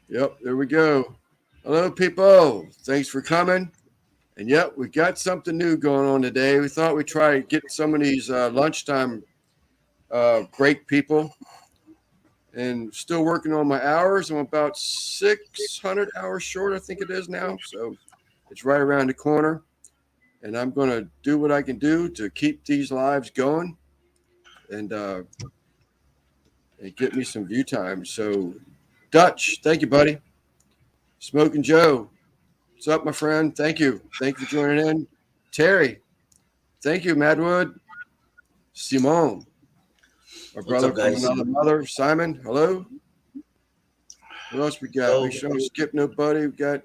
Yep, there we go. Hello, people. Thanks for coming. And yep, we got something new going on today. We thought we'd try to get some of these lunchtime break people. And still working on my hours. I'm about 600 hours short, I think it is now. So it's right around the corner. And I'm going to do what I can do to keep these lives going and, uh, and get me some view time. So, Dutch, thank you, buddy. Smoking Joe, what's up, my friend? Thank you. Thank you for joining in. Terry, thank you, Madwood. Simone, my What's brother up, from guys? another mother. Simon, hello. What else we got? So Make sure I don't skip nobody. We got.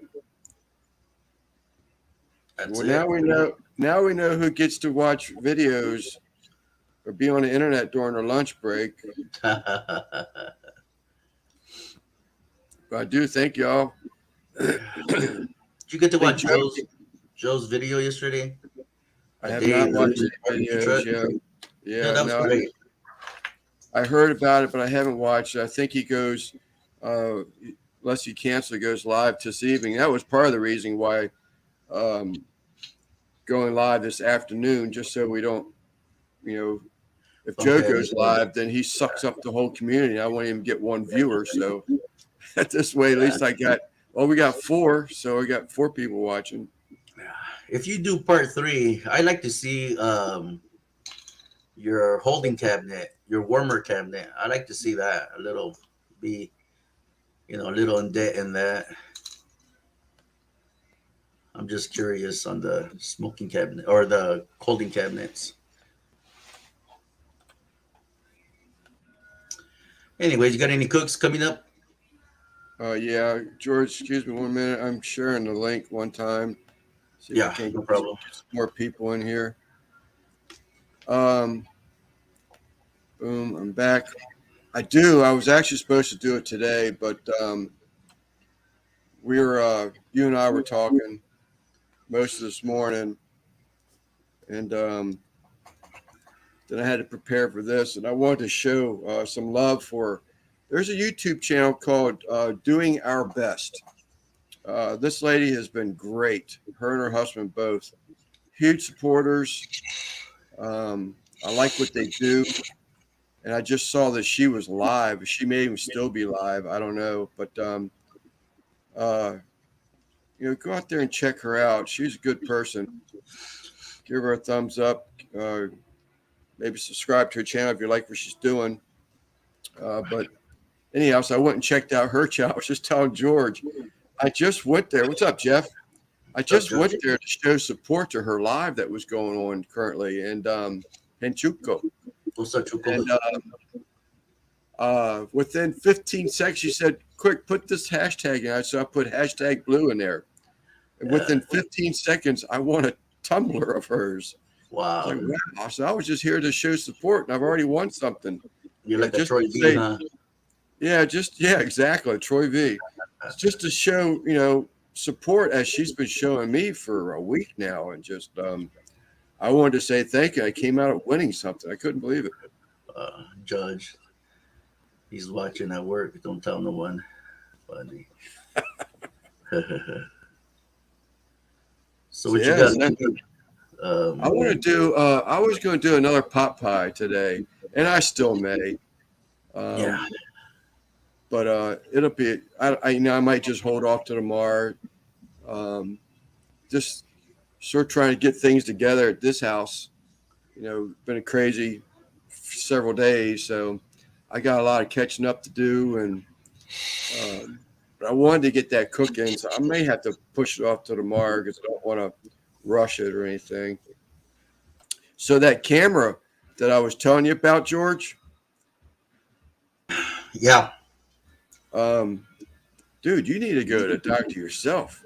that's Well, it. now we know. Now we know who gets to watch videos or be on the internet during their lunch break. But I do thank y'all. I Did you get to think watch Joe. Joe's video yesterday? I A have day not in the watched any barbecue videos truck. yet. Yeah, Yeah, that was no, great. I heard about it, but I haven't watched it. I think he goes, uh, unless he cancels, goes live this evening. That was part of the reason why um, going live this afternoon, just so we don't, you know, if Joe Okay. goes live, then he sucks up the whole community. I won't even get one viewer. So at this way, at least I got, well, we got four. So we got four people watching. If you do part three, I like to see your holding cabinet, your warmer cabinet. I like to see that a little be a little in debt in that. I'm just curious on the smoking cabinet or the holding cabinets. Anyways, you got any cooks coming up? Yeah, George, excuse me 1 minute. I'm sharing the link one time. See if I Yeah, can't no get problem. some more people in here. Um, boom, I'm back. I do. I was actually supposed to do it today, but you and I were talking most of this morning, and then I had to prepare for this, and I wanted to show some love for. There's a YouTube channel called Doing Our Best. This lady has been great. Her and her husband both huge supporters. I like what they do, and I just saw that she was live. She may even still be live. I don't know, but uh, go out there and check her out. She's a good person. Give her a thumbs up. Maybe subscribe to her channel if you like what she's doing. But anyhow, so I went and checked out her channel. I was just telling George, I just went there. What's up, Jeff? I What's up, just went George? there to show support to her live that was going on currently, and Henchuko. What's up, Chuko? And within 15 seconds, she said, "Quick, put this hashtag in." So I put hashtag blue in there, and Yeah. within 15 seconds, I won a tumbler of hers. I was Wow. like, "Wow!" So I was just here to show support, and I've already won something. You're like a Just Troy to V, say, huh? yeah, exactly, Troy V. It's just to show, support as she's been showing me for a week now, and just I wanted to say thank you. I came out of winning something. I couldn't believe it. Judge. He's watching at work. Don't tell no one. Funny. So So what you yeah, got? man, I Um, want to do. I was going to do another pot pie today, and I still may. yeah. Um, but it'll be. I might just hold off to tomorrow. Um, just sort of trying to get things together at this house. Been a crazy several days, so I got a lot of catching up to do, and but I wanted to get that cooking, so I may have to push it off to tomorrow because I don't want to rush it or anything. So that camera that I was telling you about, George, Yeah. um, dude, you need to go to the doctor yourself.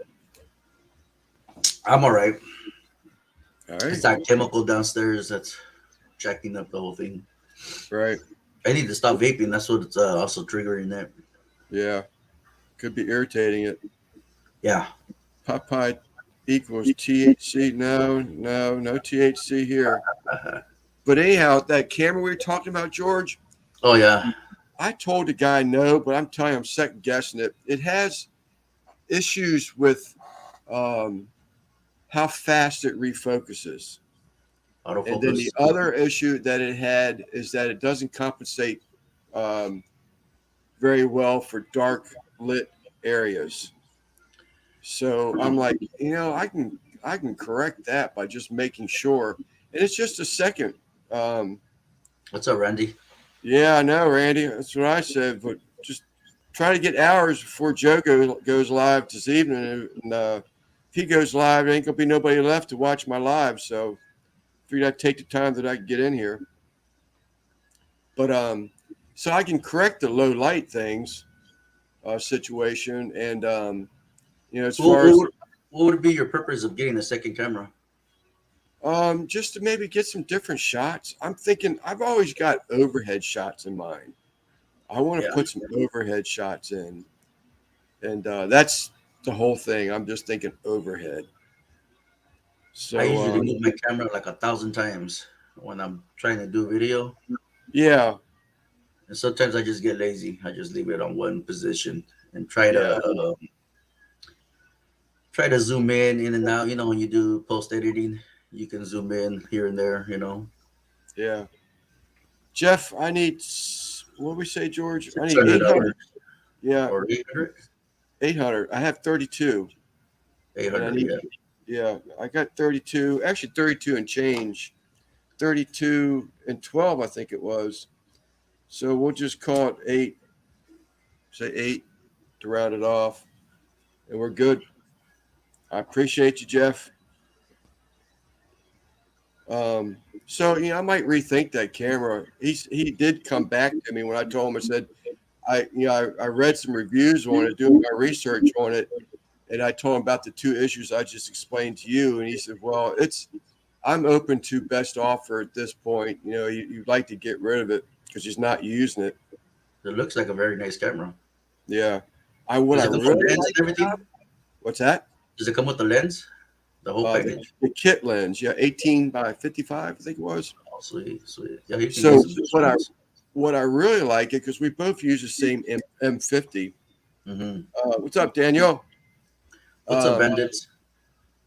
I'm all right. All It's right, that chemical downstairs that's jacking up the whole thing. right, I need to stop vaping. That's what it's also triggering it. yeah, could be irritating it. Yeah. Popeye equals THC. No, no, no THC here. But anyhow, that camera we were talking about, George, Oh yeah. I told the guy no, but I'm telling you, I'm second guessing it. It has issues with how fast it refocuses. And then the Autofocus. other issue that it had is that it doesn't compensate um, very well for dark lit areas. So I'm like, I can correct that by just making sure. And it's just a second. Um, What's up, Randy? yeah, I know, Randy. That's what I said. But just try to get hours before Joe goes live this evening. And if he goes live, there ain't gonna be nobody left to watch my live. So figured I'd take the time that I could get in here. But so I can correct the low light things situation, and as What, far what, as would, what would be your purpose of getting a second camera? just to maybe get some different shots. I'm thinking I've always got overhead shots in mind. I want to Yeah. put some overhead shots in, and that's the whole thing. I'm just thinking overhead. So I usually move my camera like 1,000 times when I'm trying to do video, yeah, and sometimes I just get lazy. I just leave it on one position and try yeah, to zoom in and out. You know, when you do post editing, you can zoom in here and there. You know, yeah. Jeff, I need what we say, George? I six need hundred 800. dollars Yeah, or 800. 800. I have 32, Eight and I hundred, need. yeah. Yeah, I got 32. Actually, 32 and change. 32 and 12, I think it was. So we'll just call it 8. Say 8 to round it off, and we're good. I appreciate you, Jeff. So I might rethink that camera. He did come back to me when I told him. I said I read some reviews on it, doing my research on it, and I told him about the two issues I just explained to you, and he said, "Well, I'm open to best offer at this point. You'd like to get rid of it because he's not using it." It looks like a very nice camera. Yeah, what Does I it come with really lens like. and everything? What's that? Does it come with the lens? The whole The, package? the kit lens, yeah, 18 by 55, I think it was. Oh, sweet, sweet. Yeah, you can get So some good what I ones. what I really like it because we both use the same M50. Mm-hmm. What's up, Daniel? What's up, Um, bandits?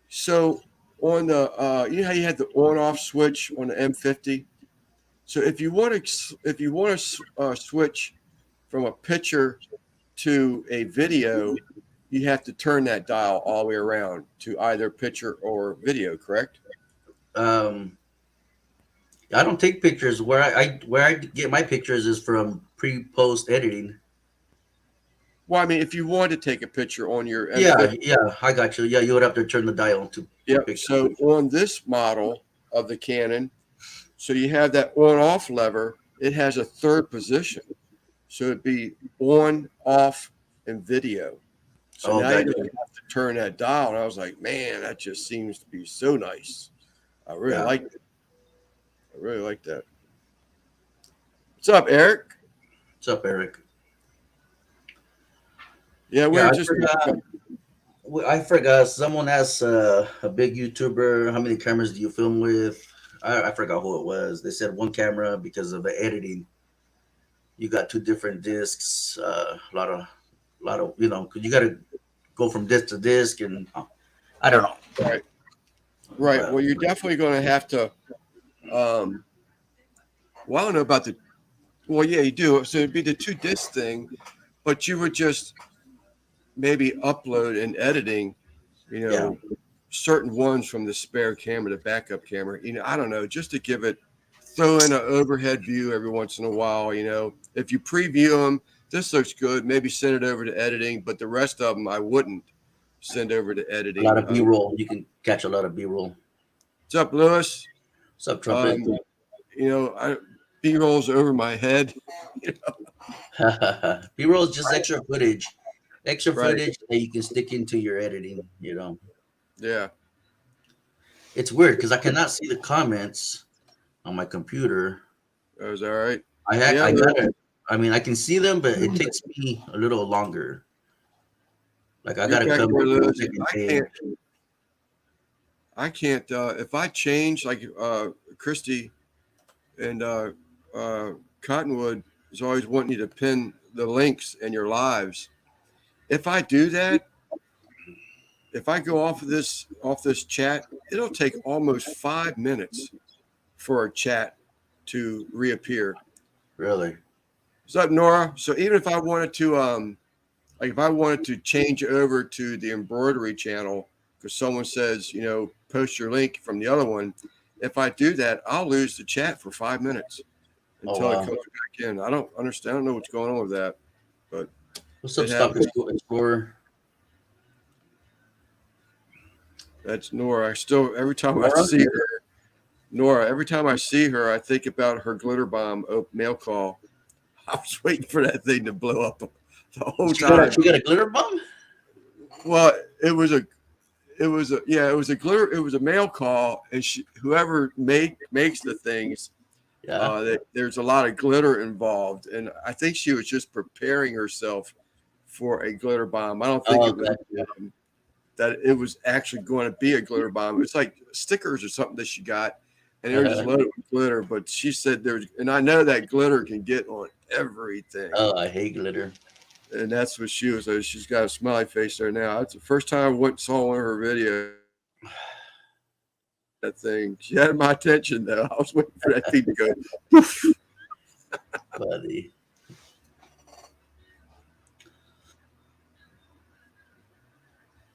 so on the how you had the on-off switch on the M50. So if you want to switch from a picture to a video, you have to turn that dial all the way around to either picture or video, correct? Um, I don't take pictures. Where I get my pictures is from pre-post editing. Well, I mean, if you want to take a picture on your Yeah, M50, yeah, I got you. Yeah, you would have to turn the dial to for yep. pictures. So on this model of the Canon, so you have that on-off lever. It has a third position, so it'd be on, off, and video. So Oh, now you got don't you. have to turn that dial. And I was like, man, that just seems to be so nice. I really Yeah. like it. I really like that. What's up, Eric? What's up, Eric? Yeah, we Yeah, were I just forgot. I forgot. Someone asked a big YouTuber, "How many cameras do you film with?" I forgot who it was. They said one camera because of the editing. You got two different discs. A lot of because you got to go from disc to disc, and I don't know. right. Right. But Well, you're definitely going to have to. Um, well, I don't know about the. Well, yeah, you do. So it'd be the two disc thing, but you would just maybe upload and editing, you yeah, know, certain ones from the spare camera, the backup camera. I don't know, just to give it, throw in an overhead view every once in a while. If you preview them, this looks good. Maybe send it over to editing, but the rest of them I wouldn't send over to a lot editing. of B-roll. You can catch a lot of B-roll. What's up, Lewis? What's up, Trumpet? B rolls over my head. B-roll is just extra footage. Extra Right. footage that you can stick into your editing. Yeah. It's weird because I cannot see the comments on my computer. That was all right. I Yeah, got it. I mean, I can see them, but it takes me a little longer. Like I you're gotta back come there, in for a Lewis. second I take. can't. If I change like Christy and Cottonwood is always wanting you to pin the links in your lives. If I do that, if I go off this chat, it'll take almost 5 minutes for a chat to reappear. Really? What's up, Nora? So even if I wanted to like if I wanted to change over to the embroidery channel because someone says, post your link from the other one, if I do that, I'll lose the chat for 5 minutes until it comes back in. I don't understand. I don't know what's going on with that, but What's up, Stock Explorer? That's Nora. Every time I see her, Nora, every time I see her, I think about her glitter bomb mail call. I was waiting for that thing to blow up the whole time. You got a glitter bomb? Well, it was a glitter. It was a mail call, and whoever makes the things, there's a lot of glitter involved, and I think she was just preparing herself for a glitter bomb. I don't think that it was actually going to be a glitter bomb. It's like stickers or something that she got, and they were just loaded with glitter. But she said and I know that glitter can get on everything. Oh, I hate glitter. And that's what she was. She's got a smiley face there now. That's the first time I went and saw one of her videos. That thing. She had my attention though. I was waiting for that thing to go poof. Buddy.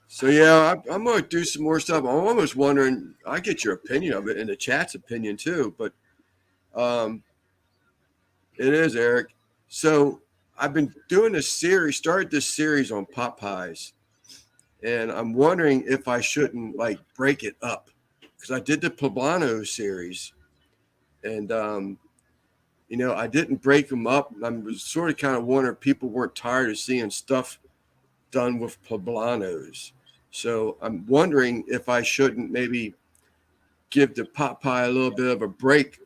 So yeah, I'm going to do some more stuff. I'm almost wondering. I get your opinion of it and the chat's opinion too, but it is, Eric. So I've been doing this series. Started this series on pot pies, and I'm wondering if I shouldn't break it up because I did the poblano series, and I didn't break them up. I was sort of kind of wondering if people weren't tired of seeing stuff done with poblanos. So I'm wondering if I shouldn't maybe give the pot pie a little bit of a break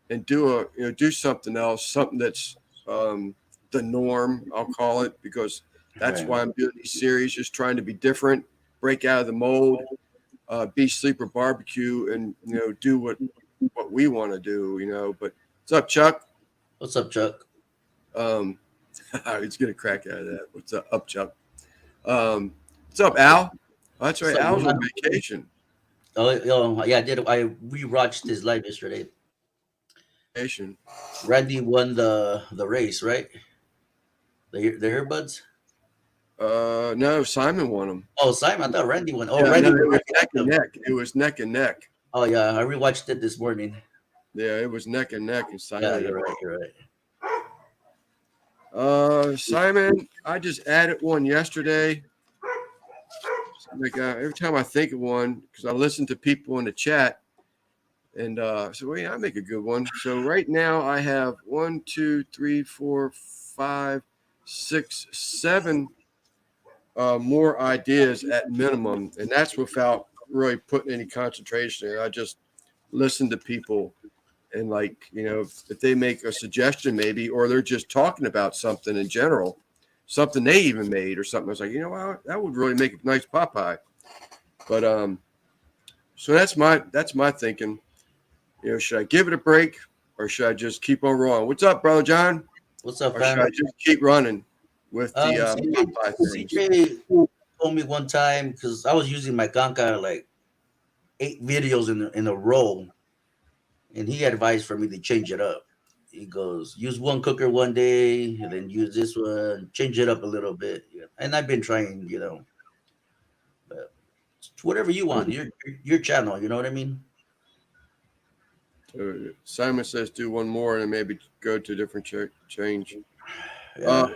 and do something else, something that's the norm, I'll call it, because that's why I'm doing these series, just trying to be different, break out of the mold, be Sleeper Barbecue, and do what we want to do, But what's up, Chuck? What's up, Chuck? He's gonna crack out of that. What's up, Chuck? What's up, Al? Oh, that's right. Al's on vacation. Oh, yeah, I did. I rewatched his live yesterday. Randy won the race, right? The earbuds? No, Simon won them. Oh, Simon, I thought Randy won. Oh, yeah, Randy no, it was neck and neck. It was neck and neck. Oh yeah, I rewatched it this morning. Yeah, it was neck and neck, and Simon. Yeah, you're right. Simon, I just added one yesterday. Every time I think of one, because I listen to people in the chat, and so I make a good one. So right now I have 1, 2, 3, 4, 5, 6, 7 more ideas at minimum, and that's without really putting any concentration in. I just listen to people, and if they make a suggestion maybe, or they're just talking about something in general, something they even made or something. I was like, that would really make a nice pot pie. But so that's my thinking. Should I give it a break or should I just keep on rolling? What's up, brother John? What's up, or should I just keep running with the pot pie thing? CJ told me one time, because I was using my Kanka 8 videos in a row, and he advised for me to change it up. He goes, use one cooker one day, and then use this one, change it up a little bit. And I've been trying, but it's whatever you want, your channel, you know what I mean? Simon says do one more and maybe go to a different change. Yeah.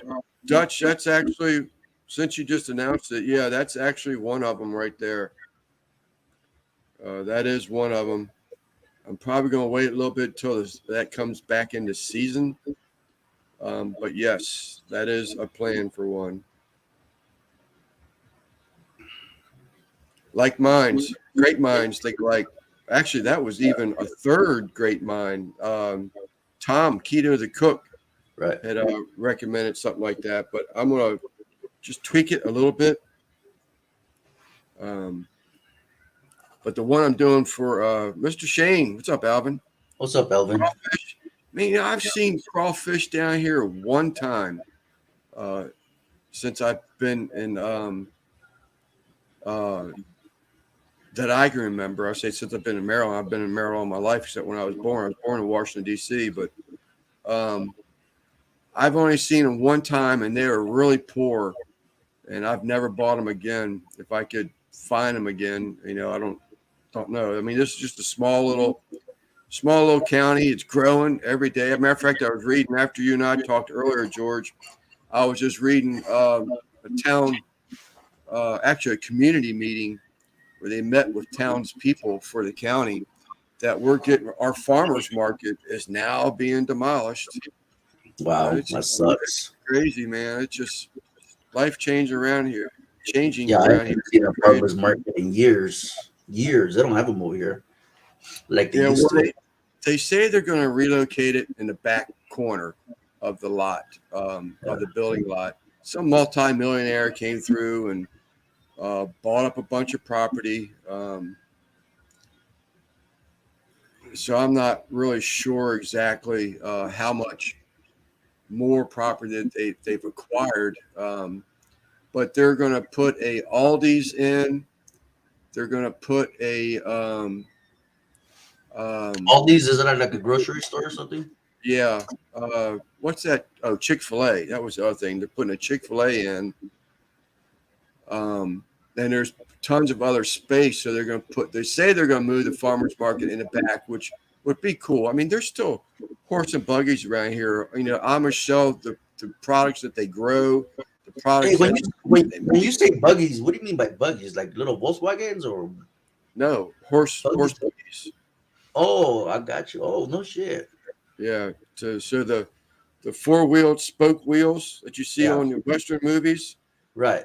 Dutch, that's actually, since you just announced it, yeah, that's actually one of them right there. That is one of them. I'm probably going to wait a little bit until that comes back into season. But yes, that is a plan for one. Like minds, great minds think like. Actually, that was even a third great mind. Tom, Keto the Cook, right, had recommended something like that. But I'm going to just tweak it a little bit. But the one I'm doing for Mr. Shane. What's up, Alvin? What's up, Alvin? Man, mean, I've seen crawfish down here one time uh, since I've been in uh, that I can remember. I say since I've been in Maryland. I've been in Maryland all my life, except when I was born. I was born in Washington D.C., but um, I've only seen them one time, and they were really poor. And I've never bought them again. If I could find them again, I don't know. I mean, this is just a small little county. It's growing every day. As a matter of fact, I was reading after you and I talked earlier, George. I was just reading a town, actually a community meeting where they met with townspeople for the county that we're getting. Our farmers market is now being demolished. Wow, It's that sucks. crazy, man. It's just life changing around here. Changing Yeah, I around haven't here. seen a farmer's market in years. Years. They don't have them over here like they Yeah, used well, to. they say they're going to relocate it in the back corner of the lot, of the building lot. Some multimillionaire came through and bought up a bunch of property. So I'm not really sure exactly how much more property that they've acquired. But they're going to put a Aldi's in. They're going to put a All these is it like a grocery store or something? yeah. What's that? Oh, Chick-fil-A. That was the other thing. They're putting a Chick-fil-A in. And there's tons of other space. So they say they're going to move the farmer's market in the back, which would be cool. I mean, there's still horse and buggies around here. Amish sell the products that they grow, the Hey, products when that you when you say buggies, what do you mean by buggies? Like little Volkswagens or no horse buggies? buggies. Oh, I got you. Oh, no shit. Yeah. So the four-wheeled spoke wheels that you see Yeah, on the Western movies, right,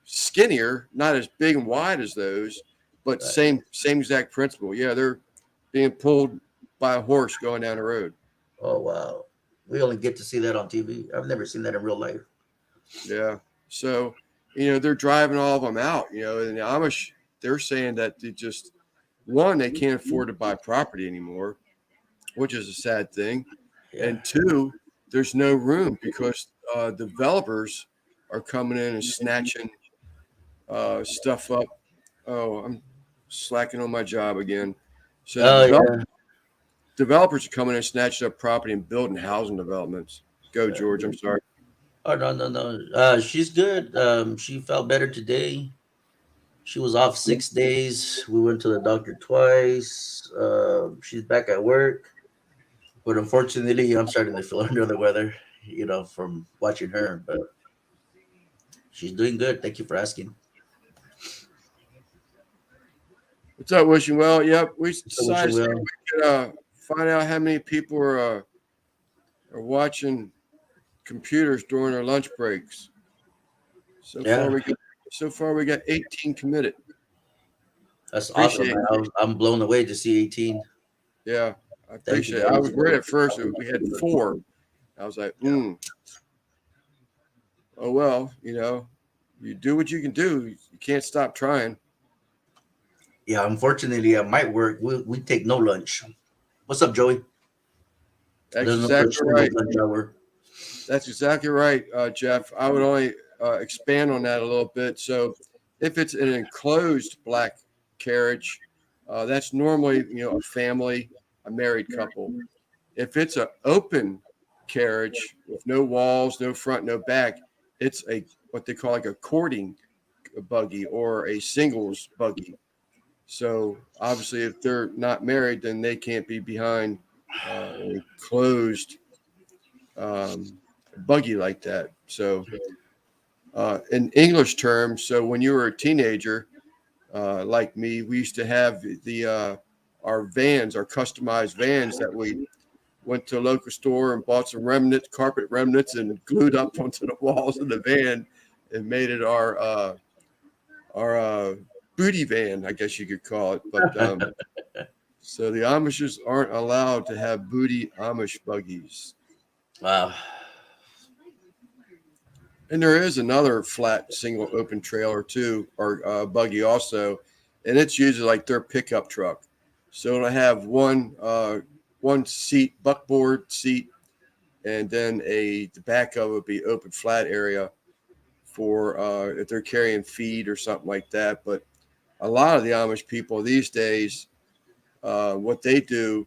skinnier, not as big and wide as those, but right. same exact principle. Yeah, they're being pulled by a horse going down the road. Oh wow. We only get to see that on TV. I've never seen that in real life. Yeah. So, they're driving all of them out, and the Amish, they're saying that they can't afford to buy property anymore, which is a sad thing. Yeah. And two, there's no room because developers are coming in and snatching stuff up. Oh, I'm slacking on my job again. So Oh yeah. developers are coming in and snatching up property and building housing developments. Go, George. I'm sorry. Oh no no no. She's good. She felt better today. She was off 6 days. We went to the doctor twice. She's back at work, but unfortunately, I'm starting to feel under the weather. From watching her. But she's doing good. Thank you for asking. What's up, wishing well? Yep, we So wishing decided to see if well. we could find out how many people are watching computers during their lunch breaks. So far, Yeah, we got 18 committed. that's awesome, Appreciate man. it. I'm blown away to see 18. Yeah, I Thank you, appreciate it. I was guys. worried at first that we had 4. I was like, oh well, you do what you can do. You can't stop trying. Yeah, unfortunately, at my work, we take no lunch. What's up, Joey? That's There's no such exactly thing as right. lunch hour. That's exactly right, Jeff. I would only expand on that a little bit. So, if it's an enclosed black carriage, that's normally a family, a married couple. If it's an open carriage with no walls, no front, no back, it's what they call like a courting buggy or a singles buggy. So obviously, if they're not married, then they can't be behind a closed buggy like that. So in English terms, so when you were a teenager, like me, we used to have our vans, our customized vans that we went to a local store and bought some carpet remnants, and glued up onto the walls of the van and made it our booty van, I guess you could call it. But so the Amishers aren't allowed to have booty Amish buggies. Wow. And there is another flat single open trailer too, or buggy also, and it's usually like their pickup truck. So it'll have one one seat, buckboard seat, and then the back of it would be open flat area for if they're carrying feed or something like that. But a lot of the Amish people these days, what they do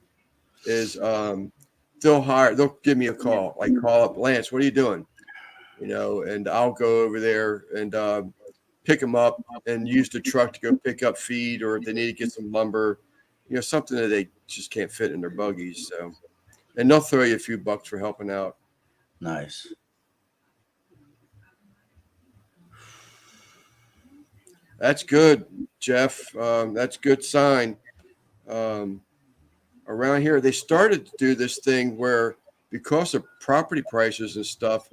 is they'll give me a call, like call up, Lance, what are you doing? And I'll go over there and pick them up and use the truck to go pick up feed, or if they need to get some lumber, something that they just can't fit in their buggies. So, and they'll throw you a few bucks for helping out. Nice. That's good, Jeff. That's a good sign. Around here, they started to do this thing where, because of property prices and stuff,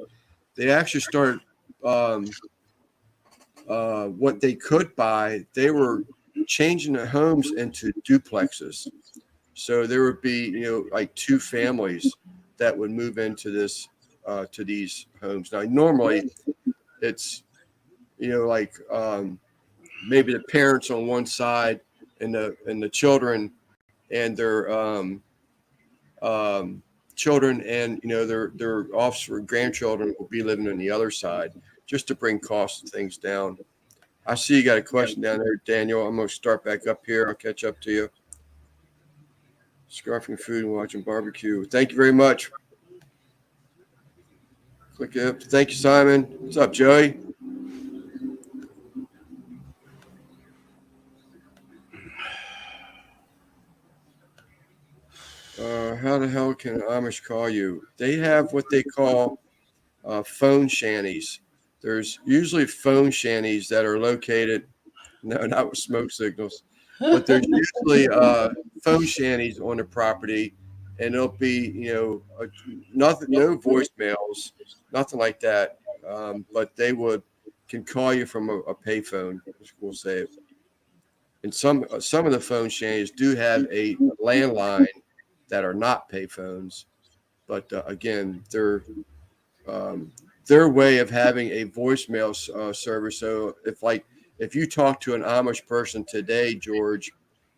they actually started what they could buy. They were changing the homes into duplexes. So there would be, like two families that would move into to these homes. Now, normally it's, like maybe the parents on one side and the children and their children and their offspring, grandchildren will be living on the other side, just to bring costs and things down. I see you got a question down there, Daniel. I'm going to start back up here. I'll catch up to you. Scarfing food and watching barbecue. Thank you very much. Click it. Thank you, Simon. What's up, Joey? How the hell can Amish call you? They have what they call phone shanties. There's usually phone shanties that are located, no, not with smoke signals, but there's usually phone shanties on the property, and it'll be, nothing, no voicemails, nothing like that. But they can call you from a payphone, we'll say it. And some of the phone shanties do have a landline that are not payphones, but again, their way of having a voicemail service. So if you talk to an Amish person today, George,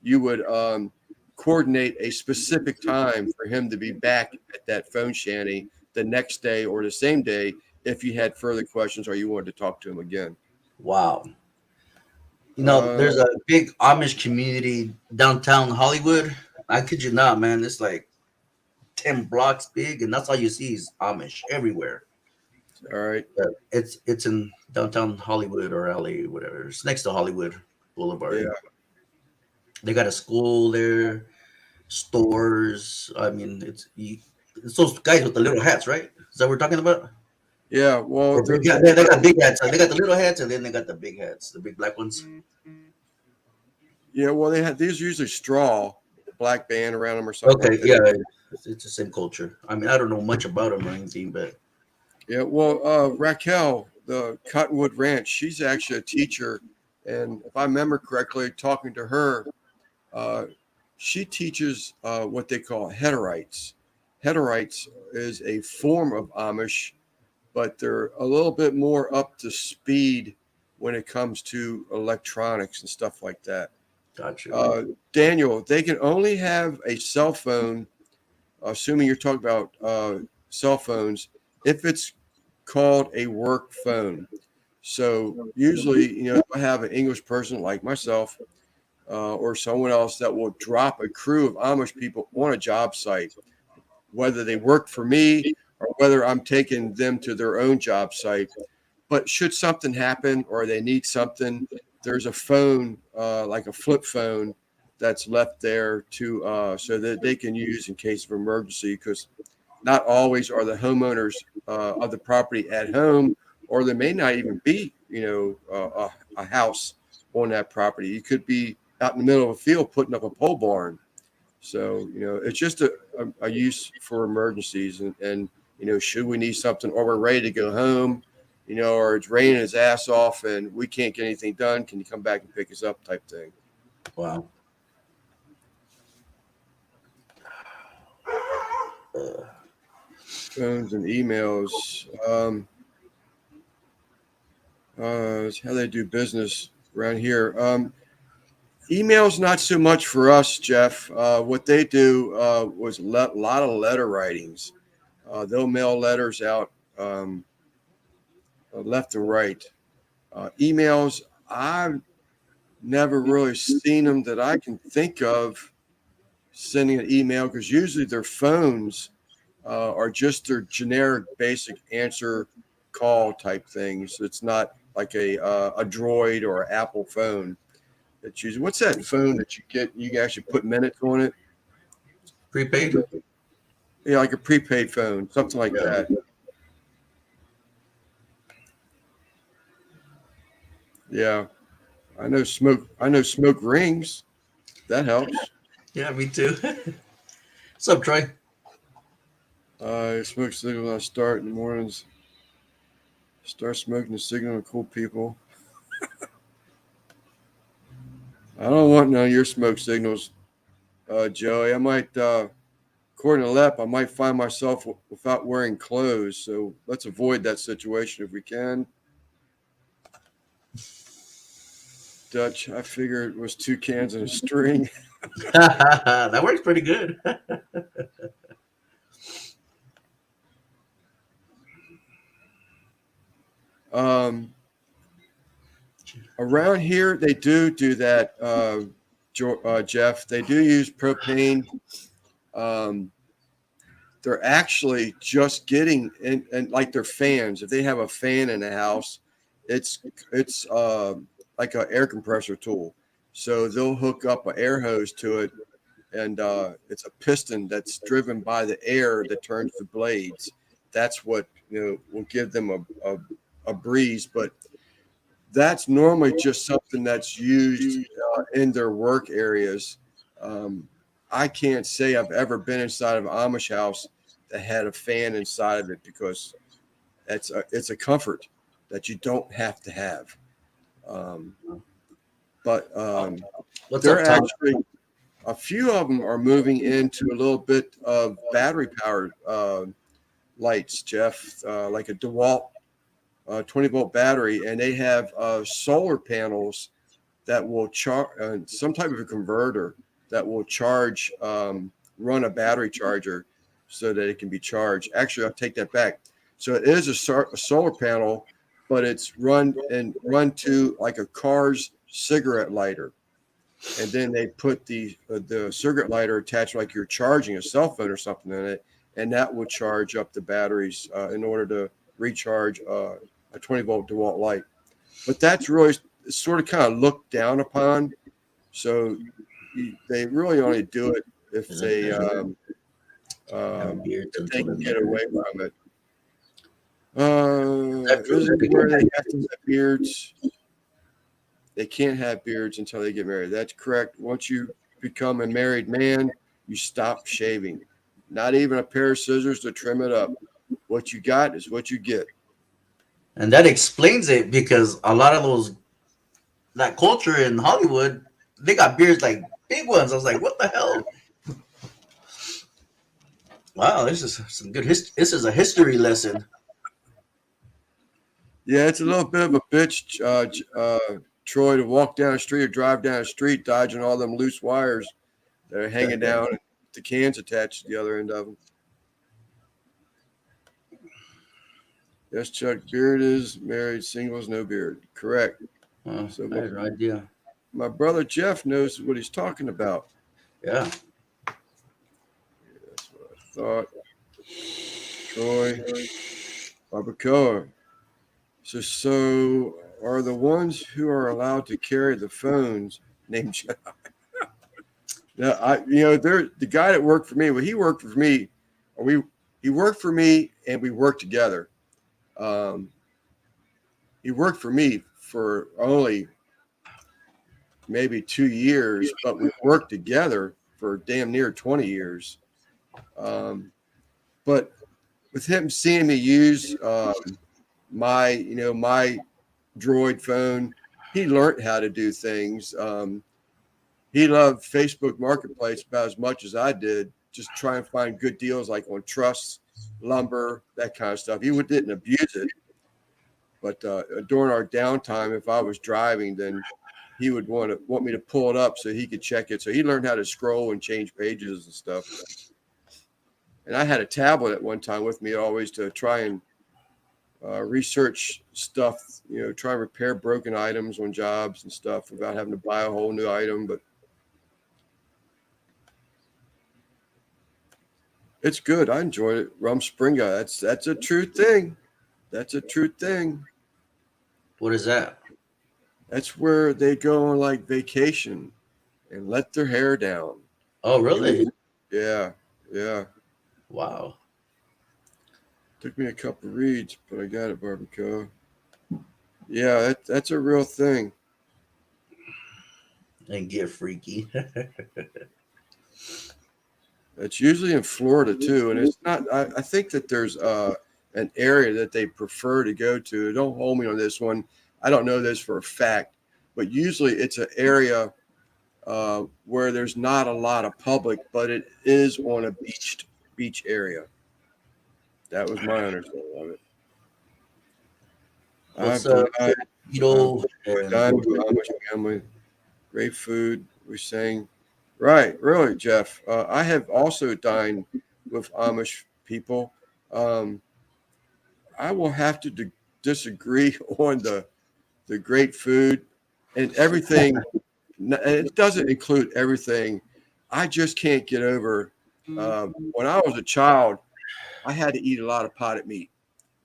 you would coordinate a specific time for him to be back at that phone shanty the next day or the same day if you had further questions or you wanted to talk to him again. Wow. There's a big Amish community downtown Hollywood. I kid you not, man. It's like 10 blocks big, and that's all you see is Amish everywhere. All right. It's in downtown Hollywood or LA, whatever. It's next to Hollywood Boulevard. Yeah. They got a school there, stores. I mean, it's those guys with the little hats, right? Is that what we're talking about? Yeah. Well, they got big hats. They got the little hats, and then they got the big hats, the big black ones. Yeah. Well, these usually straw, black band around them or something. Okay. Like Yeah. It's the same culture. I mean, I don't know much about them or anything, but yeah. Well, Raquel, the Cottonwood Ranch, she's actually a teacher, and if I remember correctly, talking to her, she teaches what they call Hutterites. Hutterites is a form of Amish, but they're a little bit more up to speed when it comes to electronics and stuff like that. Gotcha. Daniel, they can only have a cell phone, assuming you're talking about cell phones, if it's called a work phone. So usually, I have an English person like myself or someone else that will drop a crew of Amish people on a job site, whether they work for me or whether I'm taking them to their own job site. But should something happen or they need something, there's a phone, like a flip phone, that's left there so that they can use in case of emergency, because not always are the homeowners of the property at home, or there may not even be, a house on that property. You could be out in the middle of a field putting up a pole barn. So, it's just a use for emergencies. And, should we need something or we're ready to go home, or it's raining his ass off and we can't get anything done, can you come back and pick us up type thing? Wow. Phones and emails. It's how they do business around here. Email's not so much for us, Jeff. What they do was a lot of letter writings. They'll mail letters out left and right. Emails, I've never really seen them that I can think of sending an email because usually their phones are just their generic basic answer call type things. It's not like a Droid or Apple phone. That's usually what's that phone that you get? You can actually put minutes on it. Prepaid. Yeah, like a prepaid phone, something like that. Yeah, I know smoke. I know smoke rings. That helps. Yeah, me too. What's up, Troy? I smoke signal when I start in the mornings. Start smoking the signal to cool people. I don't want none of your smoke signals, Joey. I might, according to Lep, I might find myself without wearing clothes. So let's avoid that situation if we can. Dutch, I figured it was 2 cans and a string. That works pretty good. Around here, they do that, Jeff. They do use propane. They're actually just getting and like their fans. If they have a fan in the house, it's like an air compressor tool. So they'll hook up an air hose to it, and it's a piston that's driven by the air that turns the blades. That's what will give them a breeze. But that's normally just something that's used in their work areas. I can't say I've ever been inside of an Amish house that had a fan inside of it because it's a comfort that you don't have to have. But What's they're up, Tom? actually a few of them are moving into a little bit of battery powered lights, Jeff, like a DeWalt 20-volt battery, and they have solar panels that will charge some type of a converter that will charge, run a battery charger so that it can be charged. Actually, I'll take that back. So it is a solar panel, but it's run to like a car's cigarette lighter. And then they put the cigarette lighter attached like you're charging a cell phone or something in it, and that will charge up the batteries in order to recharge a 20-volt DeWalt light. But that's really sort of kind of looked down upon. So they really only do it if they can get away from it. Is it where they have to have beards? They can't have beards until they get married. That's correct. Once you become a married man, you stop shaving. Not even a pair of scissors to trim it up. What you got is what you get. And that explains it because a lot of that culture in Hollywood, they got beards like big ones. I was like, what the hell? Wow, this is some good history. This is a history lesson. Yeah, it's a little bit of a bitch, Troy, to walk down the street or drive down the street dodging all them loose wires that are hanging down and the cans attached to the other end of them. Yes, Chuck. Beard is married, singles, no beard. Correct. So I had no idea. My brother Jeff knows what he's talking about. Yeah. That's what I thought. Troy, Barbacoa. So are the ones who are allowed to carry the phones named John? Now, the guy that worked for me. Well, he worked for me. He worked for me, and we worked together. He worked for me for only maybe 2 years, but we worked together for damn near 20 years. But with him seeing me use my Droid phone, he learned how to do things. He loved Facebook Marketplace about as much as I did, just try and find good deals like on truss, lumber, that kind of stuff. He didn't abuse it. But during our downtime, if I was driving, then he would want me to pull it up so he could check it. So he learned how to scroll and change pages and stuff. And I had a tablet at one time with me always to try and research stuff, try and repair broken items on jobs and stuff without having to buy a whole new item. But it's good. I enjoyed it. Rumspringa. That's a true thing. That's a true thing. What is that? That's where they go on like vacation and let their hair down. Oh, really? Yeah. Yeah. Wow. Took me a couple reads, but I got it, Barbacoa. Yeah, that's a real thing. And get freaky. It's usually in Florida too, and it's not. I think that there's an area that they prefer to go to. Don't hold me on this one. I don't know this for a fact, but usually it's an area where there's not a lot of public, but it is on a beach area. That was my understanding of it. What's I've up, Keto? dined with Amish family. Great food. We sang. Right, really, Jeff. I have also dined with Amish people. I will have to disagree on the great food and everything. It doesn't include everything. I just can't get over. When I was a child, I had to eat a lot of potted meat.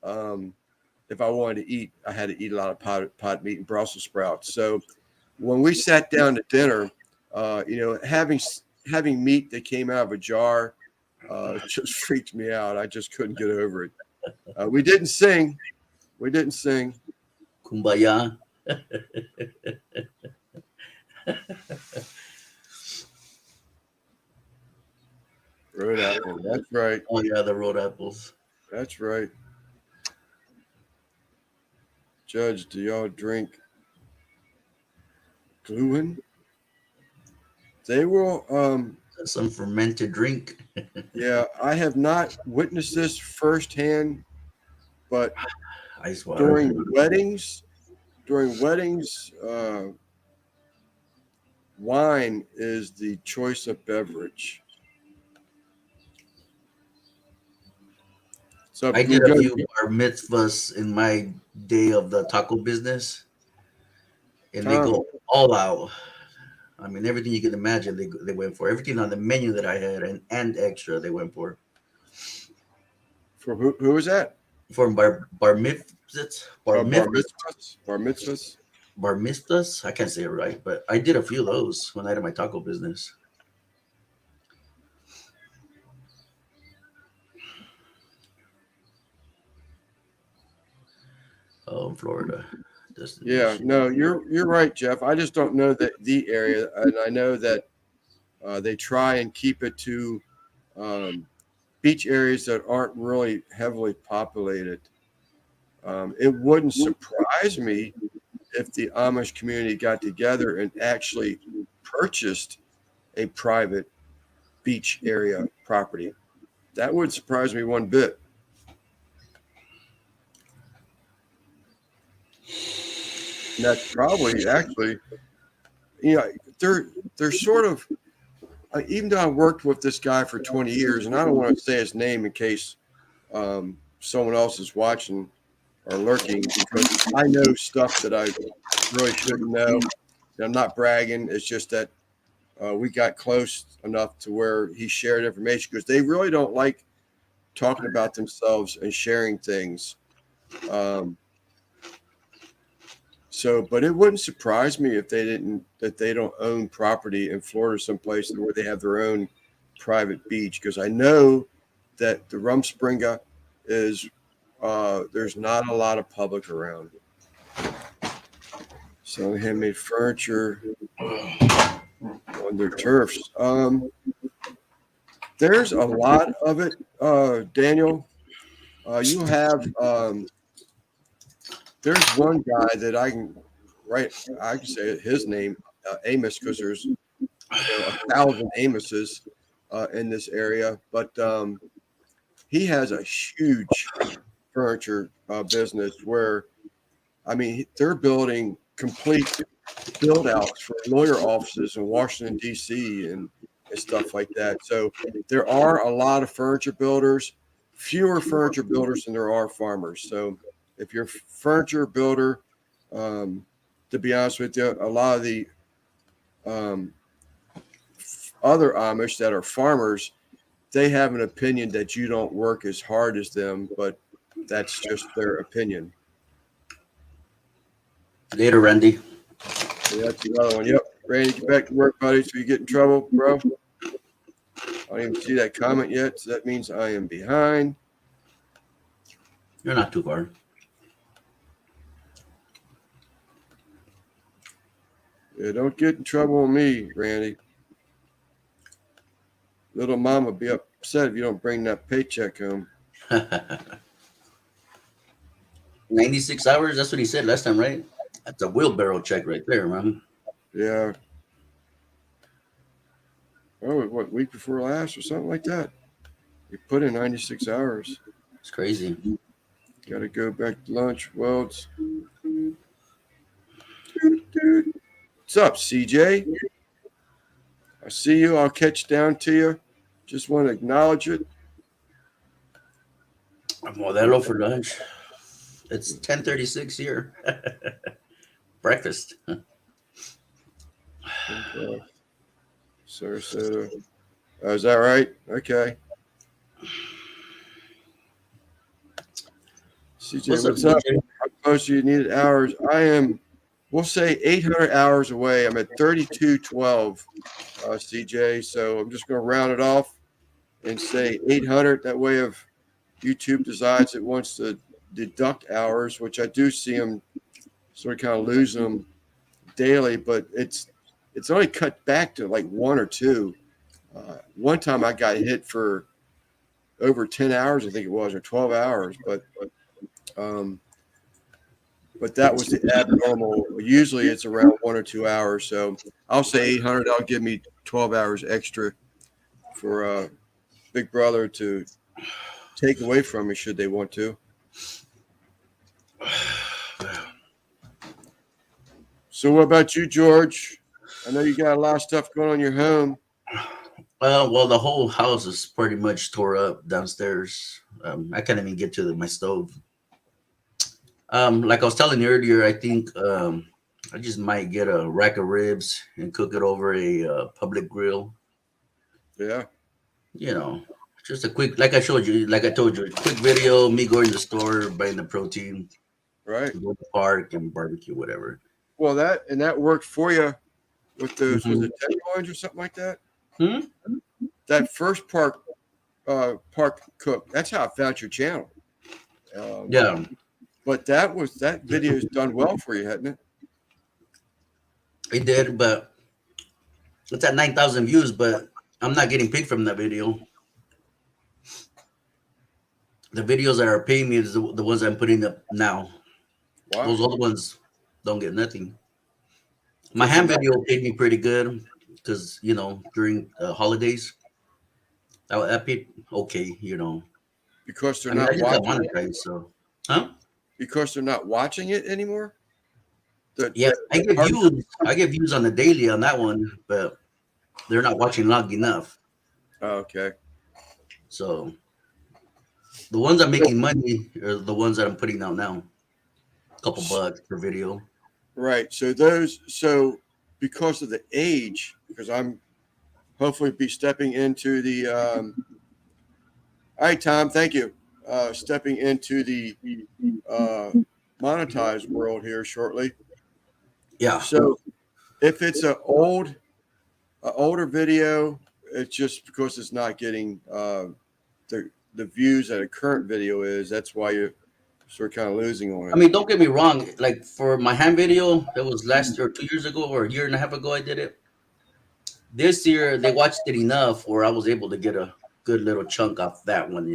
If I wanted to eat, I had to eat a lot of potted meat and Brussels sprouts. So when we sat down to dinner, having meat that came out of a jar just freaked me out. I just couldn't get over it. We didn't sing. Kumbaya. Road apple. That's right. Oh yeah, the road apples. That's right. Judge, do y'all drink gluten? They will. Some fermented drink. Yeah, I have not witnessed this firsthand, but Ice water. during weddings, wine is the choice of beverage. So I did a few bar mitzvahs in my day of the taco business, and they go all out. I mean, everything you can imagine, they went for. Everything on the menu that I had and extra, they went for. For who was that? For bar mitzvahs, Bar mitzvahs. bar mitzvahs. I can't say it right, but I did a few of those when I had my taco business. Oh, Florida. Yeah, no, you're right, Jeff. I just don't know the area, and I know that they try and keep it to beach areas that aren't really heavily populated. It wouldn't surprise me if the Amish community got together and actually purchased a private beach area property. That would surprise me one bit. And that's probably actually, they're sort of, even though I worked with this guy for 20 years, and I don't want to say his name in case someone else is watching or lurking, because I know stuff that I really shouldn't know. And I'm not bragging. It's just that we got close enough to where he shared information, because they really don't like talking about themselves and sharing things. But it wouldn't surprise me if they don't own property in Florida someplace where they have their own private beach, because I know that the Rumspringa is there's not a lot of public around. So handmade furniture on their turfs. There's a lot of it, Daniel. You have there's one guy that I can say his name, Amos, because there's 1,000 Amoses in this area, but he has a huge furniture business where, I mean, they're building complete build outs for lawyer offices in Washington, D.C. and stuff like that. So there are a lot of furniture builders, fewer furniture builders than there are farmers. So if you're a furniture builder, to be honest with you, a lot of the other Amish that are farmers, they have an opinion that you don't work as hard as them, but that's just their opinion. Later, Randy. So that's another one. Yep. Randy, get back to work, buddy, so you get in trouble, bro. I don't even see that comment yet, so that means I am behind. You're not too far. Yeah, don't get in trouble with me, Randy. Little mama be upset if you don't bring that paycheck home. 96 hours. That's what he said last time, right? That's a wheelbarrow check right there, man. Yeah. Oh, what, week before last or something like that? You put in 96 hours. It's crazy. Got to go back to lunch. Welds. What's up, CJ? I see you. I'll catch down to you. Just want to acknowledge it. Modelo for lunch. It's 10:36 here. Breakfast. Okay. Sarasota. Oh, is that right? Okay. CJ, what's up? How close you needed hours? I am, we'll say 800 hours away. I'm at 3212, CJ. So I'm just going to round it off and say 800. That way, if YouTube decides it wants to deduct hours, which I do see them sort of kind of losing them daily, but it's only cut back to like 1 or 2. One time I got hit for over 10 hours, I think it was, or 12 hours, but that was the abnormal. Usually it's around 1 or 2 hours. So I'll say 800. That'll give me 12 hours extra for Big Brother to take away from me should they want to. So what about you, George? I know you got a lot of stuff going on in your home. Well, the whole house is pretty much tore up downstairs. I can't even get to my stove. Like I was telling you earlier, I think I just might get a rack of ribs and cook it over a public grill. Yeah. You know, just a quick, like I showed you, like I told you, a quick video, me going to the store, buying the protein, Right. go to the park and barbecue, whatever. Well, that worked for you with those, was it tenderloins or something like that? That first park cook, that's how I found your channel. Yeah. But that video's done well for you, hasn't it? It did, but it's at 9,000 views, but I'm not getting paid from that video. The videos that are paying me is the ones I'm putting up now. Wow. Those other ones don't get nothing. My ham video paid me pretty good because, during the holidays, I paid okay, Because they're I not just got watching monetized, so. Huh? Because they're not watching it anymore? Yeah, I get views on the daily on that one, but they're not watching long enough. Oh, okay. So the ones I'm making money are the ones that I'm putting out now. A couple bucks per video. Right. So because of the age, because I'm hopefully be stepping into the all right, Tom, thank you. Stepping into the monetized world here shortly. Yeah. So if it's an older video, it's just because it's not getting the views that a current video is. That's why you're sort of kind of losing on it. I mean, don't get me wrong. Like for my ham video, that was last year, 2 years ago, or a year and a half ago, I did it. This year, they watched it enough where I was able to get a good little chunk off that one.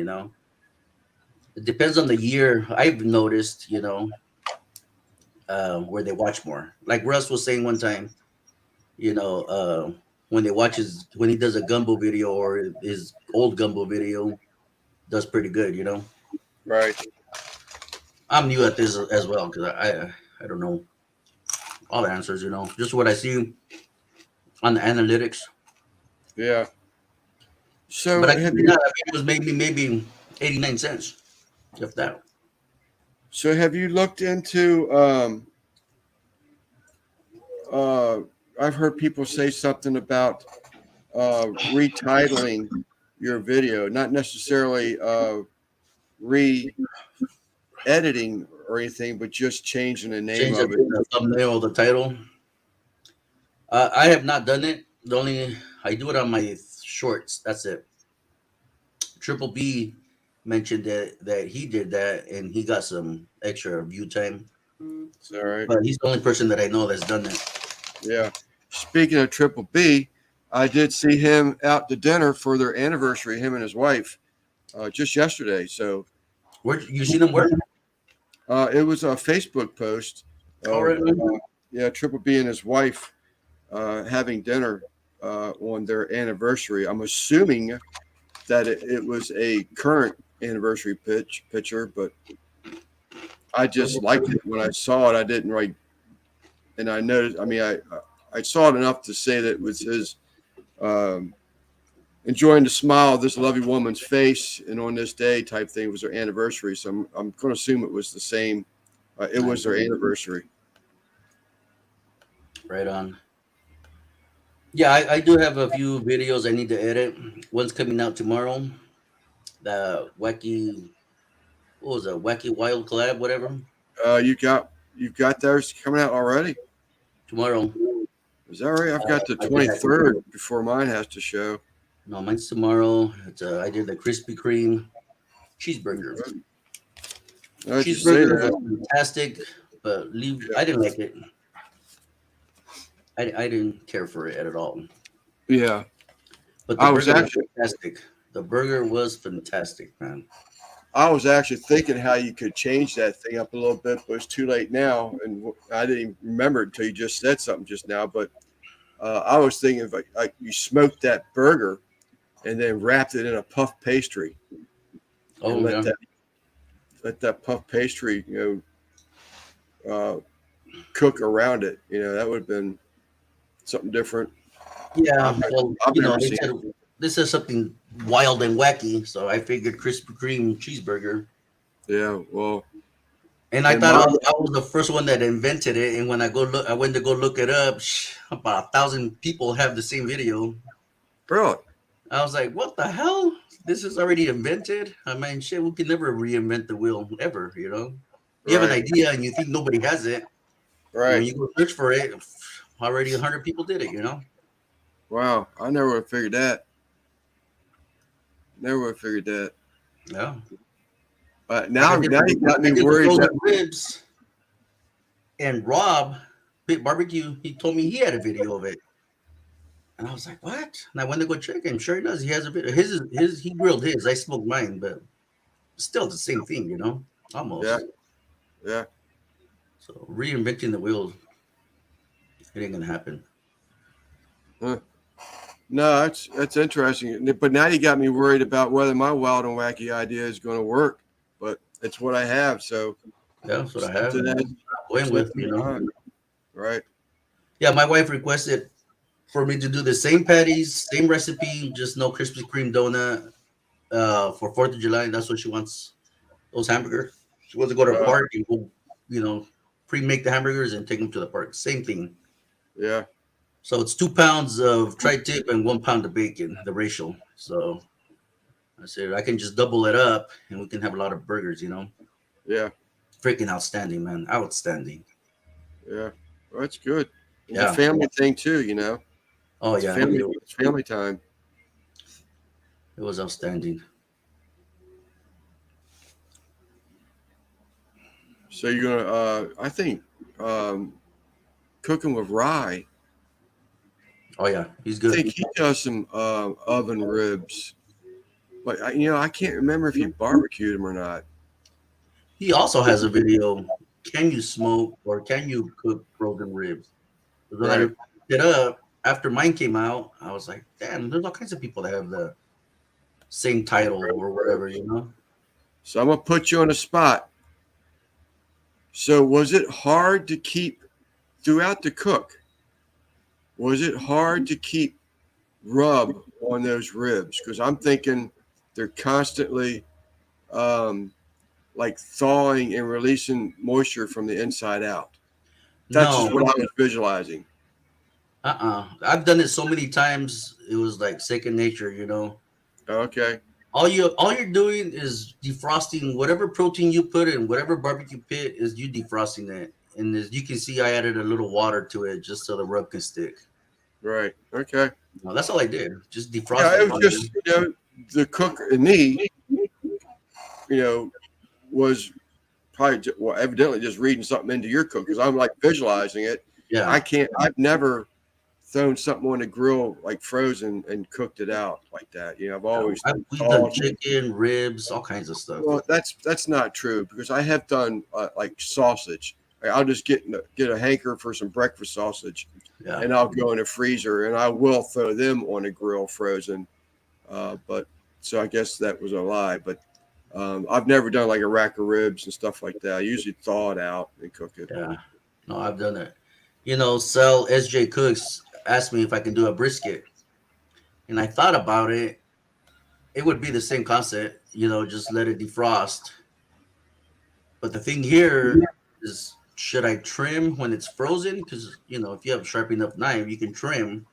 It depends on the year. I've noticed, where they watch more. Like Russ was saying one time, when he does a gumbo video or his old gumbo video, does pretty good. Right. I'm new at this as well because I don't know. all the answers. Just what I see on the analytics. Yeah. So But I have think you that it was maybe 89 cents, if that. looked into I've heard people say something about retitling your video, not necessarily re-editing or anything, but just changing the name Change the, of it. the thumbnail or the title. I have not done it. The only I do it on my shorts. That's it. Triple B mentioned that he did that and he got some extra view time. Is that right? But he's the only person that I know that's done that. Yeah. Speaking of Triple B, I did see him out to dinner for their anniversary, him and his wife, just yesterday. So Where you seen him? Where? it was a Facebook post All of right. yeah, Triple B and his wife having dinner on their anniversary. I'm assuming that it was a current anniversary picture, but I just liked it when I saw it. I didn't write, and I noticed. I mean, I saw it enough to say that it was his um, enjoying the smile of this lovely woman's face, and on this day type thing. It was their anniversary, so I'm going to assume it was the same. It was their anniversary. Right on. Yeah, I do have a few videos I need to edit. One's coming out tomorrow. The wacky, what was it? Wacky Wild Collab, whatever. You've got theirs coming out already. Tomorrow. Is that right? I've got the I did that 23rd before mine has to show. No, mine's tomorrow. I did the Krispy Kreme cheeseburger. I just say Cheeseburger that. was fantastic, but I didn't like it. I didn't care for it at all. Yeah, But the I was burger was actually fantastic. The burger was fantastic, man. I was actually thinking how you could change that thing up a little bit, but it's too late now, and I didn't even remember it until you just said something just now. But I was thinking if like you smoked that burger and then wrapped it in a puff pastry Oh, and yeah. let that puff pastry cook around it. That would have been something different. Yeah. Well, I've never they seen said this is something wild and wacky, so I figured Krispy Kreme cheeseburger. Yeah, well, And I in thought my I was the first one that invented it. And when I went to go look it up. About 1,000 people have the same video. really, I was like, what the hell? This is already invented. I mean, shit, we can never reinvent the wheel ever. You have an Right. idea and you think nobody has it. When right. you go search for it, already 100 people did it. Wow, I never would have figured that. Never would have figured that. Yeah. Now you got me I did worried. frozen ribs, and Rob Big Barbecue, he told me he had a video of it, and I was like, "What?" And I went to go check, and sure enough, he has a video. He grilled his. I smoked mine, but still the same thing, almost. Yeah, yeah. So reinventing the wheel, it ain't gonna happen. Huh. No, that's interesting. But now you got me worried about whether my wild and wacky idea is going to work. But it's what I have, so Yeah, that's what I have. something that- Going with, something on. Right. Yeah, my wife requested for me to do the same patties, same recipe, just no Krispy Kreme donut for 4th of July. That's what she wants. Those hamburgers. She wants to go to a park and go, pre-make the hamburgers and take them to the park. Same thing. Yeah. So it's 2 pounds of tri-tip and 1 pound of bacon, the ratio. So I said I can just double it up and we can have a lot of burgers. Yeah. Freaking outstanding, man. Outstanding. Yeah. Well, that's good. It's Yeah. a family thing too, Oh It's yeah, it's family time. it was outstanding. So you're gonna, I think, cooking with Rye. Oh yeah, he's I good. think he does some oven ribs, but I can't remember if he barbecued them or not. He also has a video. Can you smoke or can you cook frozen ribs? Because when I Right. looked it up after mine came out, I was like, damn, there's all kinds of people that have the same title or whatever. So I'm gonna put you on the spot. So was it hard to keep throughout the cook, was it hard to keep rub on those ribs? Because I'm thinking they're constantly like thawing and releasing moisture from the inside out. That's just No, what I was visualizing. I've done it so many times. It was like second nature, you know. Okay. All you're doing is defrosting whatever protein you put in, whatever barbecue pit is you defrosting it. And as you can see, I added a little water to it just so the rub can stick. Right. Okay. No, that's all I did. Just Yeah, defrosted it was it. just, the cook and me, was probably well, evidently just reading something into your cook because I'm like visualizing it. Yeah. I've never thrown something on the grill like frozen and cooked it out like that. I've always We've done thawed. chicken, ribs, all kinds of stuff. Well, that's not true because I have done like sausage. Like, I'll just get a hanker for some breakfast sausage, Yeah. and I'll go in the freezer and I will throw them on the grill frozen. But so I guess that was a lie. But I've never done like a rack of ribs and stuff like that. I usually thaw it out and cook it. Yeah. No, I've done it. Sel SJ Cooks asked me if I can do a brisket. And I thought about it. It would be the same concept, just let it defrost. But the thing here is, should I trim when it's frozen? Because, if you have a sharp enough knife, you can trim.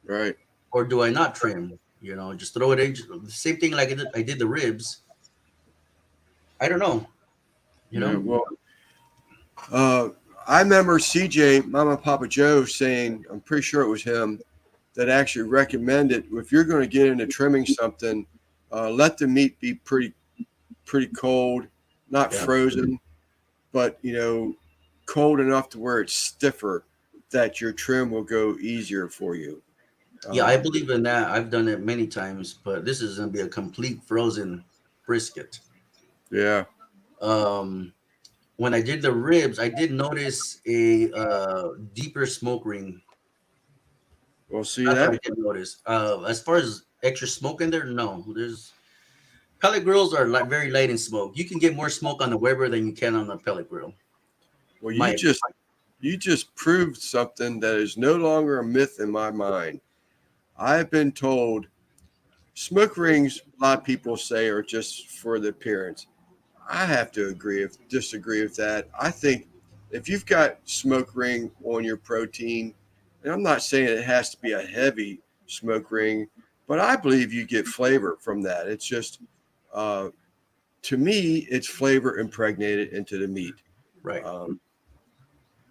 Right. Or do I not trim? Just throw it in. The same thing like I did the ribs. I don't know. Yeah, well, I remember CJ, Mama Papa Joe, saying, I'm pretty sure it was him, that actually recommended if you're going to get into trimming something, let the meat be pretty cold, not frozen, but cold enough to where it's stiffer, that your trim will go easier for you. Yeah, I believe in that. I've done it many times, but this is going to be a complete frozen brisket. Yeah. When I did the ribs, I did notice a deeper smoke ring. Well, see That's that. what I did notice. As far as extra smoke in there, no. There's pellet grills are very light in smoke. You can get more smoke on the Weber than you can on the pellet grill. Well, you just proved something that is no longer a myth in my mind. I've been told smoke rings, a lot of people say, are just for the appearance. I have to disagree with that. I think if you've got smoke ring on your protein, and I'm not saying it has to be a heavy smoke ring, but I believe you get flavor from that. It's just, to me, it's flavor impregnated into the meat. Right.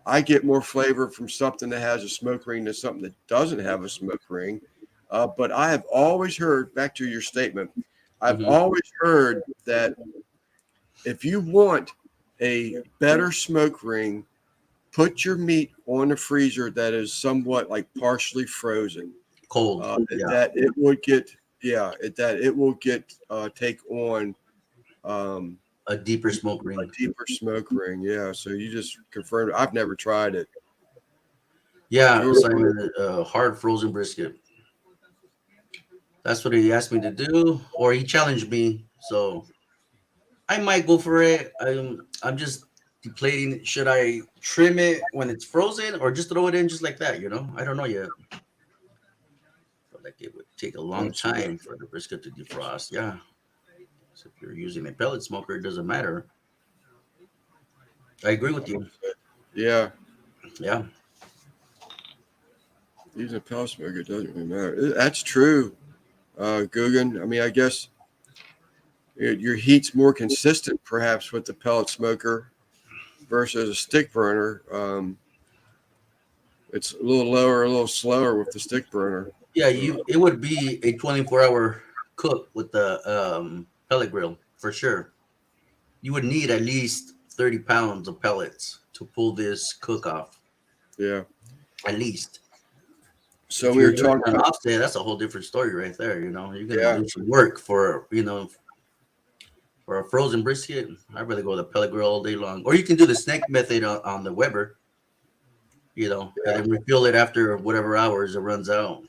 I get more flavor from something that has a smoke ring than something that doesn't have a smoke ring. But I have always heard, back to your statement, I've always heard that if you want a better smoke ring, put your meat on the freezer that is somewhat like partially frozen. Cold. That it would get, take on a deeper smoke ring. A deeper smoke ring, yeah. So you just confirmed. I've never tried it. Yeah, Simon, hard frozen brisket. That's what he asked me to do, or he challenged me. So I might go for it. I'm just debating. Should I trim it when it's frozen, or just throw it in just like that? I don't know yet. But like it would take a long time for the brisket to defrost. Yeah. So if you're using a pellet smoker, it doesn't matter. I agree with you. Yeah. Yeah. Using a pellet smoker doesn't really matter. That's true, Guggen. I mean, I guess your heat's more consistent, perhaps, with the pellet smoker versus a stick burner. It's a little lower, a little slower with the stick burner. Yeah, it would be a 24-hour cook with the pellet grill for sure. You would need at least 30 pounds of pellets to pull this cook off. Yeah, at least. So if we were you're doing talking an offset. That's a whole different story right there. You're gonna Yeah. do some work for for a frozen brisket. I'd rather go with a pellet grill all day long, or you can do the snake method on the Weber. And then refill it after whatever hours it runs out.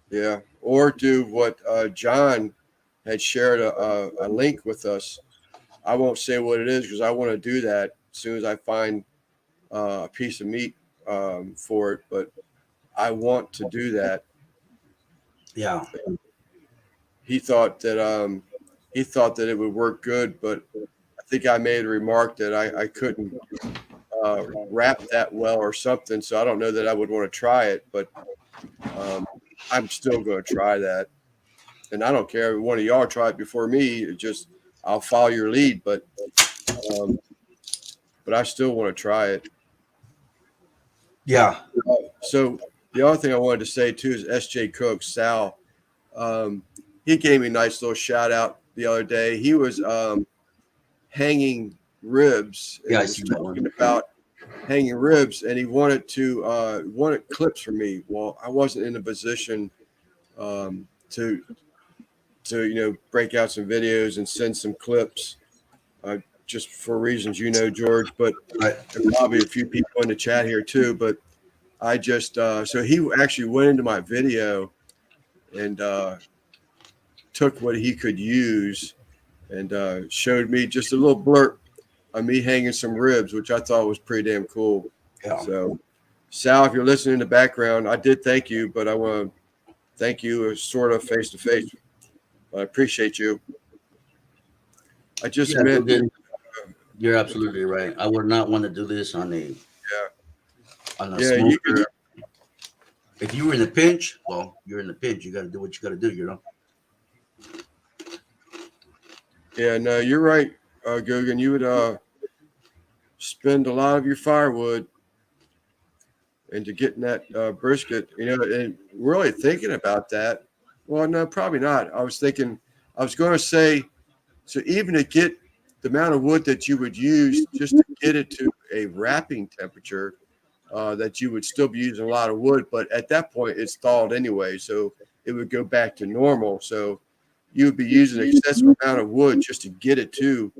Yeah, or do what John had shared a link with us. I won't say what it is because I want to do that as soon as I find a piece of meat for it, but I want to do that. Yeah. He thought that it would work good, but I think I made a remark that I couldn't wrap that well or something. So I don't know that I would want to try it, but I'm still going to try that. And I don't care if one of y'all try it before me. It just I'll follow your lead, um, but I still want to try it. Yeah. So the other thing I wanted to say too is S.J. Cook, Sal. Um, he gave me a nice little shout out the other day. He was hanging ribs Yeah, and I was see that talking one. about hanging ribs, and he wanted clips from me. Well, I wasn't in a position to break out some videos and send some clips, just for reasons George, but Right. and probably a few people in the chat here too. But I just so he actually went into my video and took what he could use and showed me just a little blurb of me hanging some ribs, which I thought was pretty damn cool. Yeah. So, Sal, if you're listening in the background, I did thank you, but I want to thank you sort of face to face. I appreciate you. I just Yeah, meant, Dugan, you're absolutely right. I would not want to do this on a yeah, you can. smoker. If you were in a pinch, well, you're in a pinch. You got to do what you got to do, you know? Yeah, no, you're right, Guggen. You would spend a lot of your firewood into getting that brisket, and really thinking about that. Well, no, probably not. I was going to say, so even to get the amount of wood that you would use just to get it to a wrapping temperature, that you would still be using a lot of wood, but at that point it's thawed anyway, so it would go back to normal. So you would be using an excessive amount of wood just to get it to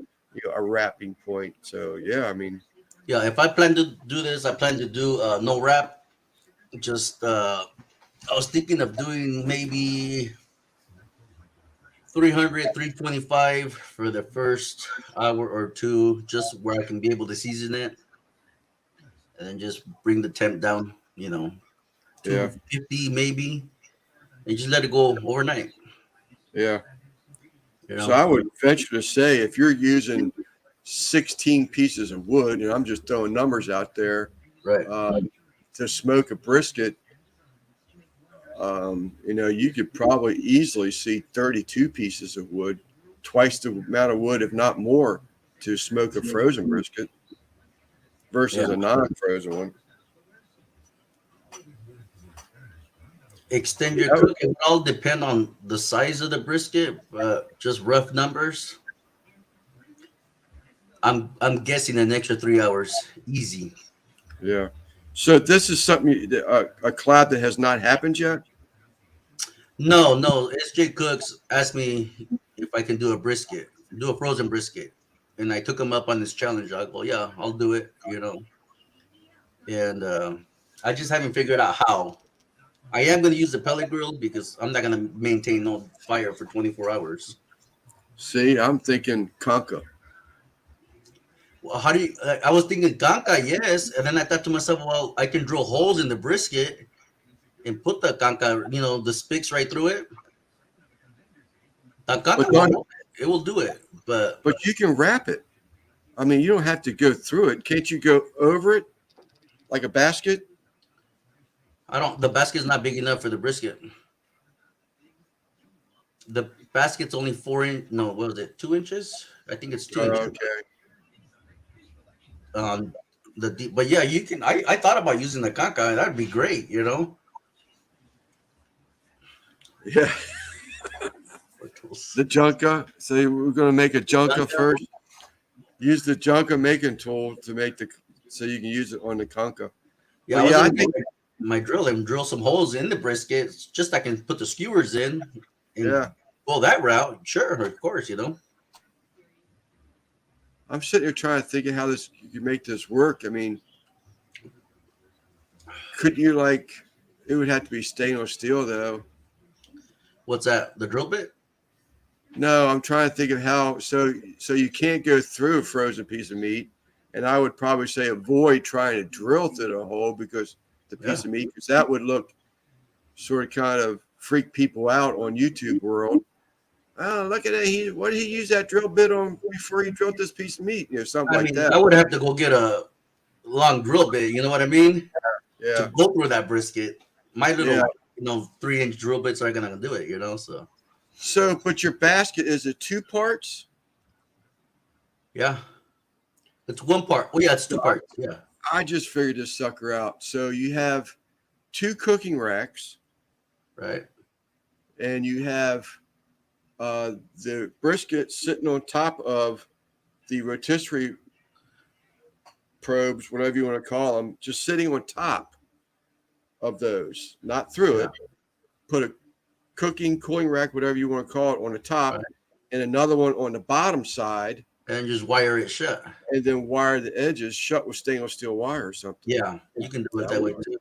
a wrapping point. So yeah, I mean, Yeah, if I plan to do this, I plan to do no wrap. Just, I was thinking of doing maybe 300, 325 for the first hour or two, just where I can be able to season it and then just bring the temp down, yeah, 250 maybe, and just let it go overnight. yeah. You So know, I would venture to say if you're using 16 pieces of wood, and I'm just throwing numbers out there, right? to smoke a brisket, you could probably easily see 32 pieces of wood, twice the amount of wood, if not more, to smoke a frozen brisket versus Yeah. a non-frozen one. Extend your cook. It would all depend on the size of the brisket, but just rough numbers. I'm guessing an extra 3 hours, easy. Yeah. So this is something a collab that has not happened yet. No. SJ Cooks asked me if I can do a frozen brisket, and I took him up on this challenge. I go, yeah, I'll do it. And I just haven't figured out how. I am going to use the pellet grill because I'm not going to maintain no fire for 24 hours. See, I'm thinking Conca. Well, how do you? I was thinking kanka, yes, and then I thought to myself, well, I can drill holes in the brisket and put the kanka, the sticks right through it. The But kanka will don't, hold it. It will do it, but but you can wrap it. I mean, you don't have to go through it. Can't you go over it like a basket? I don't. The basket's not big enough for the brisket. The basket's only 4 inch. No, what was it? 2 inches? I think it's 2 inches. Okay. The deep, but yeah, you can. I thought about using the kanka. That'd be great. Yeah. The Junka. So we're going to make a Junka first. Use the Junka making tool to make so you can use it on the Conca. Yeah, But I I think my drill and drill some holes in the brisket. It's just I can put the skewers in and yeah. go that route. Sure, of course, I'm sitting here trying to think of how you can make this work. I mean, couldn't you it would have to be stainless steel though. What's that? The drill bit? No, I'm trying to think of how so you can't go through a frozen piece of meat And I would probably say avoid trying to drill through the hole because the piece of meat, because that would look sort of kind of freak people out on YouTube world. Oh, look at that. What did he use that drill bit on before he drilled this piece of meat? Something I like mean, that. I would have to go get a long drill bit, you know what I mean? Yeah. To go through that brisket. My little, Yeah. 3-inch drill bits aren't gonna do it, So, but your basket, is it 2 parts? Yeah. It's 1 part. Oh yeah, it's 2 parts. Yeah. I just figured this sucker out. So you have 2 cooking racks. Right. And you have the brisket sitting on top of the rotisserie probes, whatever you want to call them, just sitting on top of those, not through it. Put a cooling rack, whatever you want to call it, on the top, and another one on the bottom side. And just wire it shut. And then wire the edges shut with stainless steel wire or something. Yeah, you can do it that way too.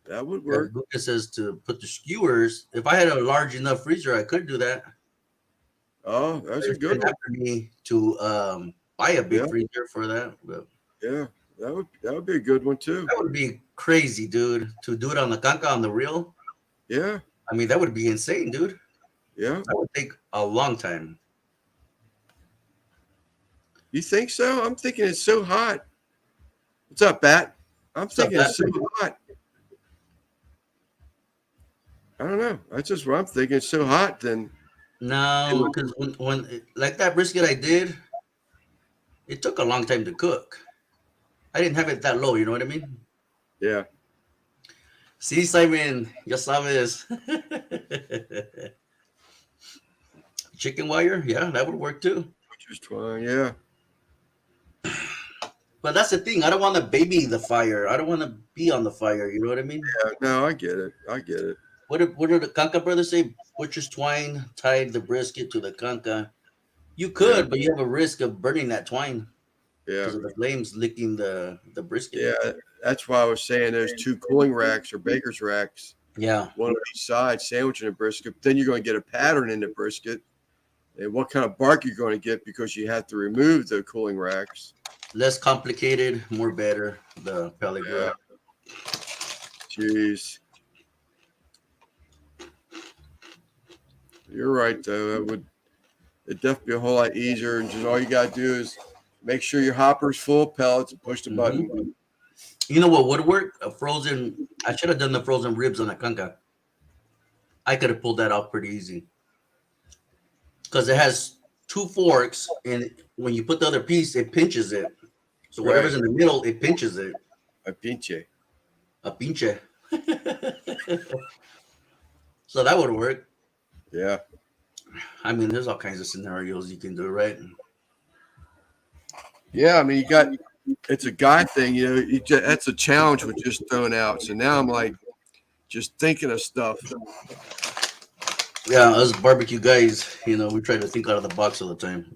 That would work. Lucas says to put the skewers. If I had a large enough freezer, I could do that. Oh, that's a good one. For me to buy a big freezer for that. But yeah, that would be a good one too. That would be crazy, dude. To do it on the canca on the reel. Yeah. I mean, that would be insane, dude. Yeah. That would take a long time. You think so? I'm thinking it's so hot. What's up, Bat? I'm thinking it's so hot. I don't know. That's just what I'm thinking. It's so hot. Then no, because when like that brisket I did, it took a long time to cook. I didn't have it that low. You know what I mean? Yeah. See, Simon, ya sabes. Chicken wire, yeah, that would work too. Just twine, yeah. But that's the thing. I don't want to baby the fire. I don't want to be on the fire. You know what I mean? Yeah. No, I get it. What did the Kanka brothers say? Butcher's twine tied the brisket to the Kanka. You could, but you have a risk of burning that twine. Yeah. Because of the flames licking the brisket. Yeah, that's why I was saying there's 2 cooling racks or baker's racks. Yeah. One on each side, sandwiching a brisket. Then you're going to get a pattern in the brisket. And what kind of bark you're going to get because you have to remove the cooling racks. Less complicated, more better, the pellet grill. Jeez. You're right, though. It'd definitely be a whole lot easier. And just all you got to do is make sure your hopper's full of pellets and push the button. You know what would work? I should have done the frozen ribs on the Kanka. I could have pulled that off pretty easy. Because it has 2 forks, and when you put the other piece, it pinches it. So whatever's in the middle, it pinches it. A pinche. So that would work. Yeah. I mean, there's all kinds of scenarios you can do, right? Yeah, I mean, it's a guy thing, that's a challenge with just throwing out. So now I'm like just thinking of stuff. Yeah, us barbecue guys, we try to think out of the box all the time.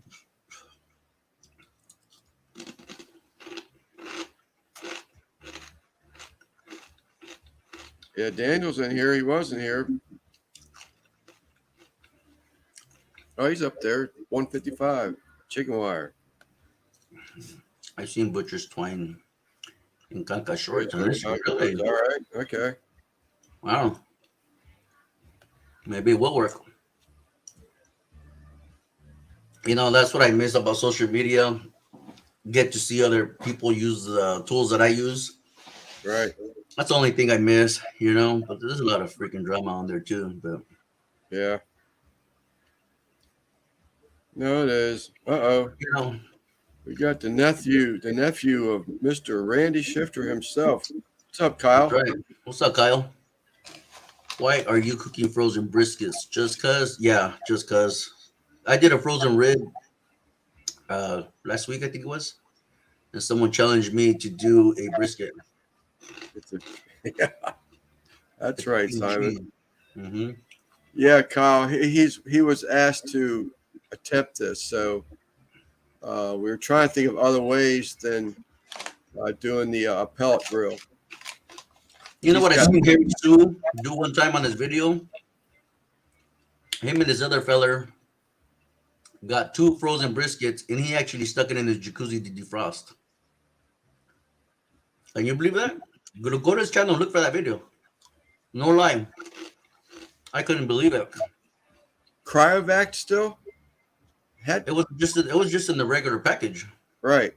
Yeah, Daniel's in here. He wasn't here. Oh, he's up there. 155. Chicken wire. I've seen Butcher's twine in Kanka shorts. Really? All right. Okay. Wow. Maybe it will work. That's what I miss about social media. Get to see other people use the tools that I use. Right. That's the only thing I miss, But there's a lot of freaking drama on there too. But yeah. No, it is. Uh-oh. We got the nephew of Mr. Randy Shifter himself. What's up, Kyle? Right. What's up, Kyle? Why are you cooking frozen briskets? Just cause? Yeah, just cause. I did a frozen rib last week, I think it was, and someone challenged me to do a brisket. Yeah, that's right, Simon. Mm-hmm. Yeah, Kyle. He was asked to attempt this, so we were trying to think of other ways than doing the pellet grill. You know what I seen Harry Sue do one time on his video? Him and this other feller got 2 frozen briskets, and he actually stuck it in his jacuzzi to defrost. Can you believe that? Go to his channel, look for that video. No lie, I couldn't believe it. Cryovac still had It was just in the regular package, right.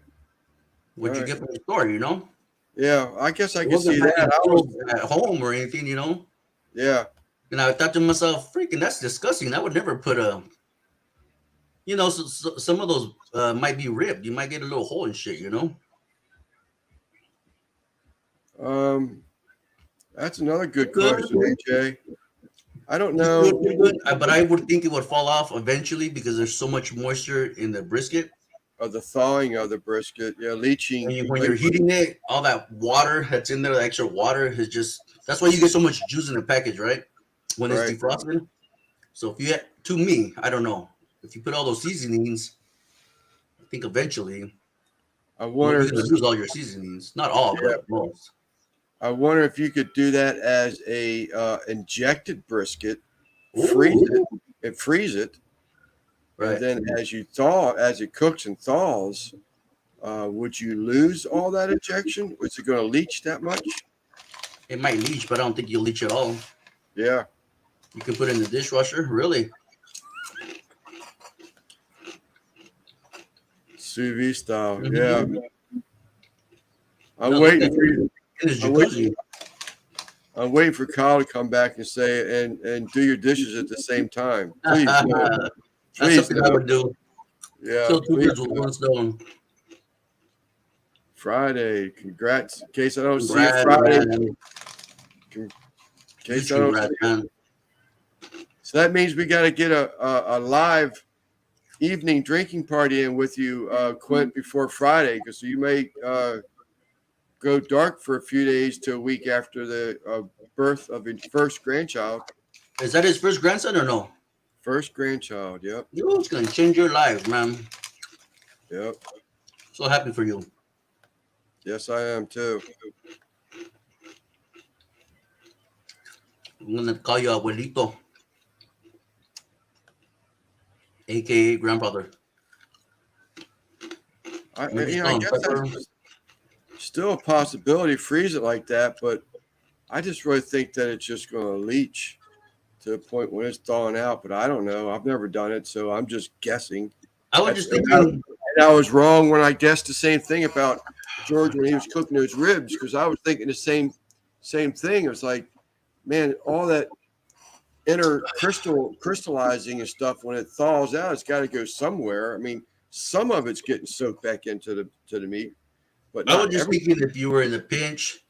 what you Right. get from the store. You know, Yeah, I guess I it could see wasn't that. packaged I was, at home or anything. You know, yeah. and I thought to myself, freaking, that's disgusting. I would never put a, some of those might be ripped. You might get a little hole and shit. You know. That's another good Good. question, AJ. I don't It's good, know pretty good. But I would think it would fall off eventually because there's so much moisture in the brisket. of the thawing of the brisket. Yeah, leaching. When you're heating it, all that water that's in there, the extra water is just that's why you get so much juice in the package, right? When it's Right. defrosted. So if you had, to me, I don't know. If you put all those seasonings, I think eventually I you're wonder. gonna lose all your seasonings. Not all, Yeah, but most. I wonder if you could do that as a injected brisket, freeze Ooh, it, and freeze it, and right. then as it cooks and thaws, would you lose all that injection? Was it going to leach that much? It might leach, but I don't think you'll leach at all. Yeah, You can put it in the dishwasher. Really? sous vide style. Mhm. Yeah, I'm No, waiting for you. in his I'm waiting, jacuzzi. I'm waiting for Kyle to come back and say and do your dishes at the same time. Please, no. That's Please, something I no. would do. Yeah, Kill two please. birds with one stone. Friday. Congrats. In case I don't see you Congrats, Friday. man. In case Huge I don't congrats, see you. man. So that means we got to get a live evening drinking party in with you, Quint, before Friday, because you may go dark for a few days to a week after the birth of his first grandchild. Is that his first grandson or no? First grandchild. Yep. Yo, it's gonna change your life, man. Yep. So happy for you. Yes, I am too. I'm gonna call you abuelito, aka grandfather. Maybe I salt and guess pepper. that's still a possibility. Freeze it like that, but I just really think that it's just going to leach to the point when it's thawing out. But I don't know. I've never done it, so I'm just guessing. I was just And thinking. I was wrong when I guessed the same thing about George when he was cooking those ribs, because I was thinking the same thing. It was like, man, all that inner crystallizing and stuff, when it thaws out, it's got to go somewhere. I mean, some of it's getting soaked back into the meat, but I was not just everything. thinking if you were in a pinch,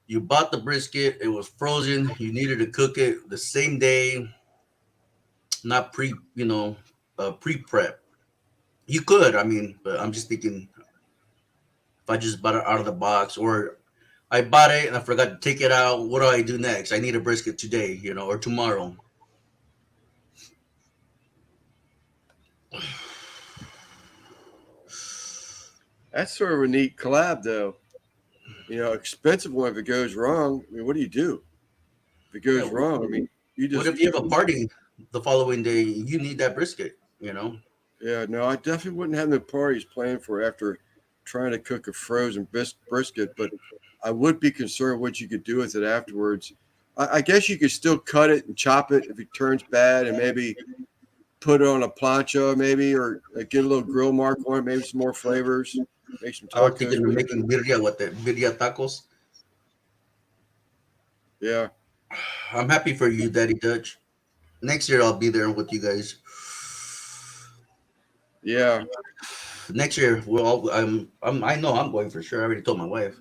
you bought the brisket, it was frozen, you needed to cook it the same day, not pre-prep. You could, I mean, but I'm just thinking if I just bought it out of the box, or I bought it and I forgot to take it out, what do I do next? I need a brisket today, or tomorrow. That's sort of a neat collab, though. Expensive one if it goes wrong. I mean, what do you do if it goes Yeah, wrong? I mean, you what just if you have a party the following day? You need that brisket. yeah. No, I definitely wouldn't have no parties planned for after trying to cook a frozen brisket, but I would be concerned what you could do with it afterwards. I guess you could still cut it and chop it if it turns bad, and maybe put it on a plancha, maybe, or get a little grill mark on it, maybe some more flavors, make some I was tacos thinking of with it. making birria with it, birria tacos. Yeah, I'm happy for you, Daddy Dutch. Next year I'll be there with you guys. yeah, Next year, I know I'm going for sure. I already told my wife.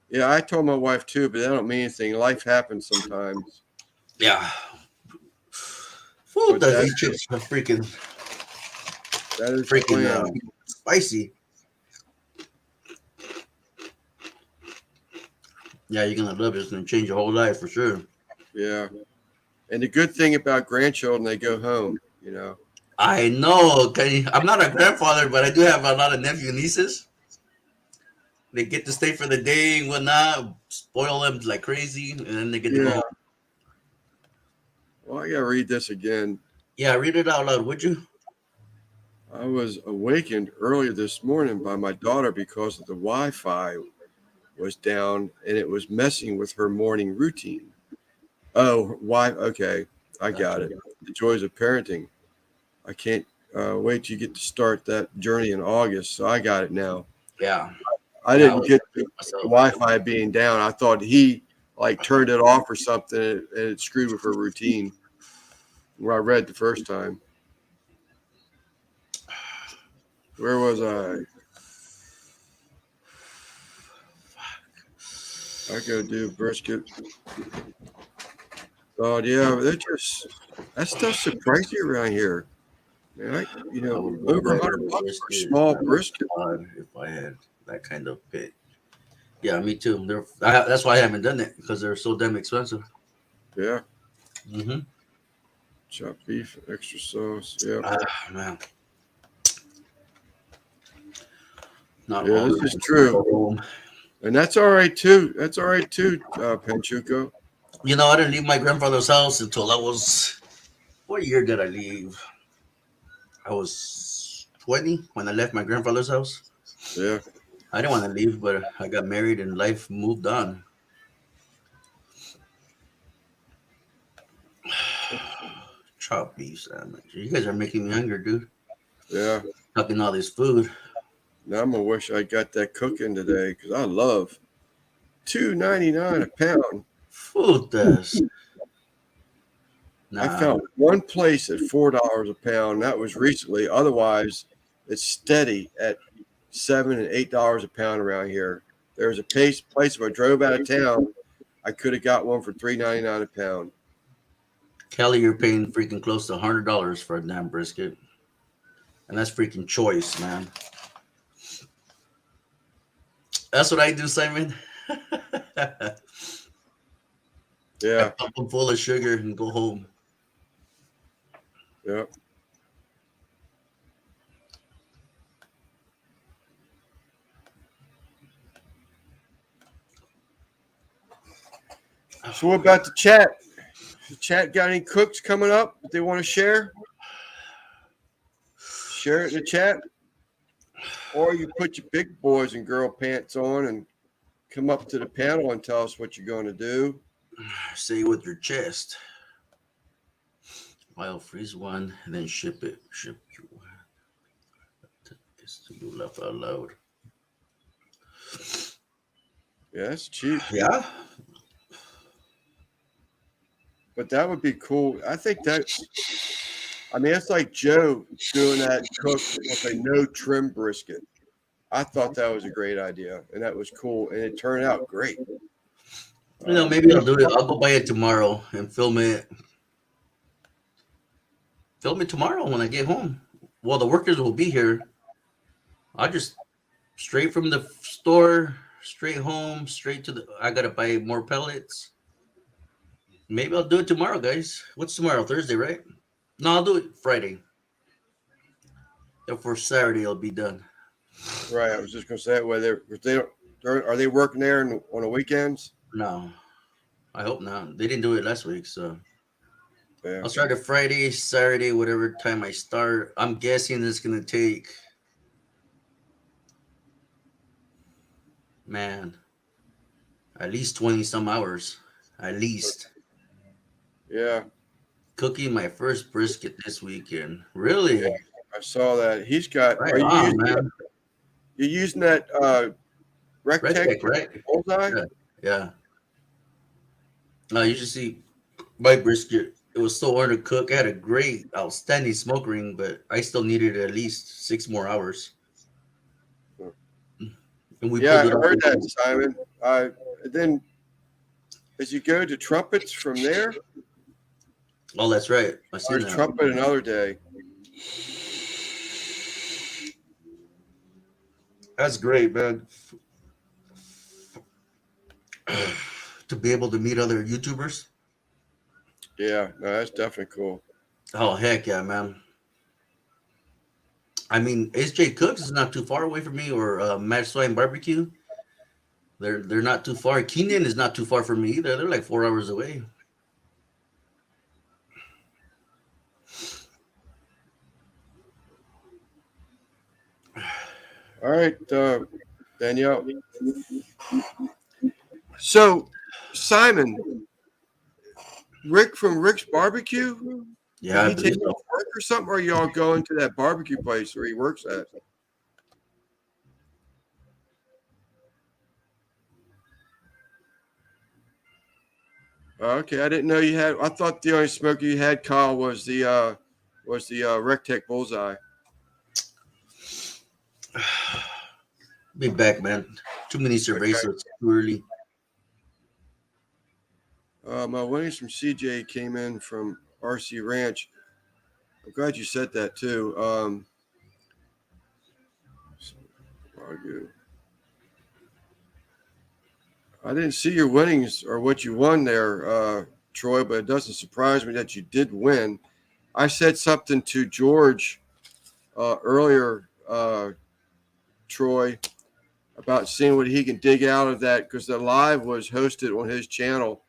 yeah. I told my wife too, but that don't mean anything. Life happens sometimes. Yeah. Food, But the that heat chips are freaking is the plan. spicy. Yeah, you're gonna love it. It's gonna change your whole life for sure. Yeah. And the good thing about grandchildren, they go home, I know. I'm not a grandfather, but I do have a lot of nephew and nieces. They get to stay for the day and whatnot, spoil them like crazy, and then they get to Yeah. go. Well, I got to read this again. Yeah, read it out loud, would you? I was awakened earlier this morning by my daughter because of the Wi-Fi was down and it was messing with her morning routine. Oh, why? Okay, I got it. The joys of parenting. I can't wait till you get to start that journey in August. So I got it now. Yeah. I Yeah, I didn't was get the myself. Wi-Fi being down. I thought he like turned it off or something, and it screwed with her routine. Where I read the first time. Where was I? I go do brisket. Oh yeah, they're just that stuff's so pricey around here. Man, I would go over back to $100 the for a brisket. small I would brisket. God, if I had that kind of pit. Yeah, me too. That's why I haven't done it because they're so damn expensive. Yeah, Mm-hmm. chopped beef, extra sauce. Yeah, Ah, man, not yeah, all this the is time I true, go home. and that's all right too. That's all right too, Panchuco. You know, I didn't leave my grandfather's house until I was. What year did I leave? I was 20 when I left my grandfather's house. Yeah, I didn't want to leave, but I got married and life moved on. Chopped beef sandwich. You guys are making me hungry, dude. yeah. Talking all this food. Now I'm gonna wish I got that cooking today because I love $2.99 a pound. Food this. I Nah. found one place at $4 a pound. That was recently. Otherwise, it's steady at $7 and $8 a pound around here. There's a place if I drove out of town, I could have got one for $3.99 a pound. Kelly, you're paying freaking close to $100 for a damn brisket. And that's freaking choice, man. That's what I do, Simon. I Yeah, pump them full of sugar and go home. yeah. So what about the chat? The chat got any cooks coming up that they want to share? Share it in the chat. Or you put your big boys and girl pants on and come up to the panel and tell us what you're going to do. Say with your chest. I'll freeze one and then ship it. Ship you. It's to you laugh out loud. Yeah, that's cheap. Yeah. But that would be cool. I think it's like Joe doing that cook with a no trim brisket. I thought that was a great idea and that was cool and it turned out great. You know, maybe I'll do it. I'll go buy it tomorrow and film it. Film it tomorrow when I get home. Well, the workers will be here. I'll just straight from the store, straight home, straight to the. I gotta buy more pellets. Maybe I'll do it tomorrow, guys. What's tomorrow? Thursday, right? No, I'll do it Friday. For Saturday, I'll be done. Right. I was just going to say it. Whether are they working there on the weekends? No, I hope not. They didn't do it last week, so Yeah. I'll start it Friday, Saturday, whatever time I start. I'm guessing it's gonna take, man, at least 20 some hours. At least. Yeah. Cooking my first brisket this weekend. Really? Yeah. I saw that. He's got. Right Are you on, using? man. You're using that Red rectangle Tech, right? bullseye? Yeah. Yeah. You should see my brisket. It was so hard to cook. I had a great, outstanding smoke ring, but I still needed at least 6 more hours. And we Yeah, pulled I it off. heard that, Simon. Then as you go to trumpets from there, Oh, that's right. I seen or that. trumpet another day. That's great, man. To be able to meet other YouTubers. Yeah, no, that's definitely cool. Oh heck yeah, man. I mean, SJ Cooks is not too far away from me, or Match Swine Barbecue. They're not too far. Keenan is not too far from me either. They're like 4 hours away. All right, Danielle. So, Simon, Rick from Rick's Barbecue, Yeah, did I he take believe so. off work or something? Or are y'all going to that barbecue place where he works at? Okay, I didn't know you had. I thought the only smoker you had, Kyle, was the Rectech Bullseye. Be back, man. Too many surveys, Okay. so it's too early. My winnings from CJ came in from RC Ranch. I'm glad you said that too. Argue. I didn't see your winnings or what you won there, Troy, but it doesn't surprise me that you did win. I said something to George earlier, Troy, about seeing what he can dig out of that because the live was hosted on his channel,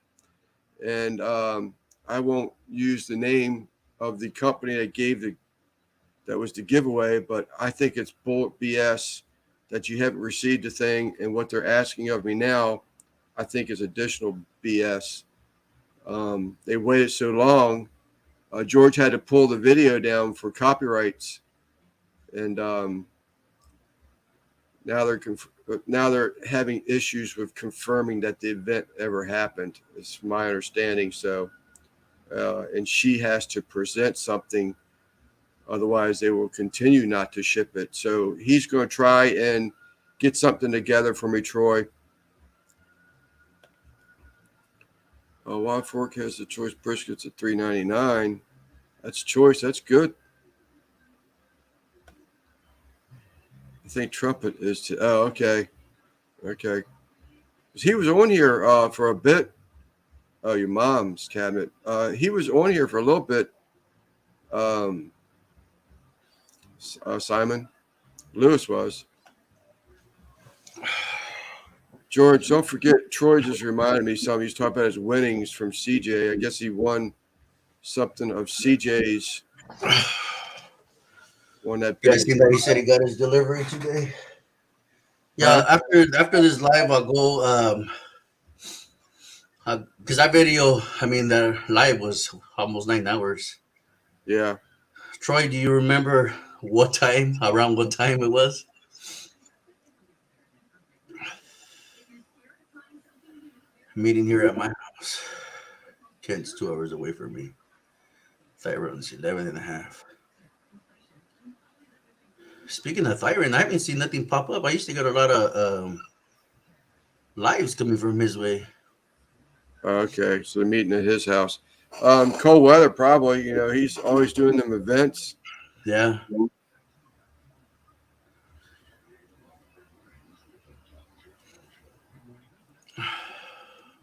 and I won't use the name of the company that was the giveaway, but I think it's bull BS that you haven't received a thing, and what they're asking of me now, I think is additional BS. They waited so long. George had to pull the video down for copyrights, and now they're having issues with confirming that the event ever happened. It's my understanding. So, and she has to present something, otherwise they will continue not to ship it. So he's going to try and get something together for me, Troy. Wild Fork has the choice briskets at $3.99. That's choice. That's good. I think Trumpet is too. Oh, okay. Okay. He was on here for a bit. Oh, your mom's cabinet. He was on here for a little bit. Simon Lewis was. George, don't forget, Troy just reminded me something. He's talking about his winnings from CJ. I guess he won something of CJ's. Won that You big. guys seen that he said he got his delivery today? Yeah, Huh? after this live, I'll go because that video, I mean, the live was almost 9 hours. Yeah. Troy, do you remember around what time it was? Meeting here at my house. Kent's 2 hours away from me. Thyron's 11 and a half. Speaking of Thyron, I haven't seen nothing pop up. I used to get a lot of lives coming from his way. Okay. So the meeting at his house. Cold weather, probably. You know, he's always doing them events. Yeah.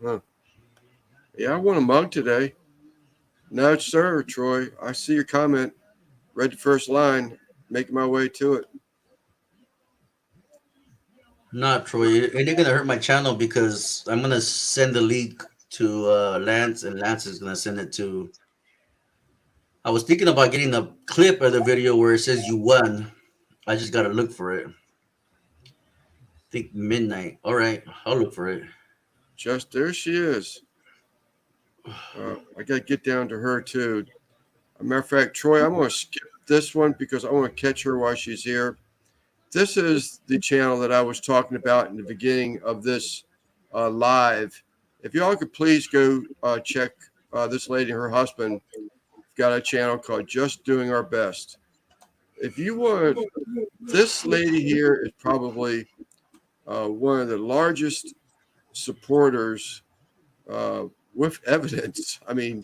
Huh. Yeah, I won a mug today. No, sir, Troy. I see your comment. Read the first line. Making my way to it. Not Troy. It ain't gonna hurt my channel because I'm gonna send the link to Lance, and Lance is gonna send it to. I was thinking about getting a clip of the video where it says you won. I just gotta look for it. I think midnight. All right, I'll look for it. Just there she is. I got to get down to her too. As a matter of fact, Troy, I'm going to skip this one because I want to catch her while she's here. This is the channel that I was talking about in the beginning of this live. If y'all could please go check this lady and her husband. Got a channel called Just Doing Our Best. If you want, this lady here is probably one of the largest supporters with evidence. I mean,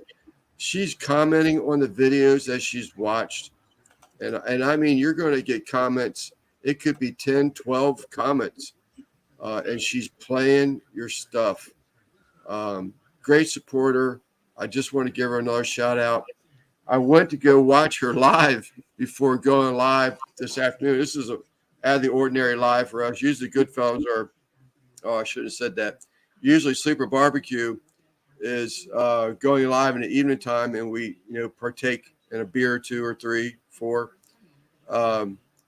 she's commenting on the videos that she's watched. And I mean, you're going to get comments. It could be 10, 12 comments. And she's playing your stuff. Great supporter. I just want to give her another shout out. I went to go watch her live before going live this afternoon. This is out of the ordinary live for us. Usually Goodfellas are, oh, I should have said that. Usually Sleeper Barbecue is going live in the evening time, and we, partake in a beer or two or three, four.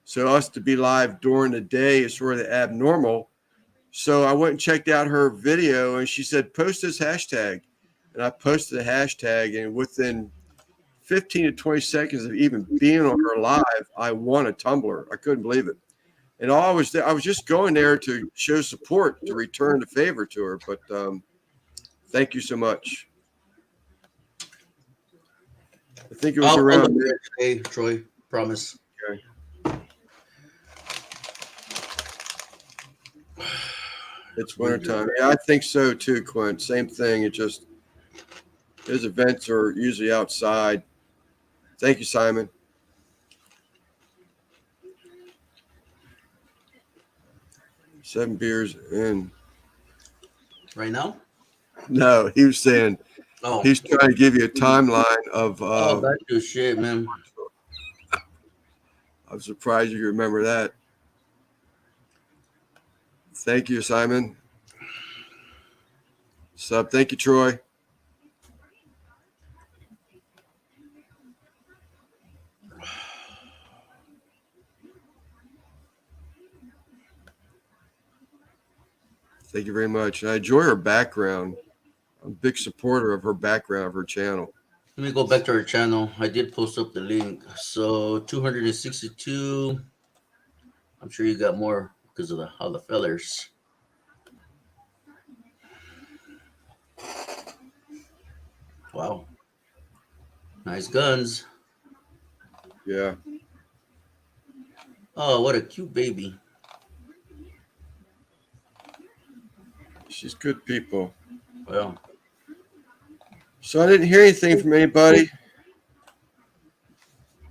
So us to be live during the day is sort of abnormal. So I went and checked out her video, and she said, post this hashtag. And I posted the hashtag, and within 15 to 20 seconds of even being on her live, I won a tumbler. I couldn't believe it. And I was just going there to show support, to return the favor to her. But thank you so much. I think it was I'll around look there today, Troy. Promise. Okay. It's wintertime. Yeah, I think so too, Quint. Same thing. It just, his events are usually outside. Thank you, Simon. Seven beers in. Right now? No, he was saying Oh. he's trying to give you a timeline of. Oh, that do shit, man. I'm surprised you remember that. Thank you, Simon. Sub. Thank you, Troy. Thank you very much. I enjoy her background. I'm a big supporter of her background, of her channel. Let me go back to our channel. I did post up the link. So 262. I'm sure you got more because of all the fellers. Wow. Nice guns. Yeah. Oh, what a cute baby. She's good people. Well. So I didn't hear anything from anybody.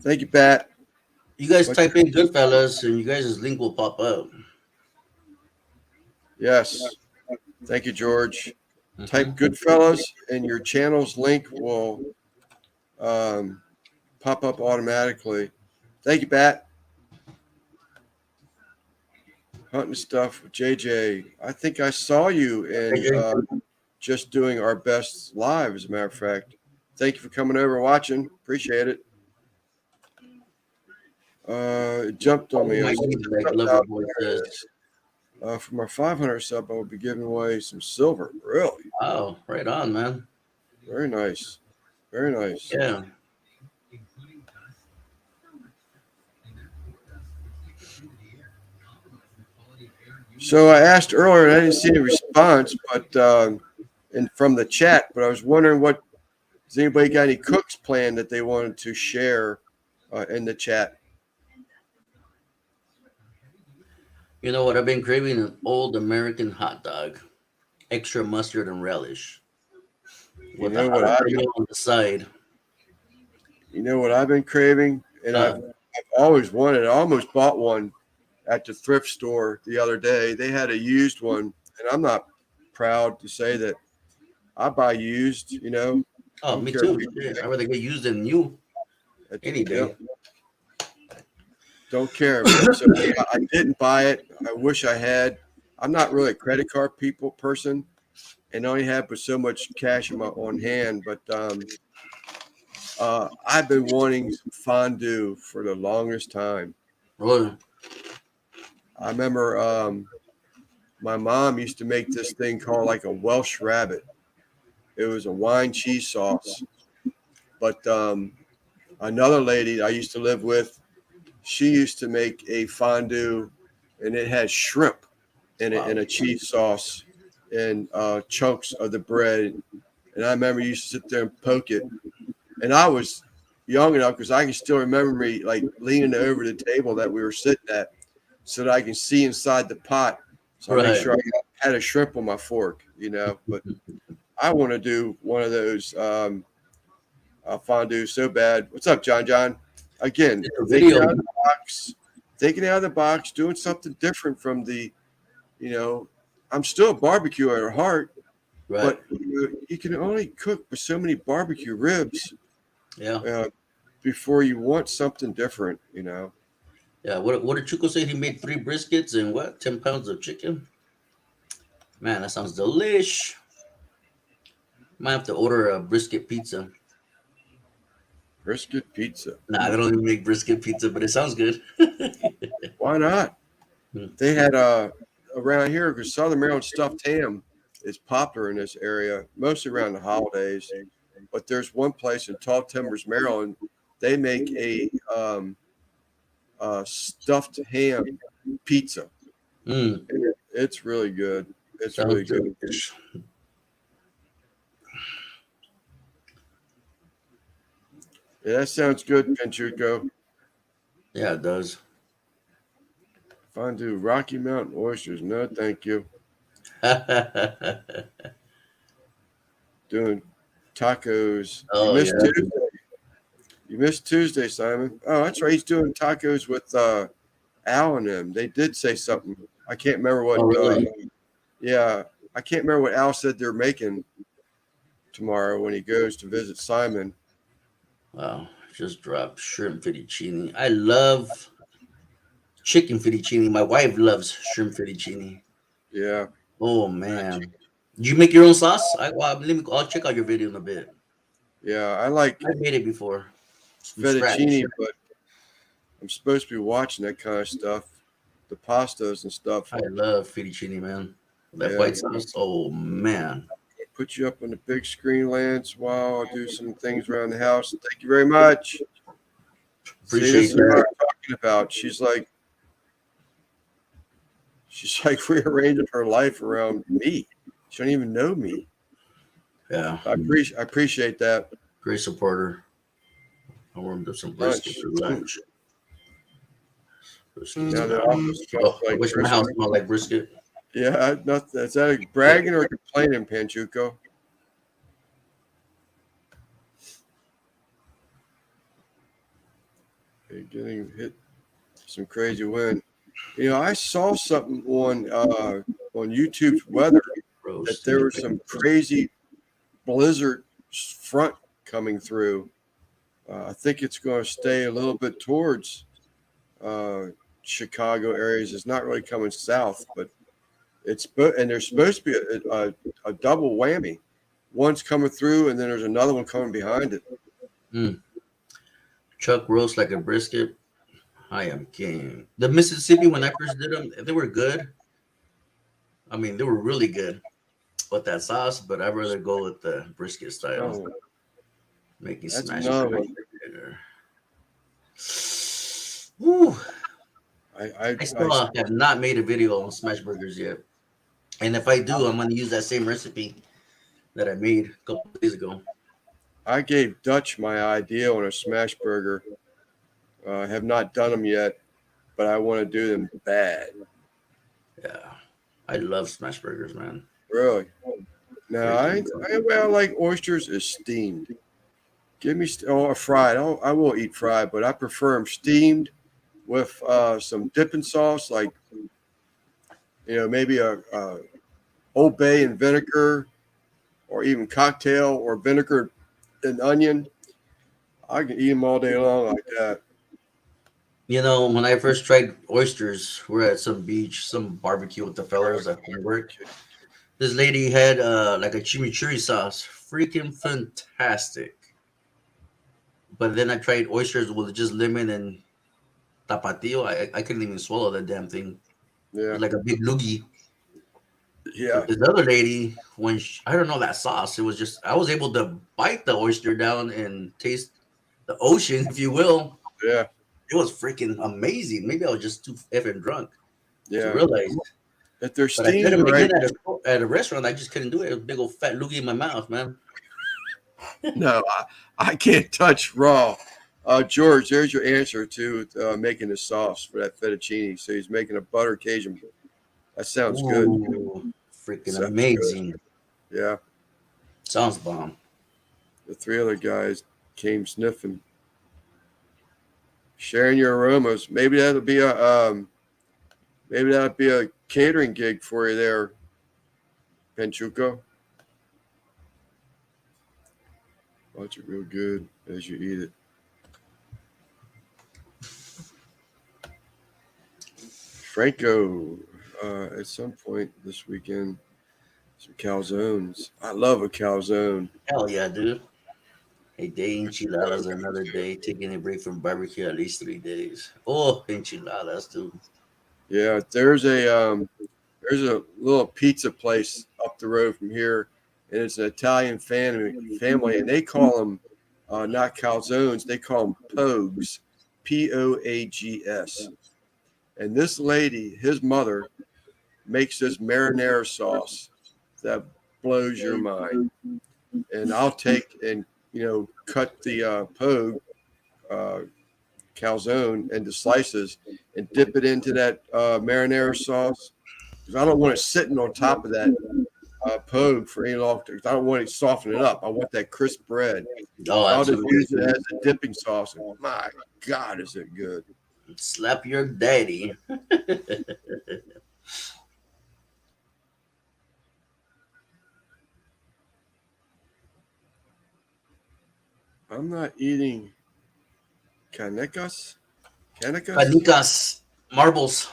Thank you, Pat. You guys type in Goodfellas and you guys' link will pop up. Yes. Thank you, George. Type Goodfellas and your channel's link will pop up automatically. Thank you, Pat. Hunting stuff with JJ. I think I saw you in just doing our best live, as a matter of fact. Thank you for coming over and watching. Appreciate it. It jumped on me. For my 500 sub, I will be giving away some silver. Really? Wow, right on, man. Very nice. Very nice. Yeah. So I asked earlier, and I didn't see any response, but and from the chat. But I was wondering, does anybody got any cooks planned that they wanted to share in the chat? You know what? I've been craving an old American hot dog, extra mustard and relish. You know what on the side. You know what I've been craving, and I've always wanted. I almost bought one at the thrift store the other day. They had a used one, and I'm not proud to say that I buy used. You know. Oh, me too. I'd rather get used than new. Any day. Don't care. So I didn't buy it. I wish I had. I'm not really a credit card person, and only have but so much cash on hand. But I've been wanting some fondue for the longest time. Really? I remember my mom used to make this thing called like a Welsh rabbit. It was a wine cheese sauce. But another lady I used to live with, she used to make a fondue, and it had shrimp in it and a cheese sauce and chunks of the bread. And I remember you used to sit there and poke it. And I was young enough because I can still remember me like leaning over the table that we were sitting at so that I can see inside the pot. So I make sure I had a shrimp on my fork, you know. But I want to do one of those fondue so bad. What's up, John? Again, thinking out of the box, doing something different from the, you know, I'm still a barbecue at heart, but you can only cook with so many barbecue ribs. Yeah. Before you want something different, you know. Yeah. What did Chuco say? He made 3 briskets and 10 pounds of chicken. Man, that sounds delish. Might have to order a brisket pizza. Brisket pizza. Nah, they don't even make brisket pizza, but it sounds good. Why not? Hmm. They had around here because Southern Maryland stuffed ham is popular in this area, mostly around the holidays. But there's one place in Tall Timbers, Maryland. They make a stuffed ham pizza. Mm, It's really good. It's sounds really good. delish. Yeah, that sounds good, Pinchuco. Yeah, it does. Fondue Rocky Mountain oysters. No, thank you. Doing tacos. You Oh missed yeah. Tuesday. You missed Tuesday, Simon. Oh, that's right. He's doing tacos with Al and them. They did say something. I can't remember Oh what. really? Yeah, I can't remember what Al said they're making tomorrow when he goes to visit Simon. Wow. Just dropped shrimp fettuccine. I love chicken fettuccine. My wife loves shrimp fettuccine. Yeah, Oh man. Do you make your own sauce? I'll check out your video in a bit. yeah. I like I made it before from scratch. fettuccine, but I'm supposed to be watching that kind of stuff, the pastas and stuff. I love fettuccine, man. That Yeah, white sauce. Oh man. put you up on the big screen, Lance, while I do some things around the house. Thank you very much. See, this Appreciate is what that. I'm talking about. She's like rearranging her life around me. She don't even know me. Yeah. I appreciate that. Great supporter. I warmed up some brisket Lunch. for lunch. Brisket's Now the good. office smells Oh, I like wish my brisket. house smelled like brisket. Yeah, not is that a bragging or complaining, Panchuco? You're getting hit some crazy wind. You know, I saw something on YouTube's weather that Roast. there was some crazy blizzard front coming through. I think it's going to stay a little bit towards uh, Chicago areas. It's not really coming south, but and there's supposed to be a double whammy. One's coming through, and then there's another one coming behind it. Mm. Chuck roast like a brisket. I am king. The Mississippi, when I first did them, they were good. I mean, they were really good with that sauce, but I'd rather go with the brisket style. Oh, Making that's smash another burgers. one. Woo. I I still have not made a video on smash burgers yet. And if I do, I'm going to use that same recipe that I made a couple days ago. I gave Dutch my idea on a smash burger. I have not done them yet, but I want to do them bad. Yeah. I love smash burgers, man. Really. Now Freaking I way I like oysters is steamed. Give me fried. I will eat fried, but I prefer them steamed with some dipping sauce, like maybe a Old Bay and vinegar, or even cocktail or vinegar and onion. I can eat them all day long like that. You know, when I first tried oysters, we're at some beach, some barbecue with the fellas at work. This lady had like a chimichurri sauce, freaking fantastic. But then I tried oysters with just lemon and tapatio. I couldn't even swallow that damn thing. It Yeah, was like a big loogie. yeah, But this other lady, I don't know that sauce, it was just I was able to bite the oyster down and taste the ocean, if you will. yeah, It was freaking amazing. Maybe I was just too effing drunk to yeah. realize. If they're But I tried to steamed make right, it at a restaurant. I just couldn't do it. It was a big old fat loogie in my mouth, man. no, I can't touch raw. George, there's your answer to making the sauce for that fettuccine. So he's making a butter Cajun. That sounds good. Ooh, freaking Sounds good. amazing. Yeah. Sounds bomb. The three other guys came sniffing, sharing your aromas. Maybe that'll be a catering gig for you there, Penchuco. Watch it real good as you eat it. Franco, at some point this weekend, some calzones. I love a calzone. Hell yeah, dude. A day enchiladas, another day. Taking a break from barbecue at least 3 days. Oh, enchiladas, dude. Yeah, there's a little pizza place up the road from here, and it's an Italian family, and they call them not calzones, they call them pogues, Poags. And this lady, his mother, makes this marinara sauce that blows your mind. And I'll take and cut the pogue uh, calzone into slices and dip it into that marinara sauce because I don't want it sitting on top of that pogue for any long time. I don't want it to soften it up. I want that crisp bread. Oh, So I'll just absolutely. use it as a dipping sauce. And my God, is it good? Slap your daddy. I'm not eating canicas. Canicas? Canicas, marbles.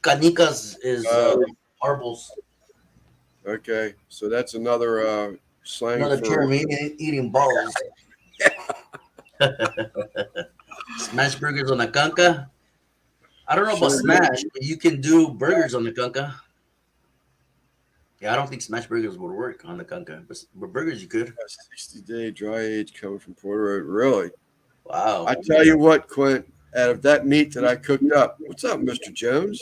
Canicas is marbles. Okay, so that's another slang Another for term eating balls. Smash burgers on the canca. I don't know about sure. smash, but you can do burgers on the canca. Yeah, I don't think smash burgers would work on the canca, but burgers you could. 60-day dry age coming from Puerto Road. Really? Wow. I tell you what, Quint, out of that meat that I cooked up, what's up, Mr. Jones?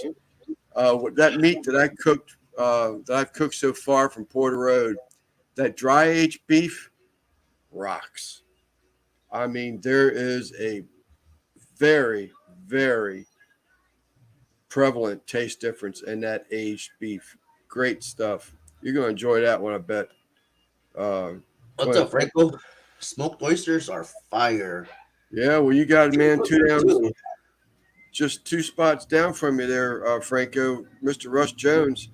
With that meat that I cooked, that I've cooked so far from Porter Road, that dry aged beef rocks. I mean, there is a very, very prevalent taste difference in that aged beef. Great stuff. You're going to enjoy that one, I bet. What's Quint. up, Franco? Smoked oysters are fire. Yeah, well, you got it, man. Just 2 spots down from you there, Franco. Mr. Russ Jones.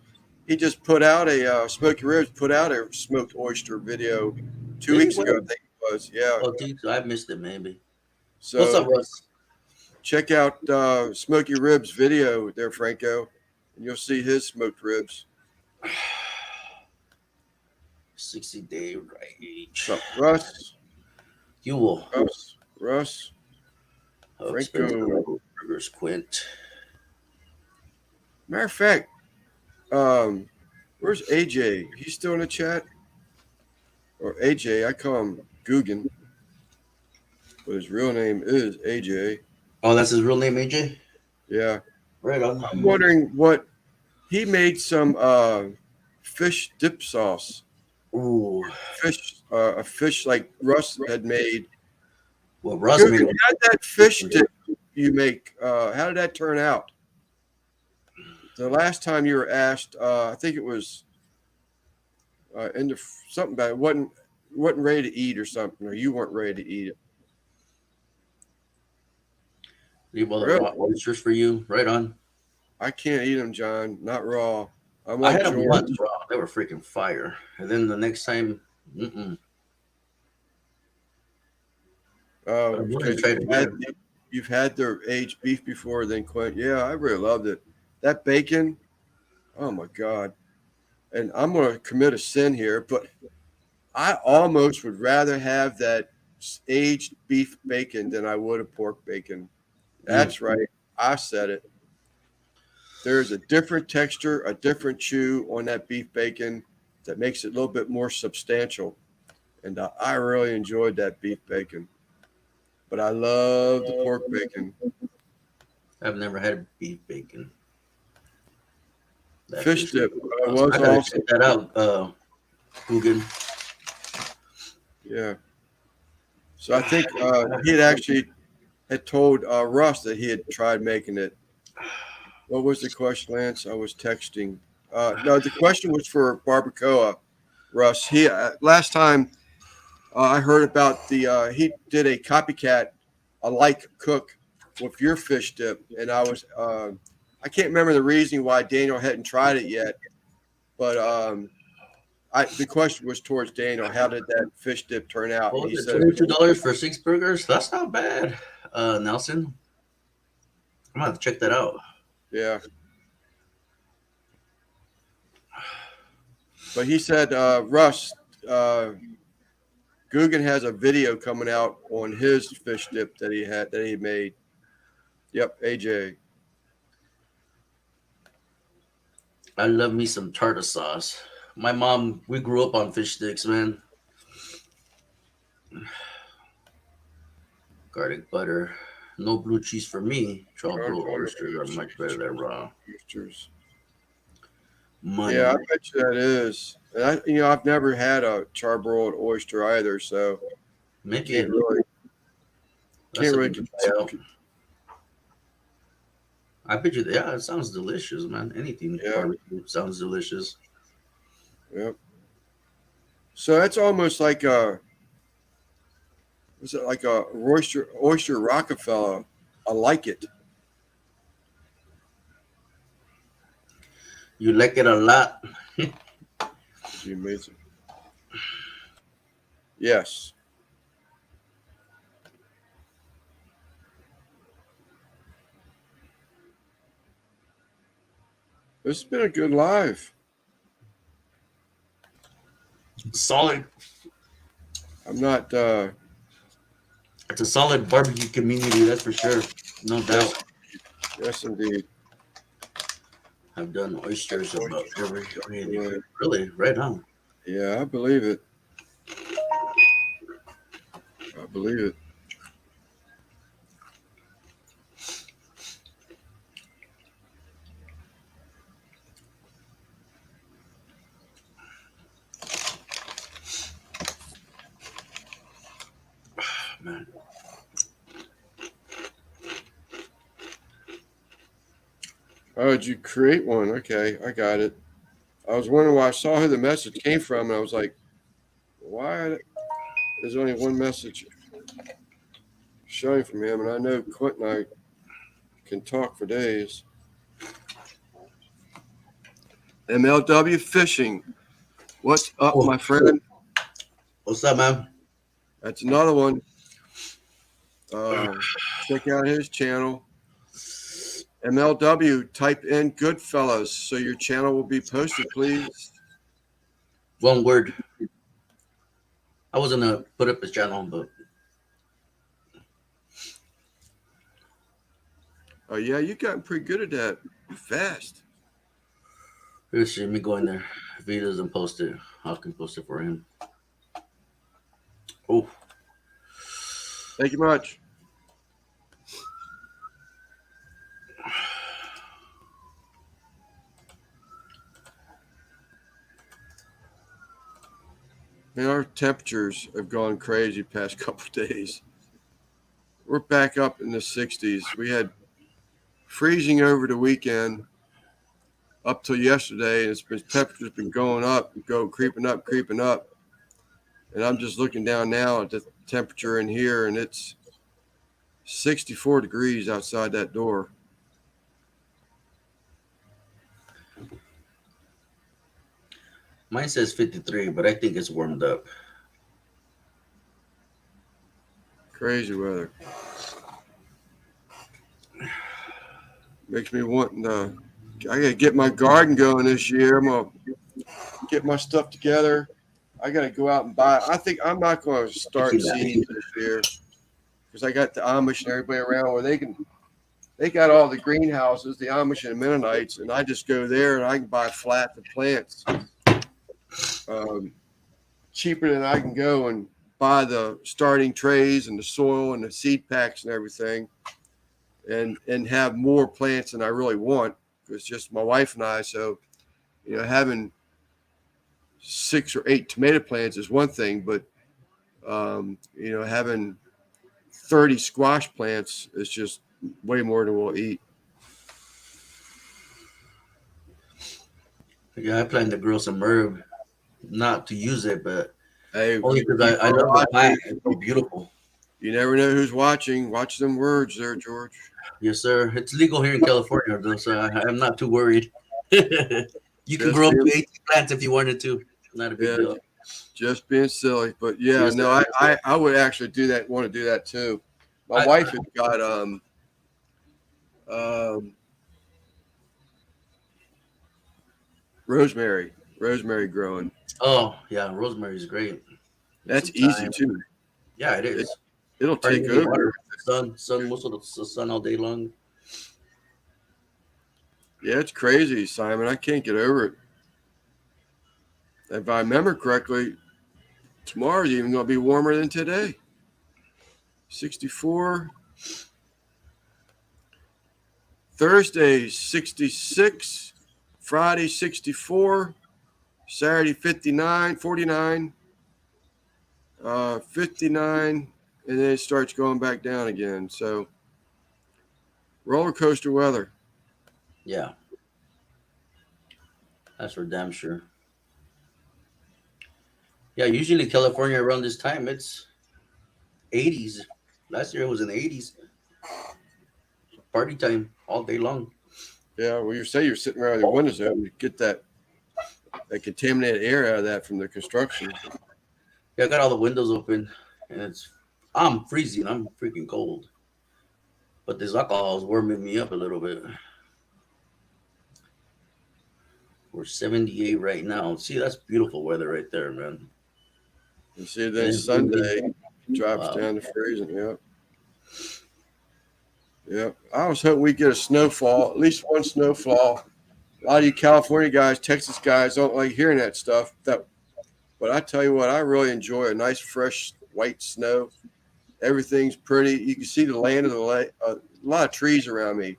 He just put out Smoky Ribs put out a smoked oyster video 2 weeks ago, I think it was. Yeah. Oh, geez, I missed it maybe. What's up, So Russ? check out Smoky Ribs video there, Franco, and you'll see his smoked ribs. 60-day rage. So, Russ, You will. Russ, How Franco. expensive burgers, Quint. Matter of fact, where's AJ? He's still in the chat? Or AJ, I call him Guggen, but his real name is AJ. Oh, that's his real name, AJ? Yeah. Right on. I'm wondering what he made some fish dip sauce. Ooh. A fish like Russ had made. Well, Russ Guggen, made how did that fish dip you make? How did that turn out? The last time you were asked, I think it was into something about it wasn't ready to eat or something, or you weren't ready to eat it. leave all the Really? raw oysters for you. Right on. I can't eat them, John. Not raw. I'm I like had them George. once raw. They were freaking fire. And then the next time, Oh, I'm because gonna try it again. you've had their aged beef before, then Quint. Yeah, I really loved it. That bacon, oh my God. And I'm going to commit a sin here, but I almost would rather have that aged beef bacon than I would a pork bacon. That's right. I said it. There's a different texture, a different chew on that beef bacon that makes it a little bit more substantial. And I really enjoyed that beef bacon. But I love the pork bacon. I've never had beef bacon. That Fish dip I was gotta also, check that out, Coogan. yeah. So I think he had actually had told Russ that he had tried making it. What was the question, Lance? I was texting. No, the question was for barbacoa, Russ. He last time I heard about he did a copycat, a like cook with your fish dip, and I can't remember the reason why Daniel hadn't tried it yet, but the question was towards Daniel. How did that fish dip turn out? What And he was it? said, $22 for 6 burgers? That's not bad, Nelson. I'm gonna have to check that out. yeah. But he said, Russ, Guggen has a video coming out on his fish dip that he made. Yep, AJ. I love me some tartar sauce. My mom, we grew up on fish sticks, man. Garlic butter. No blue cheese for me. Tropical oysters are much better than raw. Oysters. Money. Yeah, I bet you that is. And I've never had a charbroiled oyster either, so Maybe can't really that's something to get try out. I bet you. Yeah, it sounds delicious, man. Anything barbecue sounds delicious. Yep. So that's almost like a was it like a oyster Rockefeller? I like it. You like it a lot. She amazing. Yes. This has been a good live. Solid. I'm not It's a solid barbecue community, that's for sure. No doubt. yes indeed. I've done oysters about every really right on. Yeah, I believe it. I believe it. Man. Oh, did you create one? Okay, I got it. I was wondering why I saw who the message came from, and I was like, why? There's only one message showing from him, and I know Clint and I can talk for days. MLW Fishing. What's up, my friend? What's up, man? That's another one. Check out his channel. MLW, type in Goodfellas so your channel will be posted, please. One word. I wasn't gonna put up his channel, but Oh yeah, you gotten pretty good at that. Fast. here's me going there. If he doesn't post it, I can post it for him. Oh, Thank you much. Man, our temperatures have gone crazy past couple of days. We're back up in the 60s. We had freezing over the weekend up till yesterday, and temperature's been going up, creeping up. And I'm just looking down now at the temperature in here, and it's 64 degrees outside that door. mine says 53, but I think it's warmed up. Crazy weather. Makes me want to. I gotta get my garden going this year. I'm gonna get my stuff together. I gotta go out and buy. I think I'm not gonna start seeds this year because I got the Amish and everybody around where they got all the greenhouses, the Amish and the Mennonites, and I just go there and I can buy flat the plants cheaper than I can go and buy the starting trays and the soil and the seed packs and everything, and have more plants than I really want. It's just my wife and I, so having 6 or 8 tomato plants is one thing, but having 30 squash plants is just way more than we'll eat. Yeah, I plan to grow some herb, not to use it, but Hey, only because I love the plant. It's so beautiful. You never know who's watching. Watch them words there, George. Yes, sir. It's legal here in California, though, so I'm not too worried. You can grow up to 18 plants if you wanted to. Not a big deal. Just being silly, but yeah, Yes, no, I would actually do that. Want to do that too. My wife has got rosemary growing. Oh yeah, rosemary is great. That's easy sometime. too. Yeah, it It, is. it'll Hardly take any over. water. Sun, most of the sun all day long. Yeah, it's crazy, Simon. I can't get over it. If I remember correctly, tomorrow's even going to be warmer than today. 64. Thursday, 66. Friday, 64. Saturday, 59, 49. 59. And then it starts going back down again. So, roller coaster weather. Yeah, that's for damn sure. Yeah, usually California around this time it's 80s. Last year it was in the 80s. Party time all day long. Yeah, well, you say you're sitting around your windows open to get that contaminated air out of that from the construction. Yeah, I got all the windows open, and I'm freezing. I'm freaking cold. But this alcohol is warming me up a little bit. We're 78 right now. See, that's beautiful weather right there, man. You see, And then it's moving. Sunday drops Wow. down to freezing. Yep. Yep. I was hoping we get a snowfall, at least one snowfall. A lot of you California guys, Texas guys don't like hearing that stuff. But I tell you what, I really enjoy a nice, fresh, white snow. Everything's pretty. You can see the land of the lake. A lot of trees around me,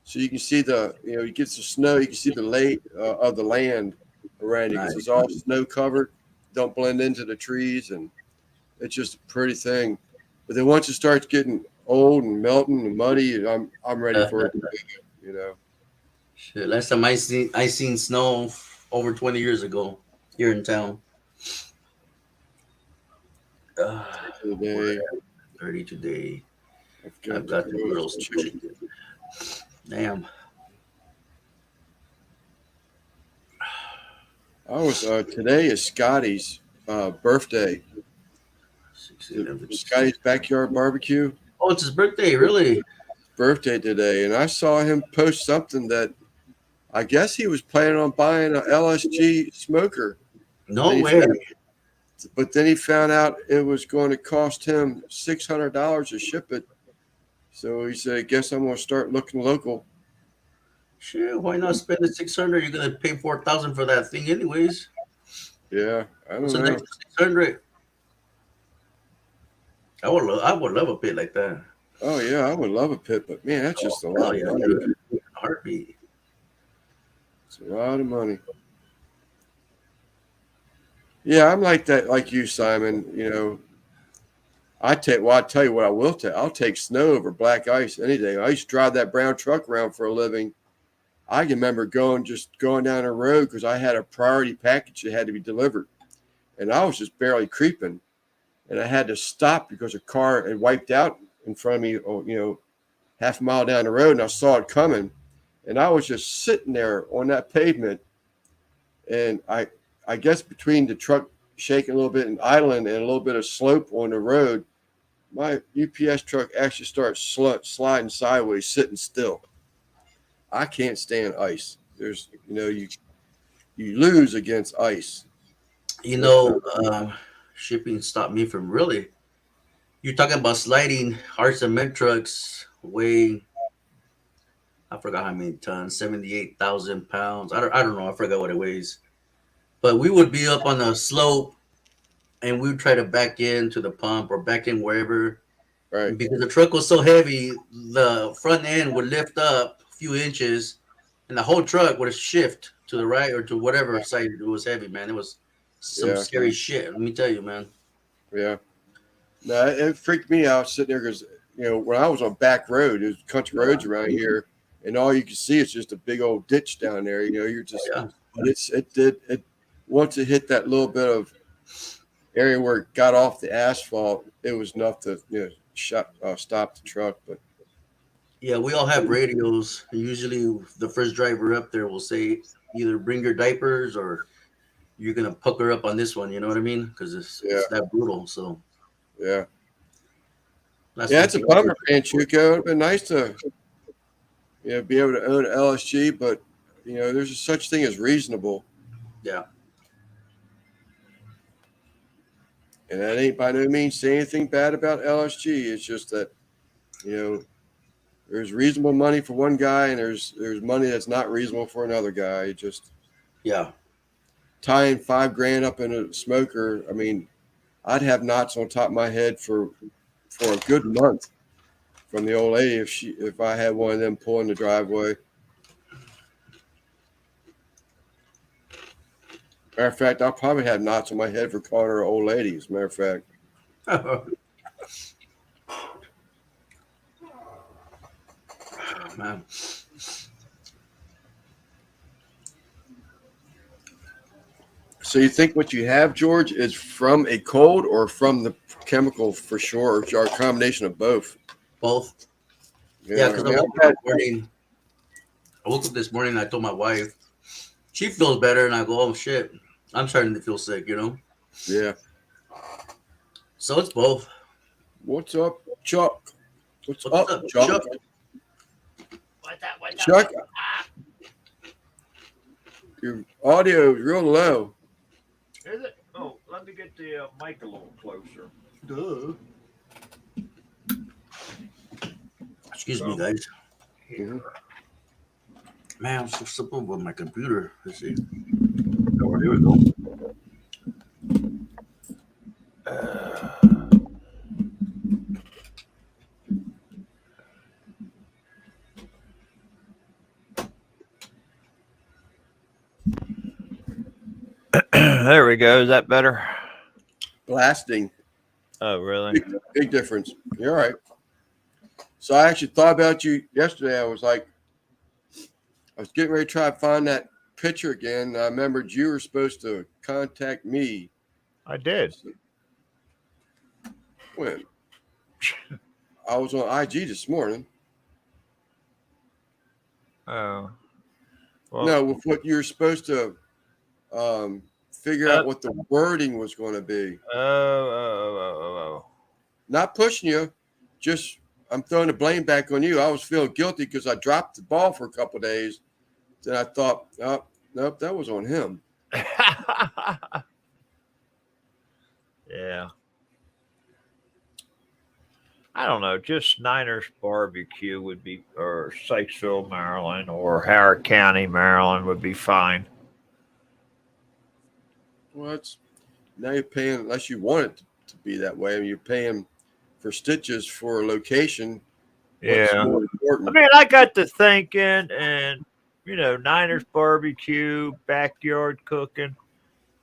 so you can see you get some snow. You can see the lake of the land around you because Nice. it's all snow covered. Don't blend into the trees, and it's just a pretty thing. But then once it starts getting old and melting and muddy, I'm ready for it. You know, Shit, last time I seen snow over 20 years ago here in town. We're today at 30 today. I've I've got the got the girls. girls chicken. Damn. I was today is Scotty's birthday. 16, Scotty's backyard barbecue oh, it's his birthday, really? birthday today, and I saw him post something that I guess he was planning on buying a LSG smoker. No Then he way. found, but then he found out it was going to cost him $600 to ship it. So he said, "I guess I'm going to start looking local." Shit, why not spend the 600? You're gonna pay 4,000 for that thing anyways. Yeah, I What's don't the know. next 600? I would love a pit like that. Oh yeah, I would love a pit, but man, that's just a Oh lot of yeah, money. dude. Heartbeat. It's a lot of money. Yeah, I'm like that, like you, Simon. I tell you what I will take. I'll take snow over black ice any day. I used to drive that brown truck around for a living. I can remember just going down the road because I had a priority package that had to be delivered, and I was just barely creeping, and I had to stop because a car had wiped out in front of me. Half a mile down the road, and I saw it coming, and I was just sitting there on that pavement, and I guess between the truck shaking a little bit and idling and a little bit of slope on the road, my UPS truck actually starts sliding sideways, sitting still. I can't stand ice. You lose against ice. You But know, shipping stopped me from really. You're talking about sliding our cement trucks weigh, I forgot how many tons, 78,000 pounds. I don't know. I forgot what it weighs. But we would be up on a slope and we would try to back into the pump or back in wherever. right, And because the truck was so heavy, the front end would lift up a few inches and the whole truck would shift to the right or to whatever side it was heavy, man. It was some yeah, scary shit. Let me tell you, man. yeah. No, it freaked me out sitting there because when I was on back road, there's country roads around here, and all you can see is just a big old ditch down there. You're just, Yeah. but it once it hit that little bit of area where it got off the asphalt, it was enough to stop the truck. But Yeah, we all have radios. Usually, the first driver up there will say either bring your diapers or you're gonna pucker up on this one. You know what I mean? Because it's yeah, it's that brutal. So yeah, that's yeah, one it's a thing. bummer, Panchuco. It'd been nice to be able to own an LSG, but there's a such thing as reasonable. Yeah, And that ain't by no means saying anything bad about LSG. It's just that, there's reasonable money for one guy and there's money that's not reasonable for another guy. Just Yeah. tying $5,000 up in a smoker. I mean, I'd have knots on top of my head for a good month from the old lady if I had one of them pulling the driveway. Matter of fact, I'll probably have knots on my head for calling her an old lady, as a matter of fact. Man. So you think what you have, George, is from a cold or from the chemical for sure, or a combination of both? Both. Yeah, because I woke up this morning and I told my wife, she feels better, and I go, oh shit, I'm starting to feel sick, Yeah. So it's both. What's up, Chuck? What's up, Chuck? Chuck? What's Chuck, your audio is real low. Is it? Oh, let me get the mic a little closer. Duh. Excuse me, guys. Mhm. Man, I'm so simple with my computer. Let's see. Oh, here we go. There we go. Is that better? Blasting. Oh, really? Big difference. You're all right. So I actually thought about you yesterday. I was getting ready to try to find that picture again. I remembered you were supposed to contact me. I did. When? I was on IG this morning. Oh. Well, No, with what you were supposed to figure out what the wording was going to be. Oh. Not pushing you, just I'm throwing the blame back on you. I was feeling guilty because I dropped the ball for a couple of days. Then I thought, oh, nope, that was on him. Yeah. I don't know. Just Niners barbecue would be, or Sykesville, Maryland, or Howard County, Maryland would be fine. Well, now you're paying, unless you want it to be that way. I mean, you're paying for stitches for a location. What's Yeah. more important? I mean, I got to thinking, and Niners barbecue, backyard cooking.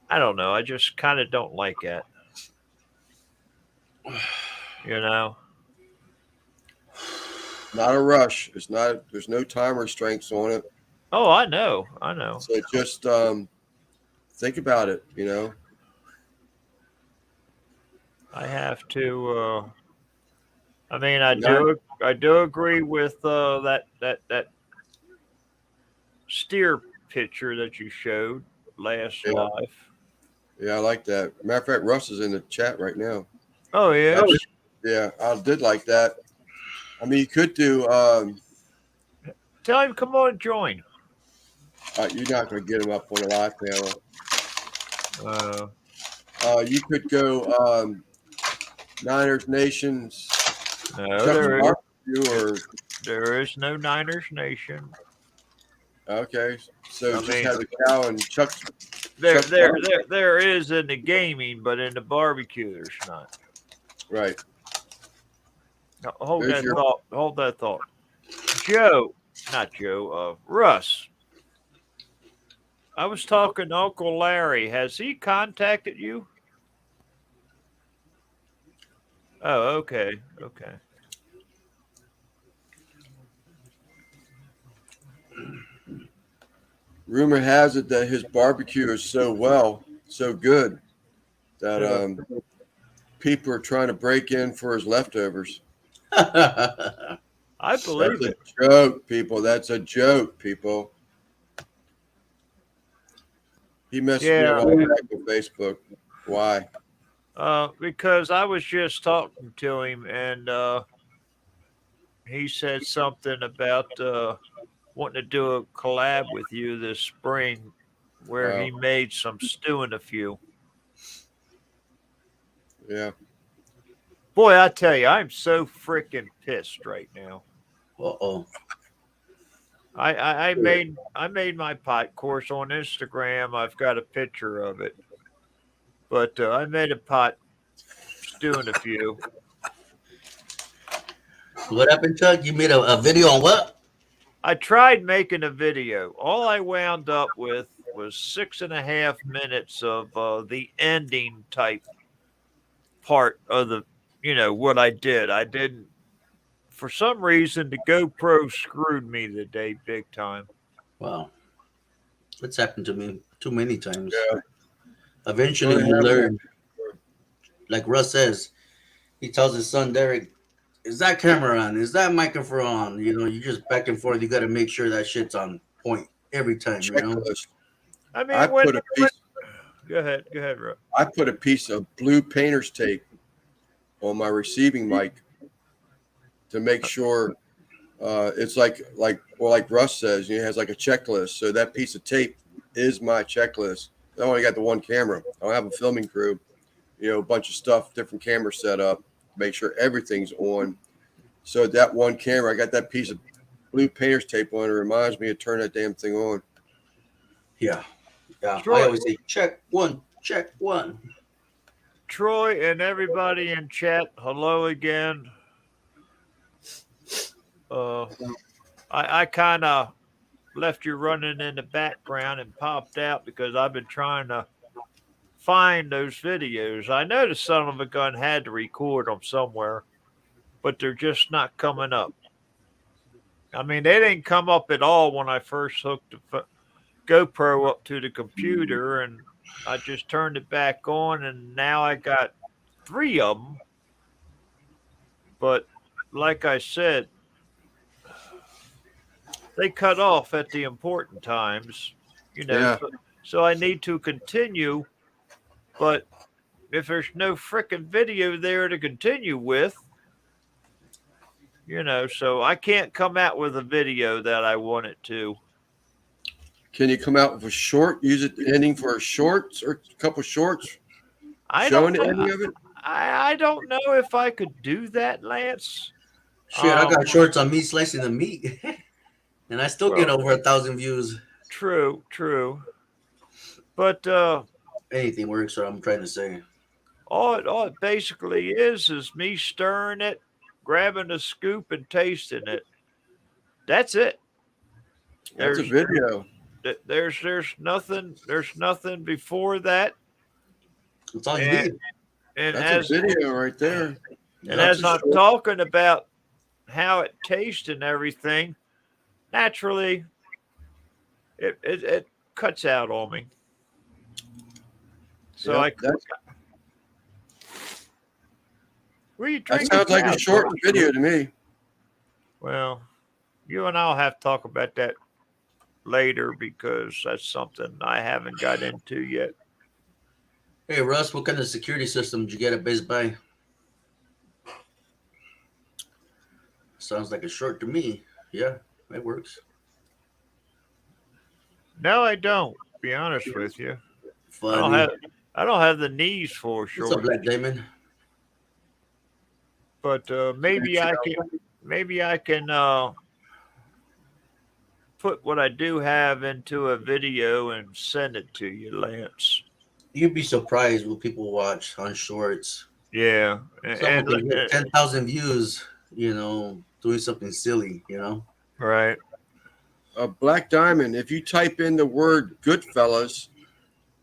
I don't know. I just kind of don't like it. Not a rush. It's not. There's no time restraints on it. Oh, I know. So just think about it. I have to. I mean, I do agree with that steer picture that you showed last live. Yeah, I like that. Matter of fact, Russ is in the chat right now. Oh yeah. Yeah, I did like that. I mean, you could do. Tell him, come on, join. You're not going to get him up on a live panel. You could go Niners Nations. No, there is no Niners Nation. Okay, so just have the cow and Chuck. There is in the gaming, but in the barbecue, there's not. Right. Now, hold that thought. Russ. I was talking to Uncle Larry. Has he contacted you? Oh, okay. Rumor has it that his barbecue is so good that people are trying to break in for his leftovers. I believe it. That's a joke, people. That's a joke, people. He messaged me all back on Facebook. Why? Because I was just talking to him, and he said something about wanting to do a collab with you this spring, where he made some stew and a few. Yeah. Boy, I tell you, I'm so freaking pissed right now. Uh-oh. I made my pot course on Instagram. I've got a picture of it, but I made a pot stewing a few. What happened, Chuck? You made a video on what? I tried making a video. All I wound up with was 6.5 minutes of the ending type part of the, what I did. I didn't, for some reason, the GoPro screwed me today big time. Wow. It's happened to me too many times. Yeah. Eventually, Gonna you have learn. Like Russ says, he tells his son Derek, "Is that camera on? Is that microphone on?" You know, you just back and forth. You got to make sure that shit's on point every time. You know. checklist. I I mean, when, put a piece. go ahead, Ro. I put a piece of blue painter's tape on my receiving mic to make sure it's like Russ says, it has like a checklist. So that piece of tape is my checklist. I only got the one camera. I don't have a filming crew. A bunch of stuff, different cameras set up, make sure everything's on. So that one camera, I got that piece of blue painter's tape on. It reminds me to turn that damn thing on. Yeah. Yeah. Troy. I always say check one, check one. Troy and everybody in chat, hello again. I kind of left you running in the background and popped out because I've been trying to find those videos. I know the son of a gun had to record them somewhere, but they're just not coming up. I mean, they didn't come up at all when I first hooked the GoPro up to the computer, and I just turned it back on, and now I got 3 of them. But like I said, they cut off at the important times, Yeah. so I need to continue. But if there's no freaking video there to continue with, so I can't come out with a video that I want it to. Can you come out with a short? Use it ending for a shorts or a couple shorts? I Showing don't the know. ending of it? I don't know if I could do that, Lance. Shit, I got shorts on me slicing the meat, and I still get over 1,000 views. True. But Anything works. What I'm trying to say. all it basically is me stirring it, grabbing a scoop, and tasting it. That's it. That's a video. There's nothing before that. That's all you need. And That's a video right there. And as I'm talking about how it tastes and everything, naturally, it cuts out on me. So what are you that drinking? sounds like now, a short George? video to me. Well, you and I'll have to talk about that later because that's something I haven't got into yet. Hey Russ, what kind of security system did you get at Best Buy? Sounds like a short to me. Yeah, that works. No, I don't. To be honest with you, Funny. I don't have the knees for What's short. up, Black Diamond? But maybe I can put what I do have into a video and send it to you, Lance. You'd be surprised what people watch on shorts. Yeah, Someone can get 10,000 views, doing something silly, right. Black Diamond, if you type in the word Goodfellas,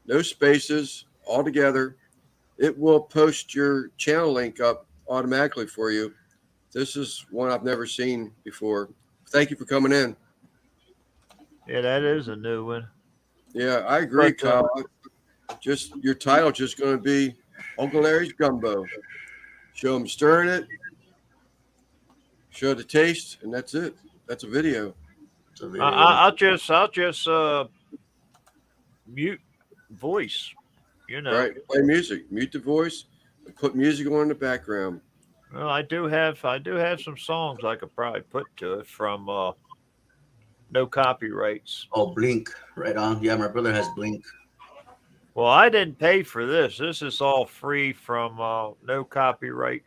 no spaces, all together, it will post your channel link up automatically for you. This is one I've never seen before. Thank you for coming in. Yeah, that is a new one. Yeah, I agree, But, Kyle. Just your title just going to be Uncle Larry's Gumbo. Show them stirring it, show the taste, and that's it. That's a video. I'll just mute voice. Right, play music, mute the voice, and put music on in the background. Well, I do have some songs I could probably put to it from no copyrights. Oh, Blink, right on. Yeah, my brother has Blink. Well, I didn't pay for this. This is all free from no copyright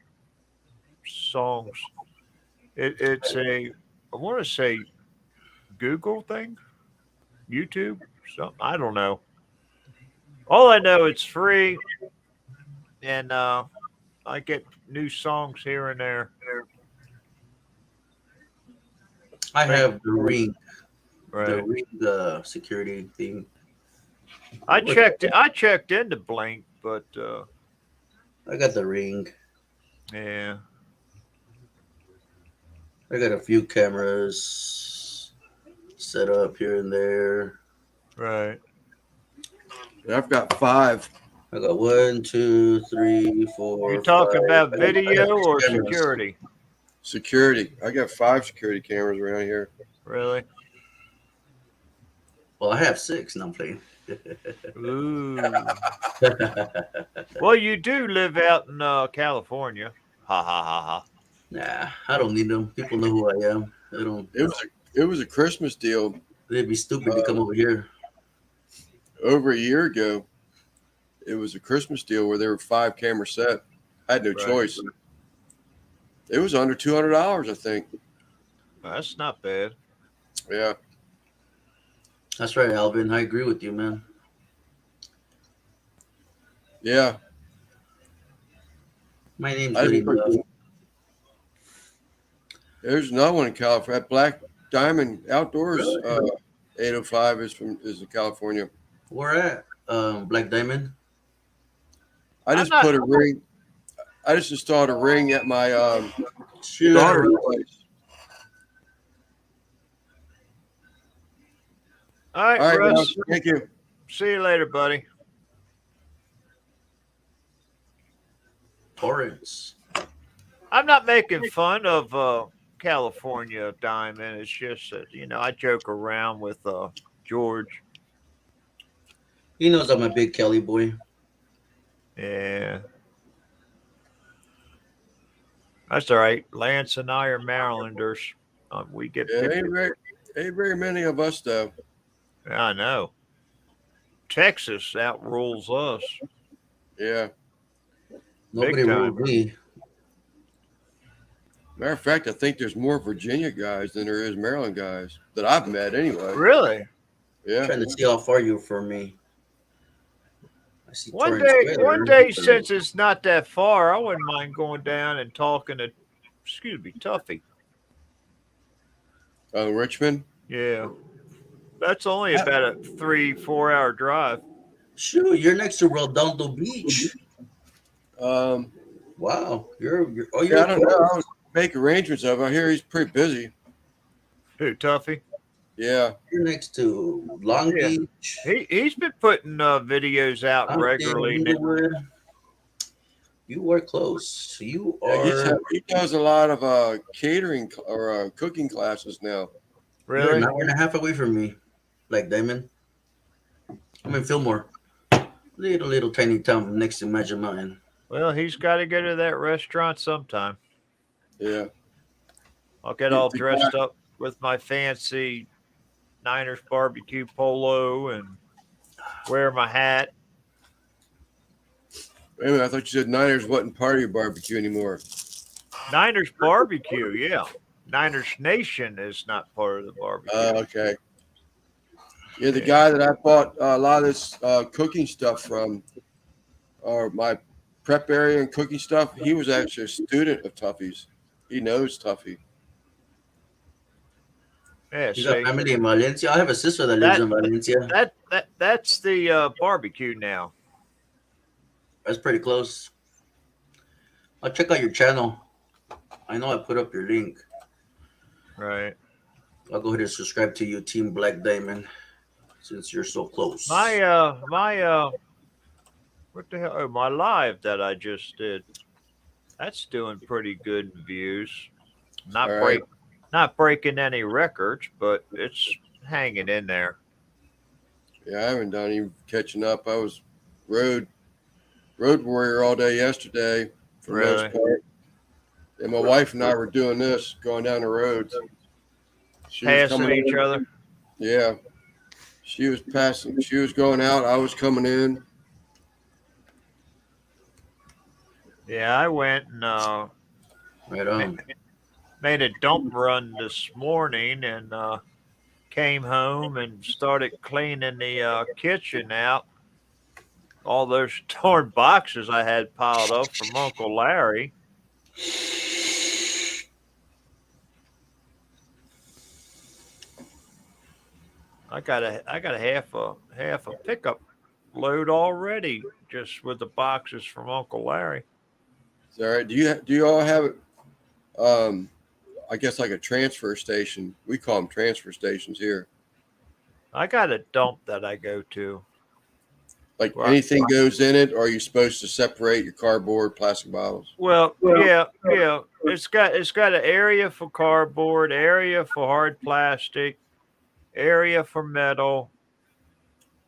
songs. It's a, I want to say Google thing, YouTube, something. I don't know. All I know, it's free, and I get new songs here and there. I have the ring, Right. security thing. I checked into Blink, but I got the ring. yeah. I got a few cameras set up here and there. Right. I've got 5. I got 1, 2, 3, 4. You talking 5. about I got video 6 or cameras. security? Security. I got 5 security cameras around here. Really? Well, I have 6. No, I'm playing. Ooh. Well, you do live out in California. Ha ha ha ha. Nah, I don't need them. People know who I am. They don't. It was a Christmas deal They'd be stupid to come over here. over a year ago. It was a Christmas deal where there were 5 camera set. I had no Right. choice. It was under $200, I think. That's not bad. Yeah. That's right, Alvin. I agree with you, man. Yeah. My name's I good didn't enough. There's another one in California. Black Diamond Outdoors 805 is in California. Where at? Black Diamond. I just not- put a ring. I just installed a ring at my Shit. daughter's place. All right, All right, Russ. Russ, thank you. See you later, buddy. Torrance. I'm not making fun of California Diamond. It's just that I joke around with George. He knows I'm a big Kelly boy. Yeah. That's all right. Lance and I are Marylanders. We get Yeah, picked. ain't very many of us though. I know. Texas outrules us. Yeah. Nobody time. ruled me. Matter of fact, I think there's more Virginia guys than there is Maryland guys that I've met anyway. Really? Yeah. Trying to see how far you're from me. I see One Torrance day, Square. one day, since it's not that far, I wouldn't mind going down and talking to, Tuffy. Oh, Richmond. Yeah, that's only about a 3-4 hour drive. Shoot, you're next to Redondo Beach. Um, Wow, you're yeah, you're I don't know. close. I'll make arrangements of. I hear he's pretty busy. Who, Tuffy? Yeah. You're next to Long Yeah. Beach. He's been putting videos out Compton, regularly. Inglewood. You are close. You Yeah, are. he does a lot of catering or cooking classes now. You're Really? an hour and a half away from me, Black Diamond. I'm in Fillmore, little tiny town next to Magic Mountain. Well, he's got to go to that restaurant sometime. Yeah. I'll get all dressed up with my fancy Niners barbecue polo and wear my hat. Wait a minute, I thought you said Niners wasn't part of your barbecue anymore. Niners barbecue, yeah. Niners Nation is not part of the barbecue. Okay. Yeah, the guy that I bought a lot of this cooking stuff from, or my prep area and cooking stuff, he was actually a student of Tuffy's. He knows Tuffy. Yeah, You see, got family in Valencia. I have a sister that lives That- in Valencia. that's the barbecue now. That's pretty close. I'll check out your channel. I know I put up your link. Right. I'll go ahead and subscribe to you, Team Black Diamond, since you're so close. My what the hell? Oh, my live that I just did. That's doing pretty good in views. Not All right. not breaking any records, but it's hanging in there. Yeah, I haven't done any catching up. I was road warrior all day yesterday for the Really? most part. And my wife and I were doing this, going down the roads. She was Passing coming each in. other. Yeah. She was passing. She was going out. I was coming in. Yeah, I went and Right on. made a dump run this morning and came home and started cleaning the kitchen out. All those torn boxes I had piled up from Uncle Larry. I got a half a pickup load already just with the boxes from Uncle Larry. Is that right? Do you all have um I guess like a transfer station? We call them transfer stations here. I got a dump that I go to. Like Well, anything goes in it, or are you supposed to separate your cardboard, plastic bottles? well, yeah. It's got an area for cardboard, area for hard plastic, area for metal,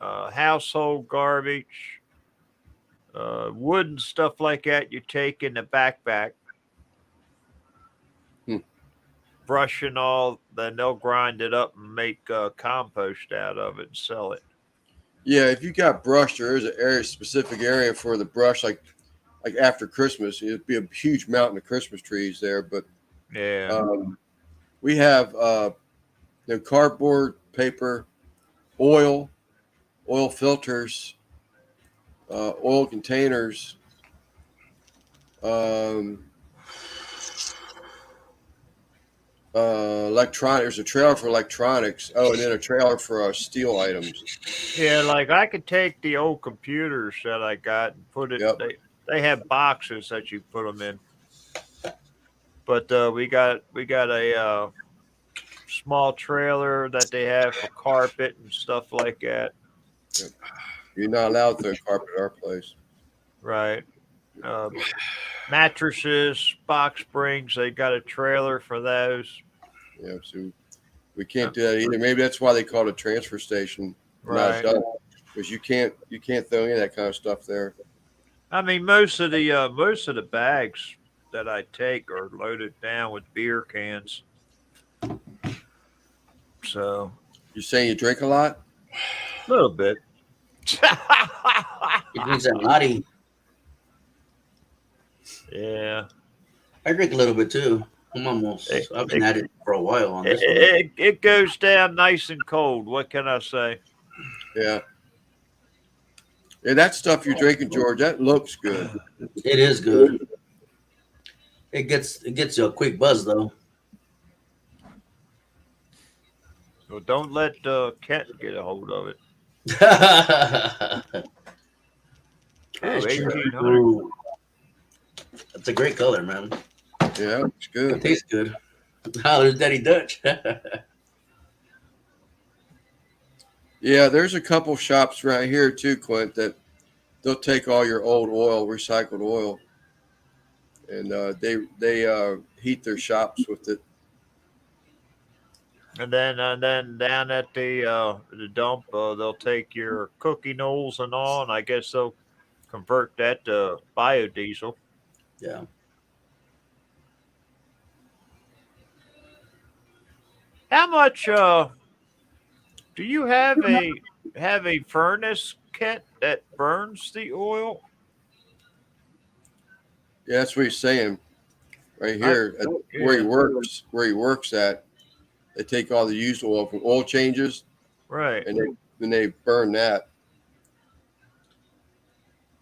household garbage, wood and stuff like that. You take in the backpack, Hmm. brush and all. Then they'll grind it up and make compost out of it and sell it. Yeah, if you got brush, there is an area specific area for the brush, like after Christmas, it'd be a huge mountain of Christmas trees there. But Yeah. we have cardboard, paper, oil, oil filters, oil containers, um, electronic. There's a trailer for electronics. Oh, and then a trailer for steel items. Yeah, like I could take the old computers that I got and put it. Yep. They have boxes that you put them in, but we got a small trailer that they have for carpet and stuff like that. You're not allowed to throw carpet at our place. Right. Uh, Mattresses, box springs. They got a trailer for those. Yeah, so we can't do that either. Maybe that's why they call it a transfer station, not a Right. dump, because you can't throw any of that kind of stuff there. I mean, most of the bags that I take are loaded down with beer cans. So You're saying you drink a lot? a little bit. He drinks that naughty. Yeah. I drink a little bit too. I've been at it for a while on It, this one. it goes down nice and cold. What can I say? Yeah. Yeah, that stuff you're drinking, George, that looks good. It is good. It gets you a quick buzz though. Well, don't let Kent get a hold of it. That's 1800. true. That's a great color, man. Yeah, it's It good. tastes good. Oh, there's Daddy Dutch. Yeah, there's a couple shops right here too, Clint, that they'll take all your old oil, recycled oil, and they heat their shops with it. And then down at the dump, they'll take your cookie knolls and all, and I guess they'll convert that to biodiesel. Yeah. How much do you have a furnace, Kent, that burns the oil? Yeah, that's what he's saying right here at yeah. where he works at. They take all the used oil from oil changes Right. and they burn that.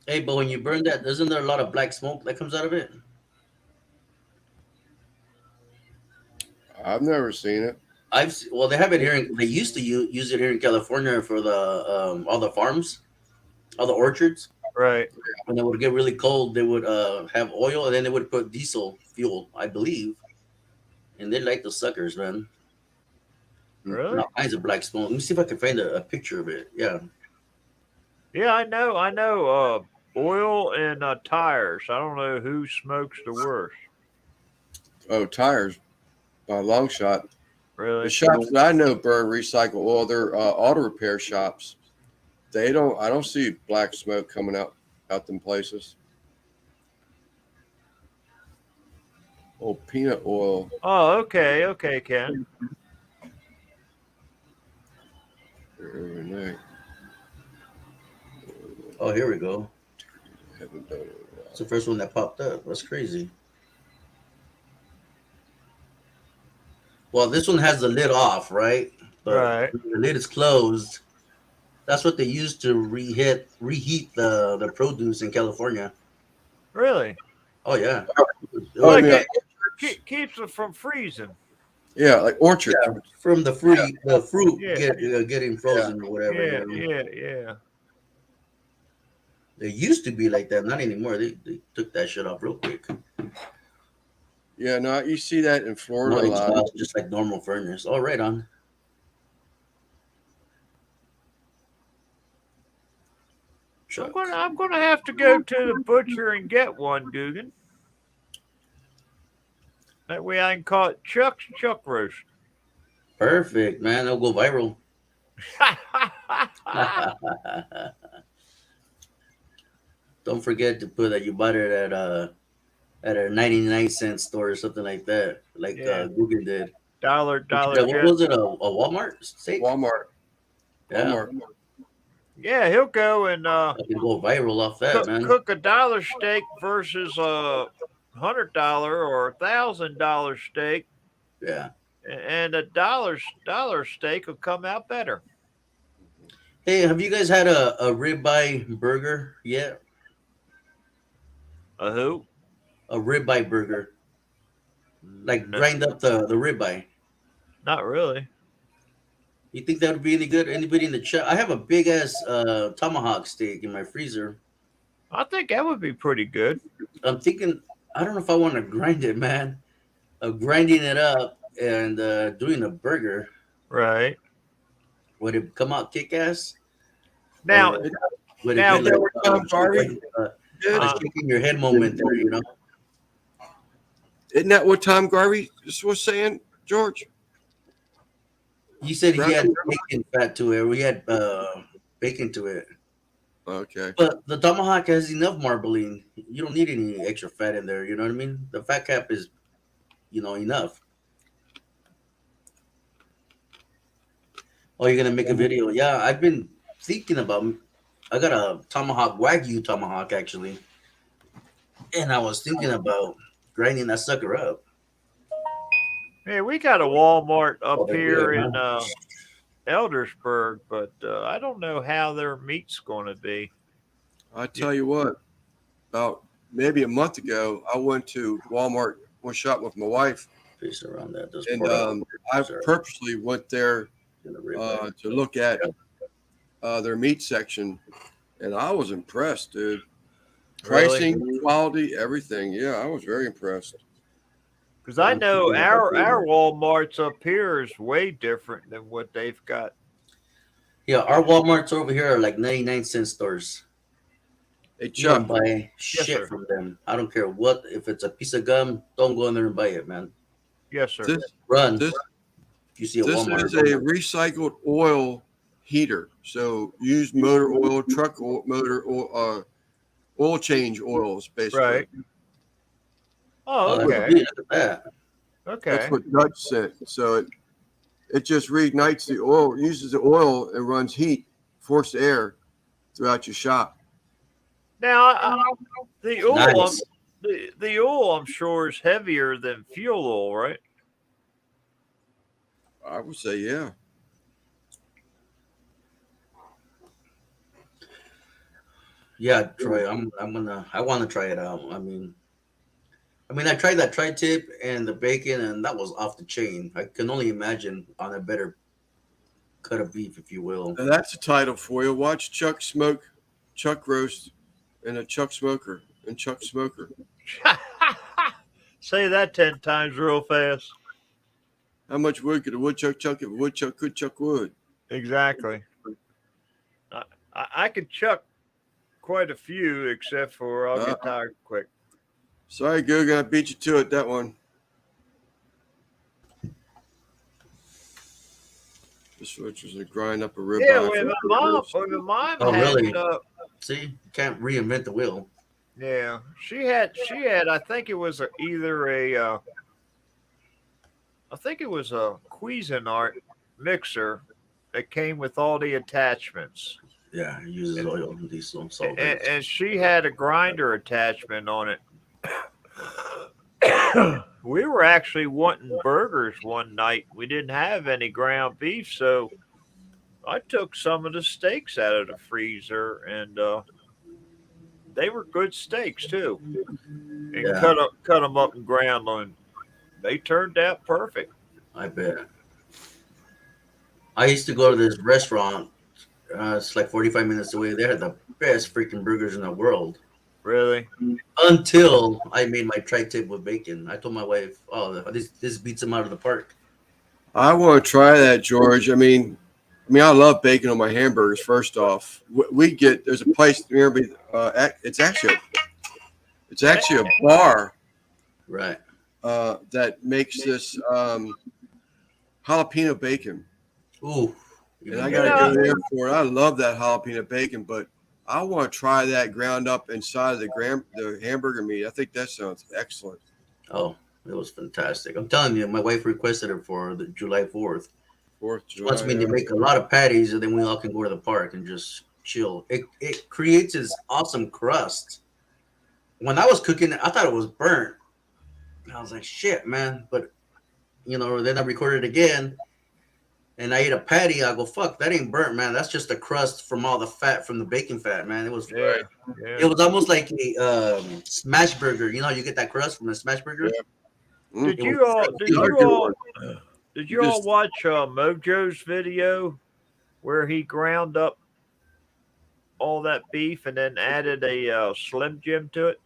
Hey, but when you burn that, isn't there a lot of black smoke that comes out of it? I've never seen it. Well, they have it here. They used to use it here in California for the all the farms, all the orchards. Right. When it would get really cold, they would have oil, and then they would put diesel fuel, I believe. And they like the suckers, man. Really? And all kinds of black smoke. Let me see if I can find a picture of it. Yeah. Yeah, I know. Oil and tires. I don't know who smokes the worst. Oh, tires by a long shot. Really? The shops that I know burn recycled oil. They're auto repair shops. They don't. I don't see black smoke coming out them places. Oh, peanut oil. Oh, okay, Ken. Every night. Oh, here we go. Haven't done it in a It's the first one that popped up. That's crazy. Well, this one has the lid off, right? But Right. when the lid is closed. That's what they use to reheat the produce in California. Really? Oh yeah. It Oh, I was Like mean, made like, it keeps it from freezing. yeah, like orchards. from the fruit Yeah. getting frozen or whatever. Yeah. You know, Yeah. Yeah. they used to be like that, not anymore. They took that shit off real quick. Yeah, no, you see that in Florida Now a it's lot. just like normal furnace. All right, on. Chuck. I'm gonna have to go to the butcher and get one, Guggen. That way I can call it Chuck's Chuck Roast. Perfect, man. It'll go viral. Don't forget to put that you bought it at a 99-cent store or something like that, like Yeah. Google did. dollar What was it? A Walmart steak? Walmart. Yeah, Walmart. Yeah, he'll go and I can go viral off that, man. cook $1 steak versus a $100 or $1,000 steak, Yeah. and a dollar steak will come out better. Hey, have you guys had a ribeye burger yet? A who? A ribeye burger, like No, grind up the ribeye. not really. You think that would be any good? Anybody in the chat? I have a big ass tomahawk steak in my freezer. I think that would be pretty good. I'm thinking, I don't know if I want to grind it, man. Grinding it up and doing a burger. Right. Would it come out kick ass? Now, Would now- it be like Good. Uh, shaking your head moment there, you know? Isn't that what Tom Garvey was saying, George? You said he Right. had bacon fat to it. We had bacon to it. Okay. But the tomahawk has enough marbling. You don't need any extra fat in there. You know what I mean? The fat cap is, enough. Oh, you're gonna make a video? Yeah, I've been thinking about. I got a tomahawk Wagyu tomahawk actually, and I was thinking about grinding that sucker up. hey, we got a Walmart up they're here good, in Eldersburg, but I don't know how their meat's going to be. I tell you what, about maybe a month ago, I went to Walmart, went shopping with my wife, Face around that. Just and pour it out. I Sorry. purposely went there In the rib. to look at their meat section, and I was impressed, dude. Really? Pricing, quality, everything. Yeah, I was very impressed. Because I know our Walmarts up here is way different than what they've got. Yeah, our Walmarts over here are like 99-cent stores. Hey, You don't Chuck, buy shit sir. from them. I don't care what. If it's a piece of gum, don't go in there and buy it, man. Yes, sir. this, Run. this, If you see a this Walmart. is a recycled oil heater. So used motor oil, truck oil, motor oil, oil change oils, basically. Right. Oh, that's okay. good. Look at that. Okay. That's what Dutch said. So it just reignites the oil, uses the oil, and runs heat, forced air throughout your shop. Now, the oil, Nice. the oil, I'm sure, is heavier than fuel oil, right? I would say, yeah. Yeah, Troy. I want to try it out. I mean, I tried that tri-tip and the bacon, and that was off the chain. I can only imagine on a better cut of beef, if you will. Now that's a title for you. Watch Chuck smoke, Chuck roast, and a Chuck smoker, and Chuck smoker. Say that 10 times real fast. How much wood could a woodchuck chuck if a woodchuck could chuck wood? Exactly. I could chuck quite a few, except for I'll get tired quick. Sorry, Google, I beat you to it, that one. This was a grind up a ribeye. Yeah, when my mom Oh, had, really? See, you can't reinvent the wheel. yeah, she had. I think it was either a, I think it was a Cuisinart mixer that came with all the attachments. Yeah, it uses oil and diesel. It's all and, good. and she had a grinder attachment on it. We were actually wanting burgers one night. We didn't have any ground beef, so I took some of the steaks out of the freezer, and they were good steaks too. And Yeah, cut them up and ground them. They turned out perfect. I bet. I used to go to this restaurant. It's like 45 minutes away. They had the best freaking burgers in the world. Really? Until I made my tri-tip with bacon. I told my wife, "Oh, this beats them out of the park." I want to try that, George. I love bacon on my hamburgers. First off, there's a place near me. It's actually a bar Right. that makes this jalapeno bacon, Ooh. and I You got to know, go there for it. I love that jalapeno bacon, but I want to try that ground up inside of the hamburger meat. I think that sounds excellent. Oh, it was fantastic. I'm telling you, my wife requested it for the July 4th. Fourth of She wants July. me to make a lot of patties, and then we all can go to the park and just chill. It creates this awesome crust. When I was cooking it, I thought it was burnt. I was like, shit, man. But then I recorded it again, and I ate a patty. I go, fuck, that ain't burnt, man. That's just the crust from all the fat from the bacon fat, man. It was yeah, it yeah. was almost like a smash burger. You know how you get that crust from a smash burger? Yeah. Mm. Did It you was all? Did Another you good all? one. Did You you all just watch Mojo's video where he ground up all that beef and then added a Slim Jim to it?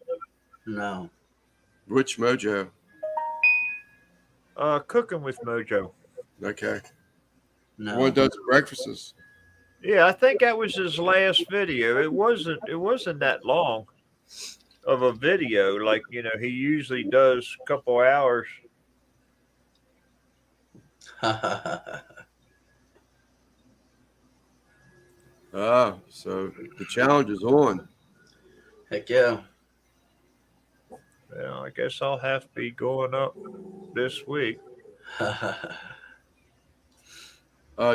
no, which Mojo? Cooking with Mojo. Okay, no. one does breakfasts. Yeah, I think that was his last video. It wasn't. It wasn't that long of a video. Like he usually does a couple hours. So the challenge is on. Heck yeah. Well, I guess I'll have to be going up this week.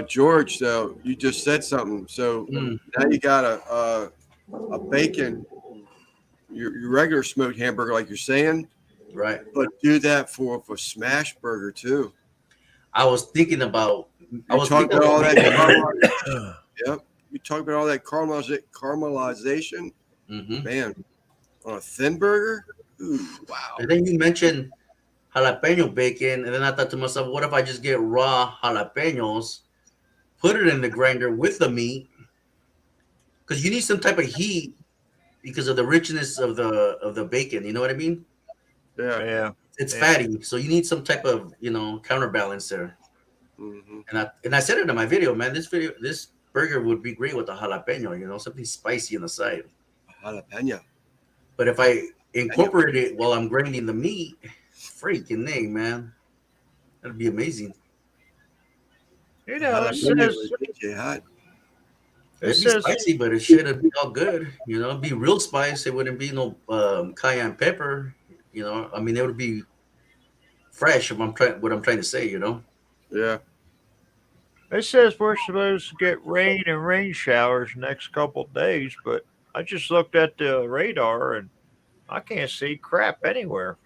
George, though, you just said something. So Mm, now you got a bacon, your regular smoked hamburger, like you're saying, right. but do that for a smash burger too. I was thinking about. I You was talk thinking about all that. about. Yep. You talk about all that caramelization, Mhm. man, on a thin burger. Ooh, wow. And then you mentioned jalapeno bacon, and then I thought to myself, what if I just get raw jalapenos, put it in the grinder with the meat, because you need some type of heat because of the richness of the bacon. You know what I mean? Yeah. Yeah. It's Yeah. fatty, so you need some type of counterbalance there. Hmm. And I said it in my video, man. This burger would be great with a jalapeno. Something spicy on the side. Jalapeno. But if I incorporate it while I'm grinding the meat, freaking name, man, that'd be amazing. It Jalapeno says would get you hot. it It'd be says spicy, but it shouldn't be all good. It'd be real spice. It wouldn't be no cayenne pepper. I mean, it would be fresh. If what I'm trying to say. Yeah. It says we're supposed to get rain and rain showers next couple days, but I just looked at the radar and I can't see crap anywhere.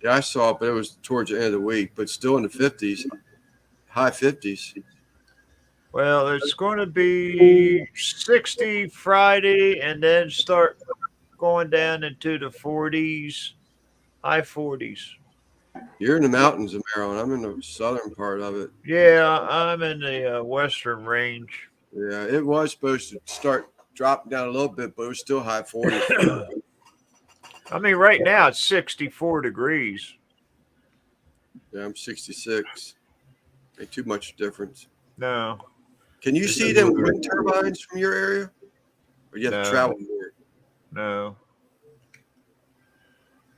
Yeah, I saw it, but it was towards the end of the week, but still in the 50s, high 50s. Well, it's going to be 60 Friday and then start going down into the 40s, high 40s. You're in the mountains of Maryland. I'm in the southern part of it. Yeah, I'm in the western range. Yeah, it was supposed to start dropping down a little bit, but it was still high 40s. I mean, right now it's 64 degrees. Yeah, I'm 66. Ain't too much difference. No, Can you see them wind turbines from your area? Or you have to No. travel more? no.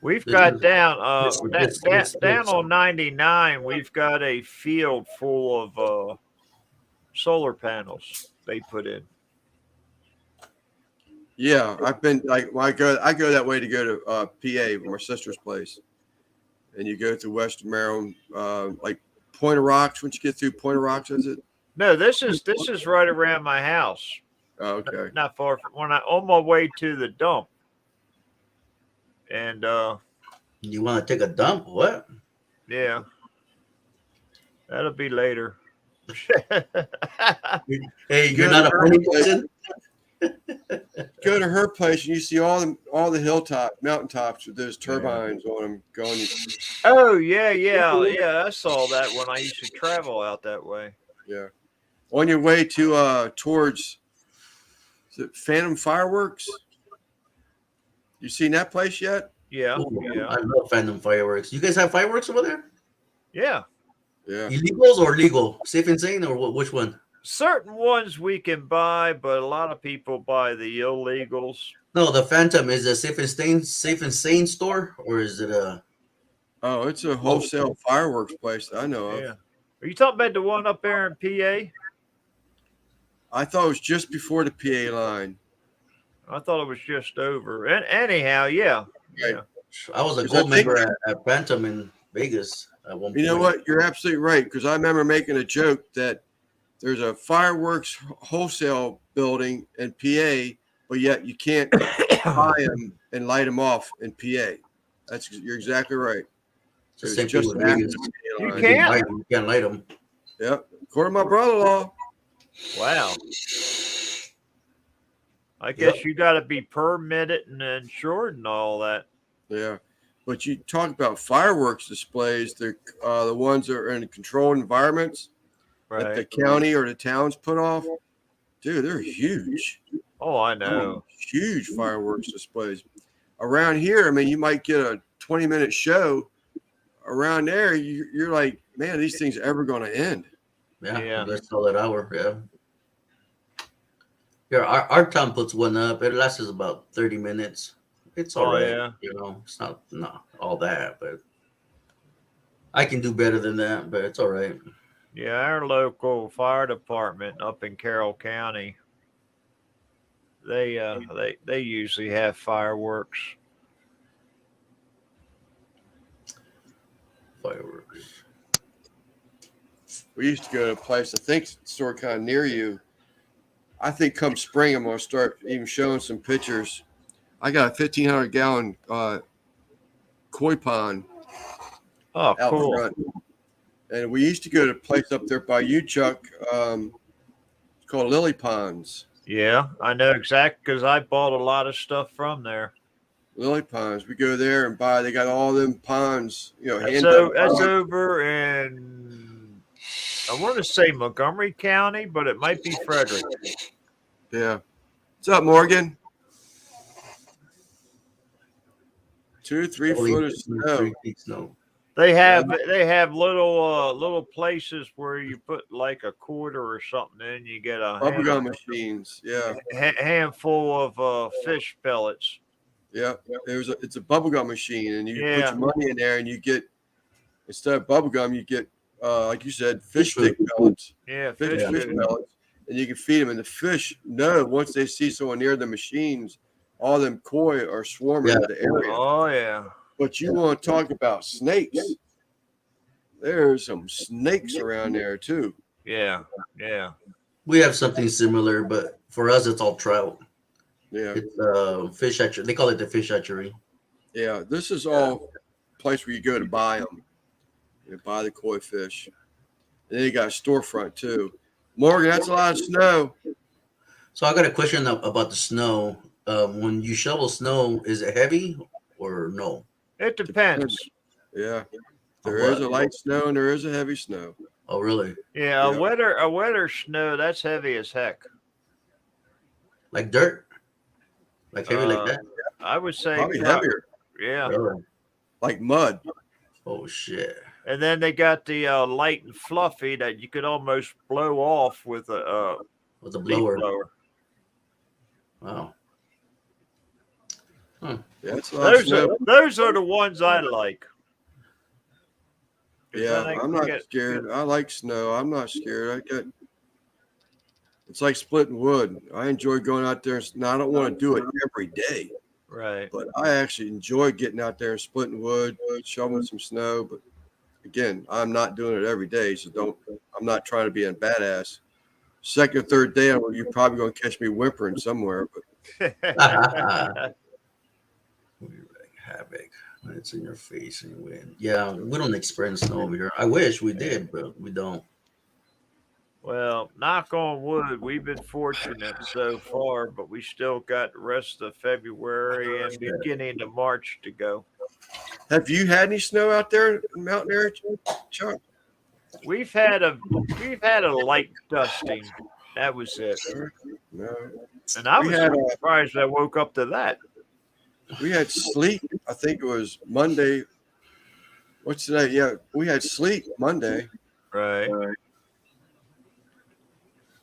We've This got is- down this- down on 99. We've got a field full of solar panels they put in. Yeah, I've been like when I go that way to go to PA, my sister's place, and you go through Western Maryland, like Point of Rocks. Once you get through Point of Rocks, is it? No, this is right around my house. Oh, okay. Not far from when I on my way to the dump. And You want to take a dump? What? yeah, that'll be later. Hey, you're Good not a girl. funny person. Go to her place and you see all the hilltop mountaintops with those turbines on them going. Oh yeah. I saw that when I used to travel out that way. Yeah. On your way to towards is it Phantom Fireworks? You seen that place yet? Yeah, Ooh, yeah, I love Phantom fireworks. You guys have fireworks over there? yeah. Yeah. Illegals or legal? Safe and sane or which one? Certain ones we can buy, but a lot of people buy the illegals. No, the Phantom is a safe and sane store, or is it a? Oh, it's a wholesale fireworks place that I know of. Yeah. Are you talking about the one up there in PA? I thought it was just before the PA line. I thought it was just over. And anyhow, yeah. Right. Yeah. I was a 'Cause I gold think- member at Phantom in Vegas at one point. You know what? You're absolutely right. Because I remember making a joke that there's a fireworks wholesale building in PA, but yet you can't buy them and light them off in PA. You're exactly right. It's the It's same thing just with after Vegas. the PA You line. can't. You can't light them. Yep. According to my brother-in-law. Wow. I guess you got to be permitted and insured and all that. Yeah. But you talk about fireworks displays, they're the ones that are in controlled environments that the Right. county or the towns put off. Dude, they're huge. Oh, I know. Huge fireworks displays. Around here, I mean, you might get a 20-minute show. Around there, you're like, man, these things ever going to end? Yeah, let's call it hour. Yeah. Yeah, our town puts one up. It lasts us about 30 minutes. It's all Oh, right. yeah. You know, it's not all that, but I can do better than that, but it's all right. Yeah, our local fire department up in Carroll County, they usually have fireworks. Fireworks. We used to go to a place, I think, store kind of near you. I think come spring, I'm going to start even showing some pictures. I got a 1,500-gallon koi pond Oh, out cool. front. And we used to go to a place up there by you, Chuck. It's called Lily Ponds. Yeah, I know exactly because I bought a lot of stuff from there. Lily Ponds. We go there and buy. They got all them ponds, That's hand-dug that's ponds. over in, I want to say Montgomery County, but it might be Frederick. Yeah. What's up, Morgan? 2-3 Holy foot of snow. 3 feet snow. They have little places where you put like a quarter or something in, you get a Bubblegum machines. Yeah. handful of fish pellets. Yeah. It's a bubblegum machine, and you put Yeah. your money in there, and you get, instead of bubblegum, you get, like you said, fish Fish stick pellets. Yeah, Fish fish. pellets. And you can feed them. And the fish know once they see someone near the machines, all them koi are swarming Yeah. the area. Oh yeah. But you want to talk about snakes? There's some snakes around there too. Yeah. Yeah. We have something similar, but for us, it's all trout. Yeah, It's fish hatchery. They call it the fish hatchery. yeah. This is all place where you go to buy them. You buy the koi fish. And then you got a storefront too. Morgan, that's a lot of snow. So I got a question about the snow. When you shovel snow, is it heavy or no? It depends. Yeah, On there is what? a light snow and there is a heavy snow. Oh, really? Yeah, Yeah. a wetter snow, that's heavy as heck. Like dirt? Like heavy like that? I would say Probably pro- heavier, Yeah. Really? like mud. Oh shit! And then they got the light and fluffy that you could almost blow off with a With a leaf blower. blower. Wow. Yeah, it's a lot of snow. Those are the ones I like. 'Cause Yeah, then I I'm not get- scared. I like snow. I'm not scared. It's like splitting wood. I enjoy going out there. Now, I don't want to do it every day, Right. but I actually enjoy getting out there and splitting wood, shoveling some snow. But again, I'm not doing it every day, so I'm not trying to be a badass. second or third day, you're probably going to catch me whimpering somewhere. But Havoc. When it's in your face and you win. Yeah, we don't experience snow over here. I wish we did, but we don't. Well, knock on wood, we've been fortunate so far, but we still got the rest of February and beginning of March to go. have you had any snow out there in Mountain area, Chuck? We've had a light dusting. That was it. No. And I We was had, surprised I woke up to that. We had sleet. I think it was Monday. What's today? Yeah, we had sleet Monday, Right.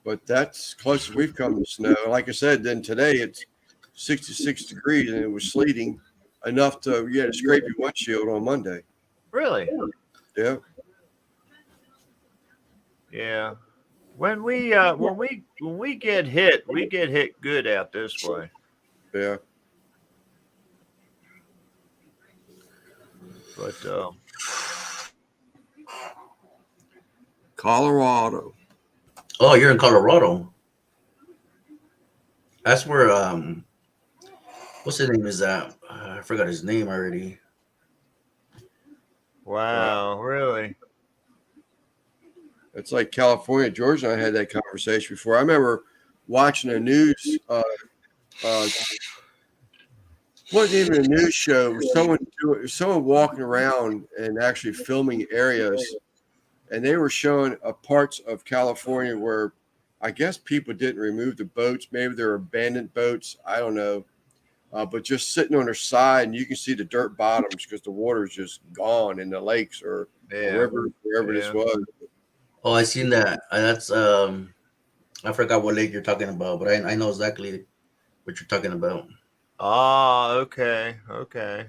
but that's close as we've come to snow. Like I said, then today it's 66 degrees and it was sleeting enough to you had to scrape your windshield on Monday. Really? Yeah. Yeah. When we get hit, we get hit good out this way. Yeah. But Colorado. Oh, you're in Colorado. That's where what's his name is that? I forgot his name already. wow, really? It's like California. George and I had that conversation before. I remember watching a news wasn't even a news show. It was someone walking around and actually filming areas, and they were showing parts of California where I guess people didn't remove the boats. Maybe they're abandoned boats. I don't know, but just sitting on their side, and you can see the dirt bottoms because the water's just gone in the lakes or Yeah. river, wherever this was. Oh, I seen that. That's I forgot what lake you're talking about, but I know exactly what you're talking about. Ah, okay. Okay.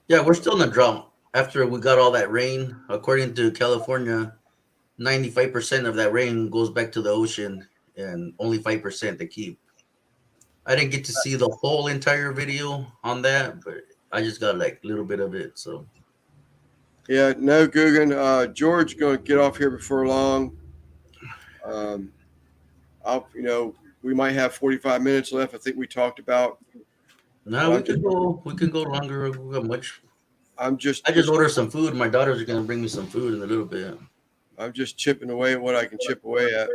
Yeah, we're still in a drought after we got all that rain. According to California, 95% of that rain goes back to the ocean, and only 5% they keep. I didn't get to see the whole entire video on that, but I just got like a little bit of it. So Yeah, no, Guggen. George going to get off here before long. We might have 45 minutes left. I think we talked about. no, we can go. We can go longer. We got much. I just ordered some food. My daughters are gonna bring me some food in a little bit. I'm just chipping away at what I can chip away at.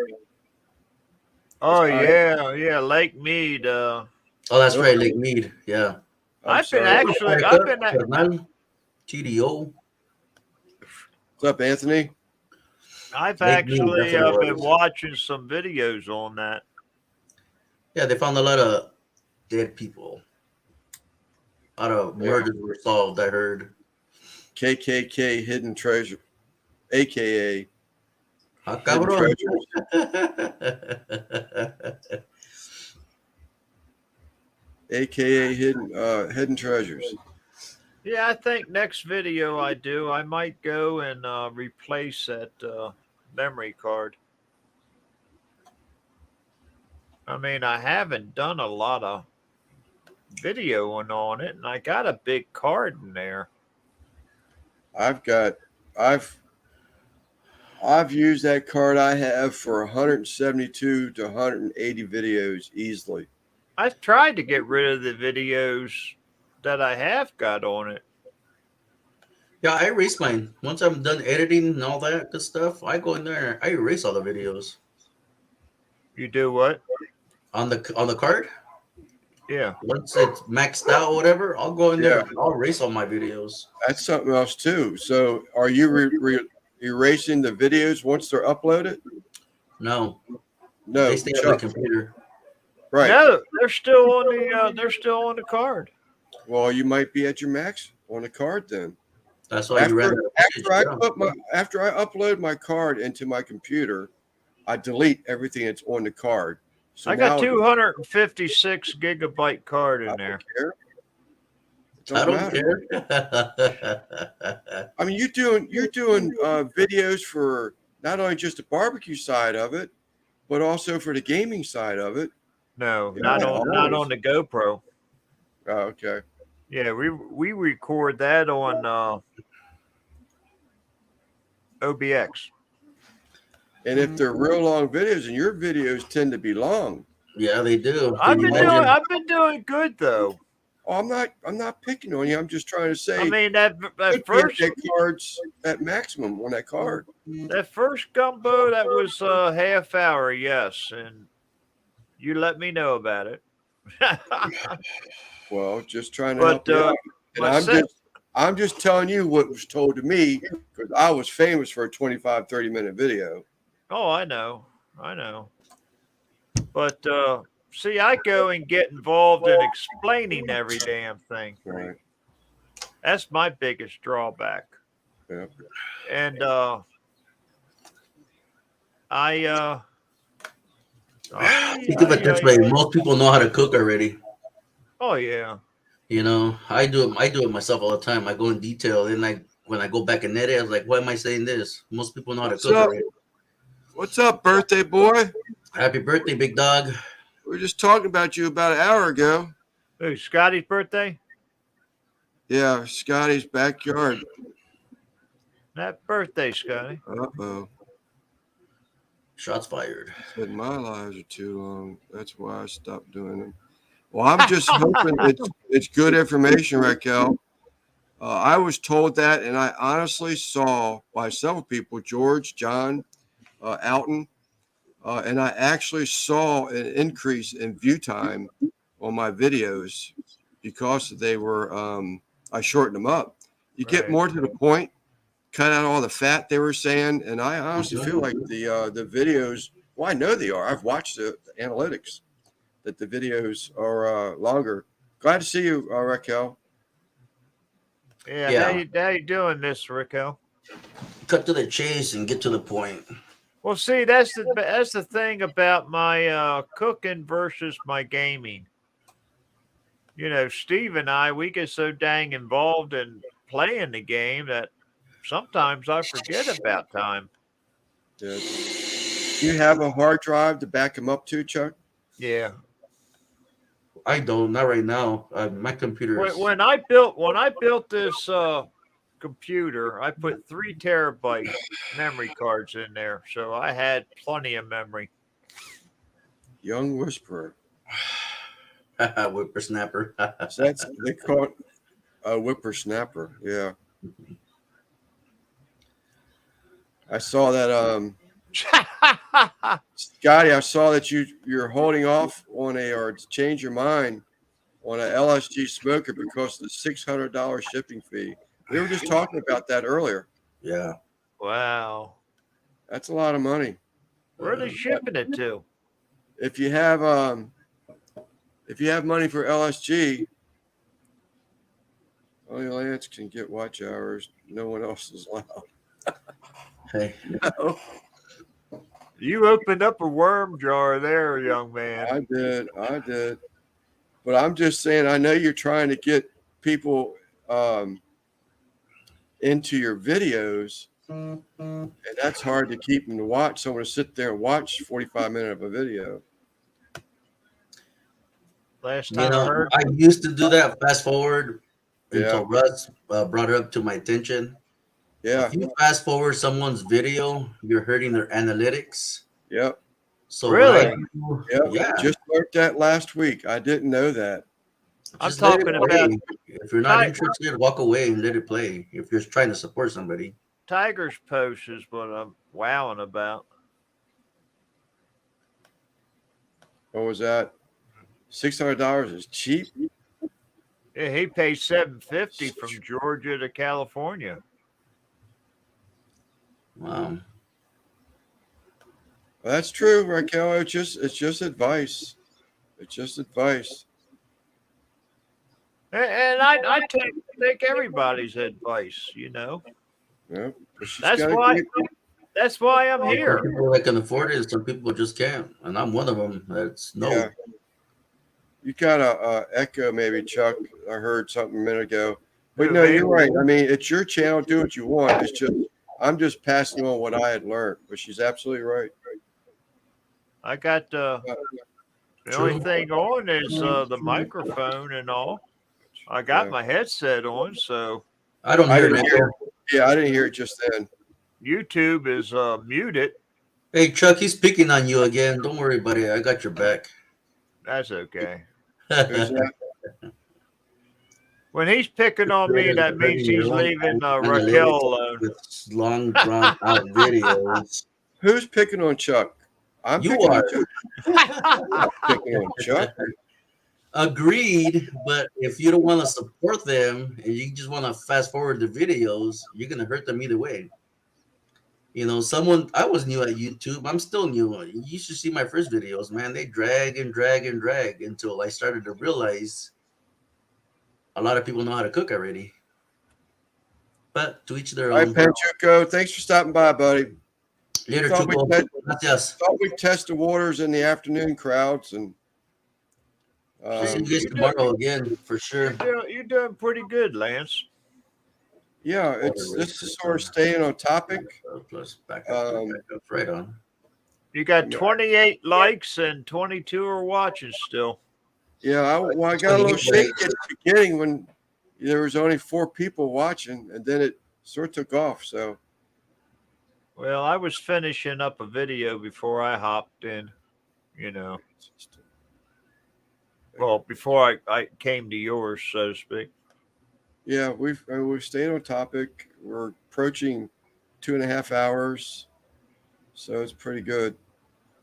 Oh yeah, Lake Mead. Oh, that's right, Lake Mead. Yeah. I've been TDO. What's up, Anthony? I've Lake actually Mead, that's what it been was. watching some videos on that. Yeah, they found a lot of dead people. A lot of murders were solved. I heard. KKK Hidden Treasure, AKA Ah, Hidden cabrón. Treasures. AKA Hidden Treasures. Yeah, I think next video I do, I might go and replace that memory card. I mean, I haven't done a lot of videoing on it, and I got a big card in there. I've used that card I have for 172 to 180 videos easily. I've tried to get rid of the videos that I have got on it. Yeah, I erase mine. Once I'm done editing and all that good stuff, I go in there and I erase all the videos. You do what? On the card? Yeah. Once it's maxed out or whatever, I'll go in there and I'll erase all my videos. That's something else too. So are you erasing the videos once they're uploaded? No. No. They stay on my computer. Right. No, they're still on the card. Well, you might be at your max on the card then. That's why you ran after I upload my card into my computer, I delete everything that's on the card. So I got 256 gigabyte card in there. I don't care. I mean, you're doing videos for not only just the barbecue side of it, but also for the gaming side of it. No, not on the GoPro. Oh, okay. Yeah, we record that on OBX. And if they're real long videos, and your videos tend to be long. Yeah, they do. I've Can you been imagine? doing good though. Oh, I'm not picking on you. I'm just trying to say I mean that could be at first that cards at maximum on that card. gumbo, that was a half hour, yes, and you let me know about it. Well, just trying to But help you out. And my I'm just telling you what was told to me because I was famous for a 25, 30-minute video. oh, I know. But see, I go and get involved in explaining every damn thing. Right. That's my biggest drawback. Yeah. And I Think of it this way: most people know how to cook already. oh yeah. You know, I do it. I do it myself all the time. I go in detail, and like when I go back and edit, I was like, "Why am I saying this?" Most people know how to What's cook up? already. What's up, birthday boy? Happy birthday, big dog! We were just talking about you about an hour ago. Who, Scotty's birthday? Yeah, Scotty's backyard. Happy birthday, Scotty. Uh-oh. Shots fired. Said my lives are too long. That's why I stopped doing them. Well, I'm just hoping it's good information, Raquel. I was told that, and I honestly saw by several people, George, John, Alton, and I actually saw an increase in view time on my videos because they were, I shortened them up. You get Right. more to the point, cut out all the fat they were saying, and I honestly feel like the videos, well, I know they are. I've watched the analytics that the videos are longer. Glad to see you, Raquel. Yeah, Yeah. how you doing, Miss Raquel? Cut to the chase and get to the point. Well, see, that's the thing about my cooking versus my gaming. You know, Steve and I, we get so dang involved in playing the game that sometimes I forget about time. Yeah. Do you have a hard drive to back them up to, Chuck? Yeah. I don't. Not right now. My computer is. When I built this computer, I put 3 terabyte memory cards in there, so I had plenty of memory. Young Whisperer. Whippersnapper. That's they call it a whippersnapper. Yeah. I saw that Scotty, I saw that you're holding off on or change your mind on a LSG smoker because of the $600 shipping fee. We were just talking about that earlier. Yeah. Wow. That's a lot of money. Where are they shipping it to? If you have money for LSG, only Lance can get watch hours. No one else is allowed. Hey. No. You opened up a worm jar there, young man. I did. But I'm just saying, I know you're trying to get people into your videos, and that's hard to keep them to watch. Someone to sit there and watch 45 minutes of a video. Last You time I know, heard, I used to do that fast forward Yeah. until Russ brought it up to my attention. Yeah. If you fast forward someone's video, you're hurting their analytics. Yep. So Really? Yep. Yeah. Just learned that last week. I didn't know that. I'm Just let it talking play. about If you're not Ti- interested, walk away and let it play. If you're trying to support somebody. Tiger's post is what I'm wowing about. What was that? $600 is cheap. Yeah, he paid $750 from Georgia to California. Wow. Well, that's true, Raquel. It's just advice. It's just advice. And I take everybody's advice, you know. Yep. But she's That's gotta why keep- that's why I'm Some here. people that can afford it, some people just can't. And I'm one of them. That's no. Yeah. You got a echo, maybe, Chuck. I heard something a minute ago. But Who, no, me? you're right. I mean, it's your channel. Do what you want. It's just I'm just passing on what I had learned. But she's absolutely right. I got the only thing on is the microphone and all. I got Yeah. my headset on, so I don't I hear didn't it. hear. Yeah, I didn't hear it just then. YouTube is muted. Hey, Chuck, he's picking on you again. Don't worry, buddy. I got your back. That's okay. Who's that? When he's picking on me, that means he's leaving Raquel alone. with long drawn out videos. Who's picking on Chuck? I'm You picking are. on Chuck. I'm not picking on Chuck. Agreed, but if you don't want to support them and you just want to fast forward the videos, you're gonna hurt them either way. You know, I was new at YouTube. I'm still new. You should see my first videos, man. They drag and drag and drag until I started to realize a lot of people know how to cook already. But to each their All right, own. Panchuco, thanks for stopping by, buddy. Later, thought we Chuco. had- Gracias. Thought we'd test the waters in the afternoon crowds, and See you guys tomorrow again for sure. You're doing pretty good, Lance. yeah, this is sort of staying on topic. Plus back up, right on. You got 28 likes and 22 are watching still. Yeah, I got a little shaky at the beginning when there was only 4 people watching, and then it sort of took off. So, Well, I was finishing up a video before I hopped in, you know. Well, before I came to yours, so to speak. yeah, we've stayed on topic. We're approaching 2.5 hours, so it's pretty good.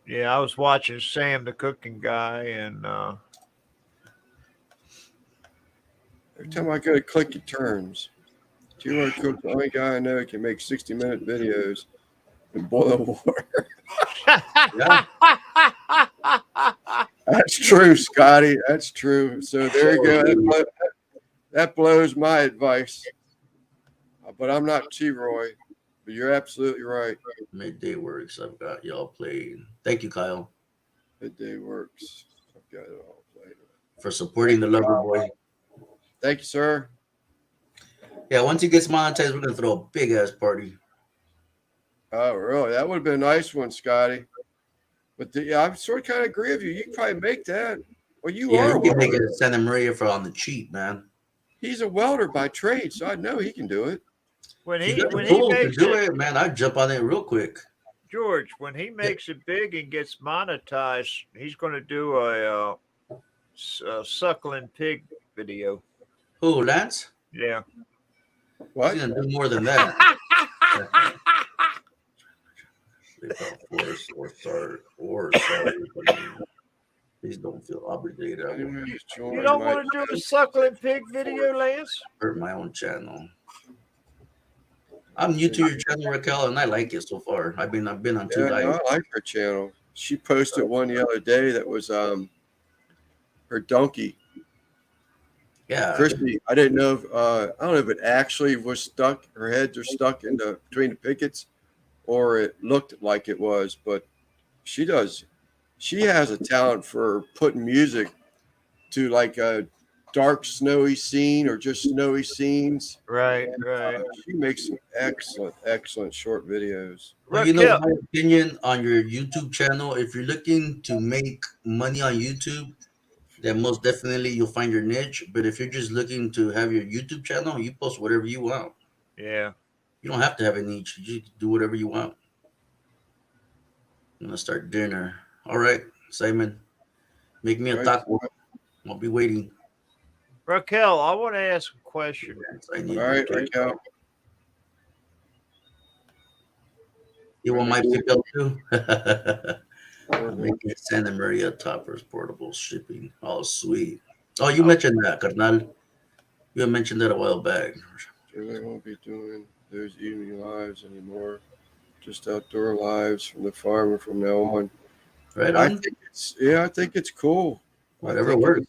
Yeah, I was watching Sam, the cooking guy, and Every time I go to click, it turns. T-Roy Cook's the only guy I know who can make 60-minute videos and boil water. Yeah. That's true, Scotty. That's true. So there you go. That blows my advice. But I'm not T-Roy. But you're absolutely right. Midday works. I've got y'all played. Thank you, Kyle, Midday works. I've got it all played. for supporting the Lover Boy. Thank you, sir. Yeah, once he gets monetized, we're gonna throw a big ass party. Oh, really? That would have been a nice one, Scotty. But yeah, I sort of kind of agree with you. You can probably make that. Well, you Yeah, are. you can make it Santa Maria for on the cheap, man. He's a welder by trade, so I know he can do it. when He he got the when he tools to makes do it, it, man. I'd jump on it real quick. George, when he makes it big and gets monetized, he's going to do a suckling pig video. Who, Lance? Yeah. What? He's gonna do more than that. Please don't feel obligated. I will You don't want to do a suckling pig video, Lance? hurt my own channel. I'm new to your channel, Raquel, and I like it so far. I've been on 2 Yeah, no, lives. I like her channel. She posted one the other day that was her donkey. Yeah, Christy, I didn't know if I don't know if it actually was stuck. Her heads are stuck in between the pickets, or it looked like it was. But she has a talent for putting music to like a dark, snowy scene or just snowy scenes. Right. She makes some excellent short videos. well, you know, my opinion on your YouTube channel, if you're looking to make money on YouTube, then most definitely you'll find your niche. But if you're just looking to have your YouTube channel, you post whatever you want. Yeah. You don't have to have a niche. You just do whatever you want. I'm gonna start dinner. All right, Simon, make me a Right. taco. I'll be waiting. Raquel, I want to ask a question. I need All right, Raquel. You want my pickup too? Make it Santa Maria toppers portable shipping. Oh, sweet. Oh, you mentioned that, Carnal. You had mentioned that a while back. They won't be doing those evening lives anymore. Just outdoor lives from the farm from now on. Right I on. think it's cool. Whatever works.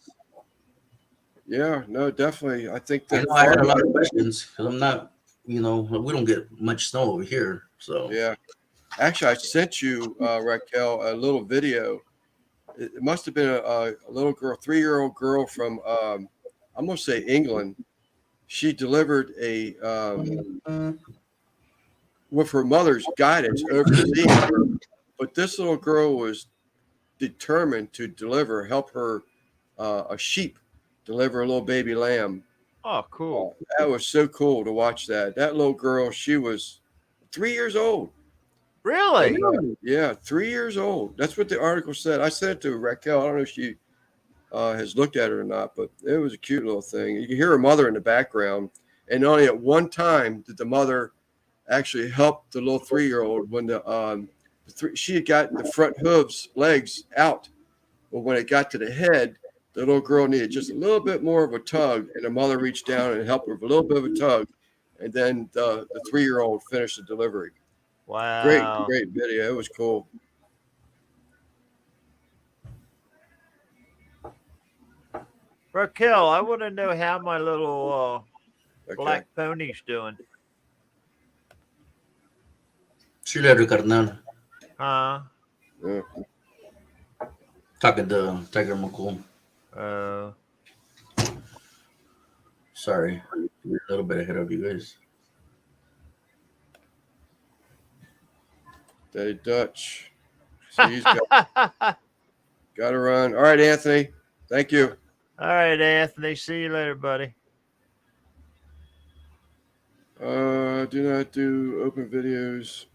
Yeah, no, definitely. I think I that know I had a lot of questions because I'm not, we don't get much snow over here. So yeah. Actually, I sent you, Raquel, a little video. It must have been a little girl, 3-year-old girl from, I'm going to say England. She delivered with her mother's guidance overseeing her. But this little girl was determined to help her, a sheep deliver a little baby lamb. Oh, cool. That was so cool to watch that. That little girl, she was 3 years old. Really? Yeah, 3 years old. That's what the article said. I sent it to Raquel. I don't know if she has looked at it or not, but it was a cute little thing. You can hear her mother in the background, and only at one time did the mother actually help the little 3-year-old when she had gotten the front hooves legs out, but when it got to the head, the little girl needed just a little bit more of a tug, and the mother reached down and helped her with a little bit of a tug, and then the 3-year-old finished the delivery. Great, Wow. great video. It was cool. Raquel, I want to know how my little Okay. black pony's doing. See you later, carnal. Huh? Yeah. Talking to Tiger McCool. Sorry, we're a little bit ahead of you guys. Daddy Dutch. So he's got to run. All right, Anthony. Thank you. All right, Anthony. See you later, buddy. Do not do open videos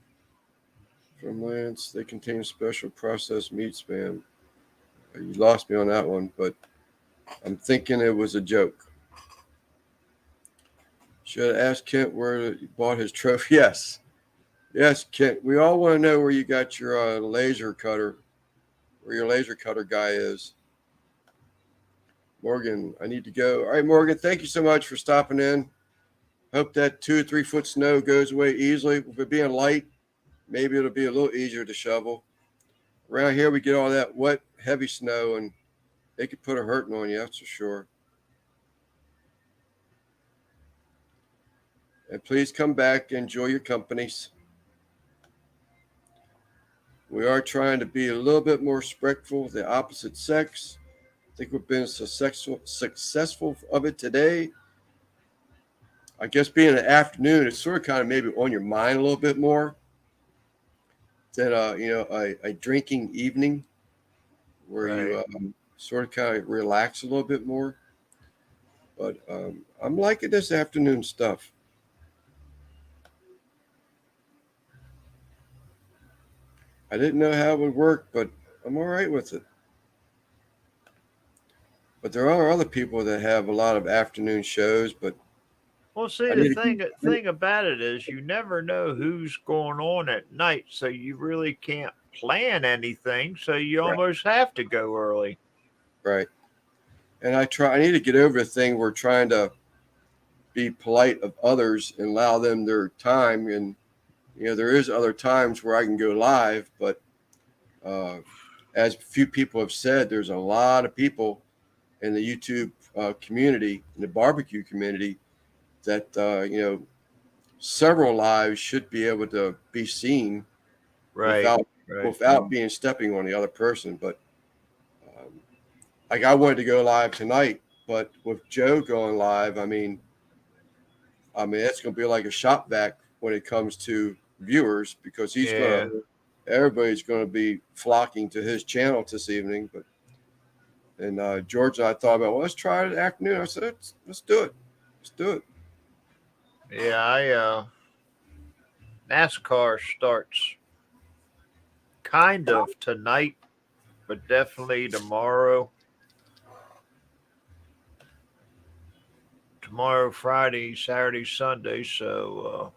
from Lance. They contain special processed meat spam. You lost me on that one, but I'm thinking it was a joke. Should have asked Kent where he bought his trophy. Yes. Yes, Kent. We all want to know where you got your laser cutter, where your laser cutter guy is. Morgan, I need to go. All right, Morgan, thank you so much for stopping in. Hope that 2 or 3 foot snow goes away easily. With it being light, maybe it'll be a little easier to shovel. Around here, we get all that wet, heavy snow, and it could put a hurting on you, that's for sure. And please come back and enjoy your companies. We are trying to be a little bit more respectful of the opposite sex. I think we've been successful of it today. I guess being an afternoon, it's sort of kind of maybe on your mind a little bit more than a drinking evening where you sort of kind of relax a little bit more. But I'm liking this afternoon stuff. I didn't know how it would work, but I'm all right with it. But there are other people that have a lot of afternoon shows, but Well, see, the thing about it is you never know who's going on at night, so you really can't plan anything. So you almost have to go early. Right. And I need to get over the thing we're trying to be polite of others and allow them their time. And, there is other times where I can go live, but as a few people have said, there's a lot of people in the YouTube community, in the barbecue community, that, several lives should be able to be seen without being stepping on the other person. But like I wanted to go live tonight, but with Joe going live, I mean, it's going to be like a shop vac when it comes to viewers because everybody's going to be flocking to his channel this evening. And George and I thought about, well, let's try it in the afternoon. I said, let's do it. Let's do it. Yeah, NASCAR starts kind of tonight, but definitely tomorrow. Tomorrow, Friday, Saturday, Sunday. So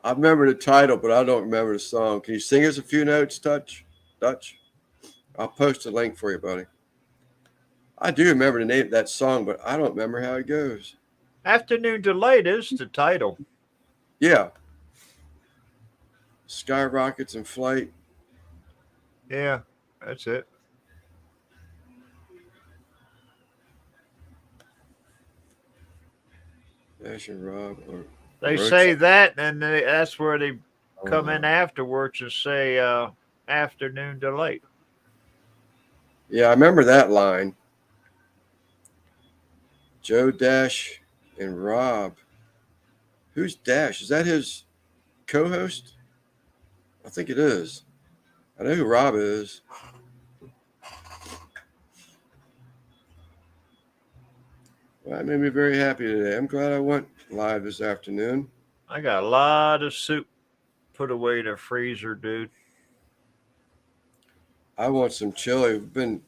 I remember the title, but I don't remember the song. Can you sing us a few notes, Dutch? I'll post a link for you, buddy. I do remember the name of that song, but I don't remember how it goes. Afternoon Delight is the title. Yeah. Skyrockets in Flight. Yeah, that's it. Ash and Rob. They say that, and that's where they come in afterwards and say Afternoon Delight. Yeah, I remember that line. Joe Dash and Rob. Who's Dash? Is that his co-host? I think it is. I know who Rob is. Well, that made me very happy today. I'm glad I went live this afternoon. I got a lot of soup put away in the freezer, dude. I want some chili. We've been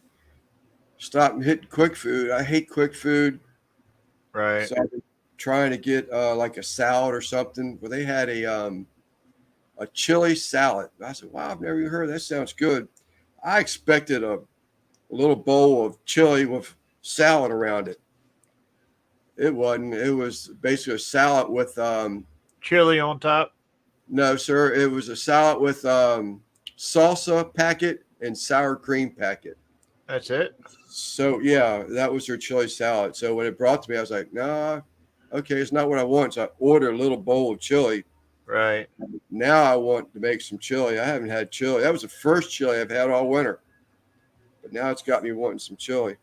stopping hitting quick food. I hate quick food. Right. So I've been trying to get like a salad or something. Well, they had a chili salad. I said, wow, I've never even heard of that. That sounds good. I expected a little bowl of chili with salad around it. It wasn't. It was basically a salad with Chili on top. no, sir. It was a salad with salsa packet and sour cream packet. That's it. So yeah, that was their chili salad. So when it brought to me, I was like, nah, okay, it's not what I want. So I ordered a little bowl of chili. Right. Now I want to make some chili. I haven't had chili. That was the first chili I've had all winter. But now it's got me wanting some chili.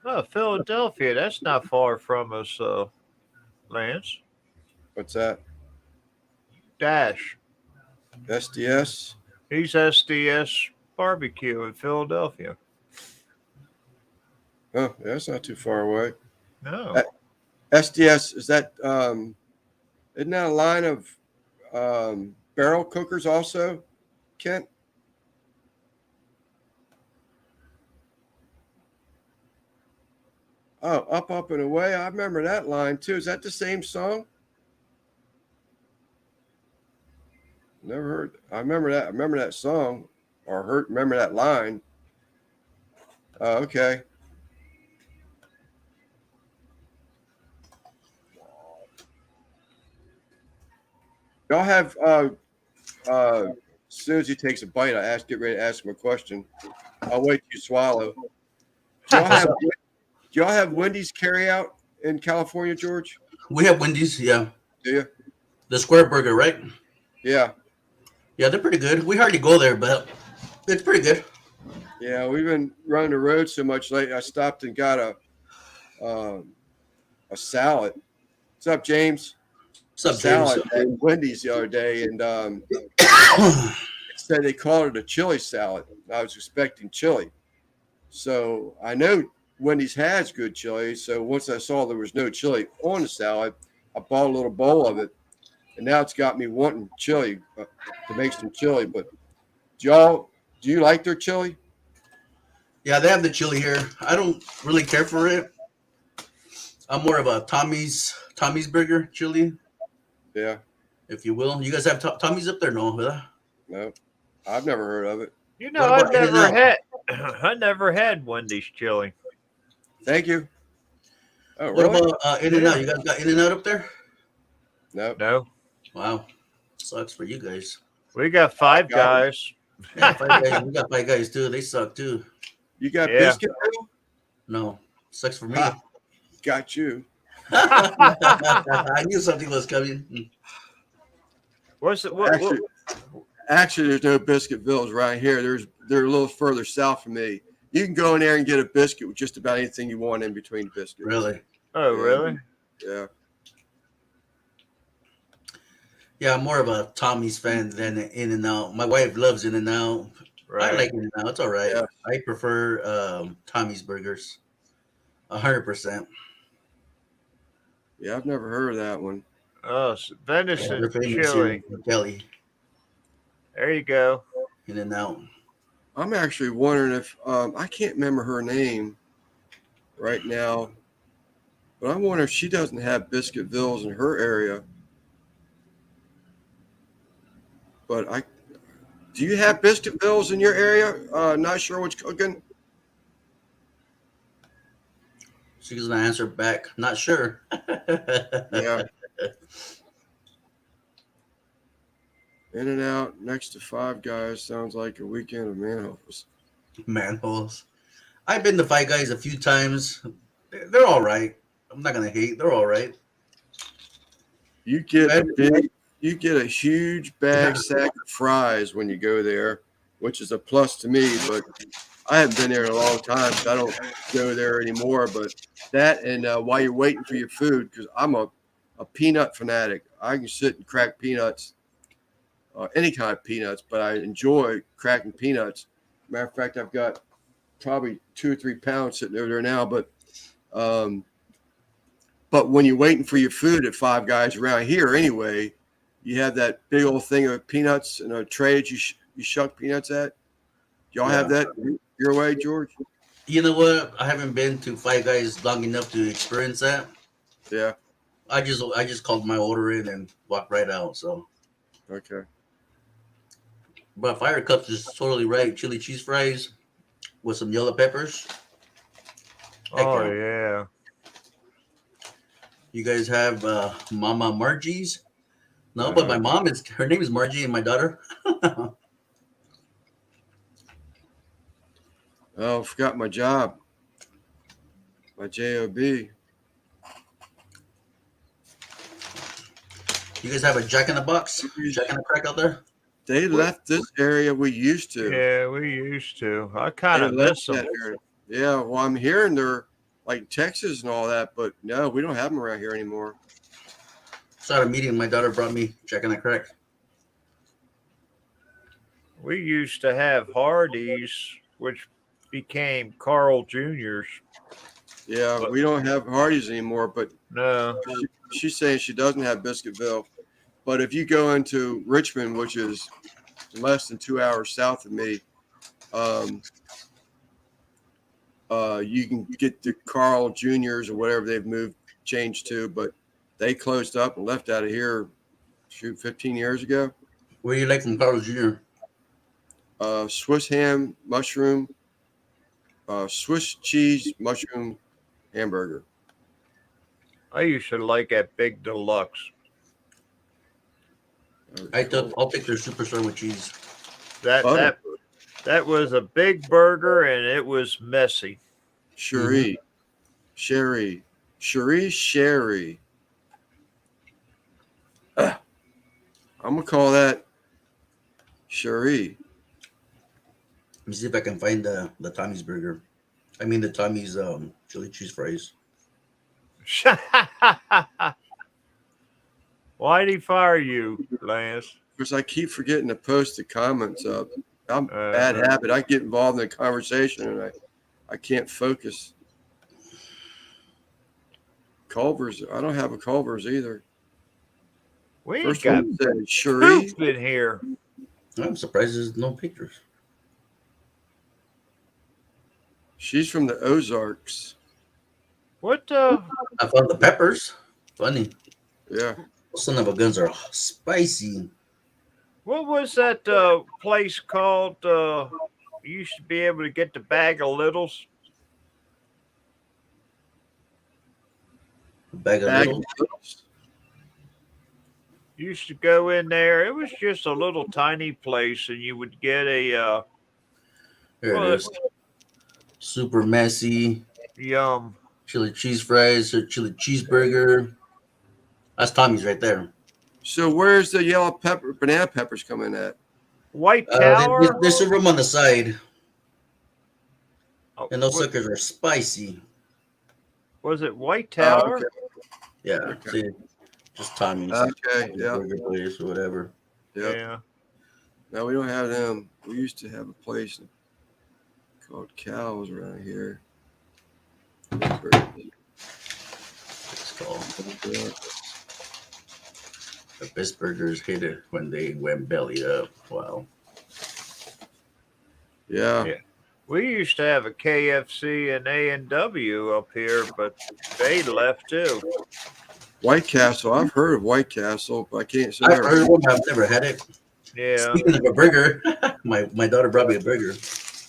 Oh, Philadelphia. That's not far from us, Lance. What's that? Dash. SDS? He's SDS barbecue in Philadelphia. Oh, yeah, that's not too far away. No. SDS, is that isn't that a line of barrel cookers also, Kent? Oh, up and away. I remember that line too. Is that the same song? Never heard. I remember that. I remember that song, or remember that line. Okay. Y'all have as soon as he takes a bite, get ready to ask him a question. I'll wait till you swallow. Do y'all have Wendy's carry out in California, George? We have Wendy's, yeah. Do you? The Square Burger, right? Yeah. Yeah, they're pretty good. We hardly go there, but it's pretty good. Yeah, we've been running the road so much lately. I stopped and got a salad. What's up, James? What's up, Salad James? at Wendy's the other day, and said they called it a chili salad. I was expecting chili, so I know Wendy's has good chili. So once I saw there was no chili on the salad, I bought a little bowl of it, and now it's got me wanting chili to make some chili. But do you like their chili? Yeah, they have the chili here. I don't really care for it. I'm more of a Tommy's burger chili, Yeah. if you will. You guys have Tommy's up there? No, huh? No, I've never heard of it. You know, What I about never In-N-Out? had I never had Wendy's chili. Thank you. Oh, What really? about In-N-Out? You guys got In-N-Out up there? No. No. Wow, sucks for you guys. We got Five Got 'em. Guys. Yeah, Five Guys. We got Five Guys too. They suck too. You got Yeah. Biscuitville? No, sucks for me. Ha. Got you. I knew something was coming. What's it? What, Actually, there's no Biscuitvilles right here. They're a little further south from me. You can go in there and get a biscuit with just about anything you want in between the biscuits. Really? oh, Yeah. really? Yeah. Yeah, I'm more of a Tommy's fan than In-N-Out. My wife loves In-N-Out. Right. I like In-N-Out. It's all right. Yeah. I prefer Tommy's burgers. 100%. Yeah, I've never heard of that one. Oh, venison They're famous chili. here in Kelly. There you go. In-N-Out. I'm actually wondering if I can't remember her name right now, but I wonder if she doesn't have Biscuitvilles in her area. But do you have Biscuitvilles in your area? Not sure what's cooking. She's gonna answer back. Not sure. Yeah. In and out next to Five Guys sounds like a weekend of manholes. Manholes. I've been to Five Guys a few times. They're all right. I'm not gonna hate. They're all right. You get a huge bag sack of fries when you go there, which is a plus to me. But I haven't been there in a long time, so I don't go there anymore. But that and while you're waiting for your food, because I'm a peanut fanatic, I can sit and crack peanuts, any kind of peanuts, but I enjoy cracking peanuts. Matter of fact, I've got probably 2 or 3 pounds sitting over there now. But when you're waiting for your food at Five Guys around here anyway, you have that big old thing of peanuts in a tray that you shuck peanuts at. Y'all have that your way, George? You know what? I haven't been to Five Guys long enough to experience that. Yeah. I just called my order in and walked right out. So, Okay. but Fire Cups is totally right. Chili cheese fries with some yellow peppers. Heck Oh yeah. yeah. You guys have Mama Margie's? No, but my mom her name is Margie, and my daughter. Oh, forgot my job. My job. You guys have a Jack in the Box, Jack in the Crack out there? They left this area we used to. Yeah, we used to. I kind They of left miss them. that area. Yeah, well, I'm hearing they're like Texas and all that, but no, we don't have them around here anymore. So at a meeting, my daughter brought me Jack in the Crack. We used to have Hardee's, which became Carl Jr.'s. Yeah, we don't have Hardee's anymore, but No. she's saying she doesn't have Biscuitville. But if you go into Richmond, which is less than 2 hours south of me, you can get the Carl Juniors or whatever they've changed to, but they closed up and left out of here, 15 years ago. What do you like from Carl's Jr.? Swiss ham, mushroom, Swiss cheese, mushroom hamburger. I used to like that Big Deluxe. I'll take their superstar with cheese. That was a big burger and it was messy. Sherry. I'm gonna call that Sherry. Let me see if I can find the Tommy's burger. I mean the Tommy's chili cheese fries. Why'd he fire you, Lance? Because I keep forgetting to post the comments up. I'm bad habit. I get involved in the conversation and I can't focus. Culver's. I don't have a Culver's either. We First got one said Sherry. poop in here. I'm surprised there's no pictures. She's from the Ozarks. What I found the peppers. Funny. Yeah. Son of a guns are spicy. what was that place called? You used to be able to get the bag of littles. A bag of little. You used to go in there. It was just a little tiny place, and you would get a Here it is. Super messy. yum. Chili cheese fries or chili cheeseburger. That's Tommy's right there. So where's the yellow banana peppers coming at? White Tower. There's a room on the side, Oh, and those what- suckers are spicy. was it White Oh, Tower? okay. Yeah, Okay. see, just Tommy's. Okay, yeah. Burger place or whatever. Yeah. Yeah. No, we don't have them. We used to have a place called Cows around here. It's called. The best burgers hit it when they went belly up. Wow. Yeah. Yeah. We used to have a KFC and A&W up here, but they left too. White Castle. I've heard of White Castle, but I can't say I've heard one. I've never had it. Yeah, Speaking of a burger, my daughter brought me a burger,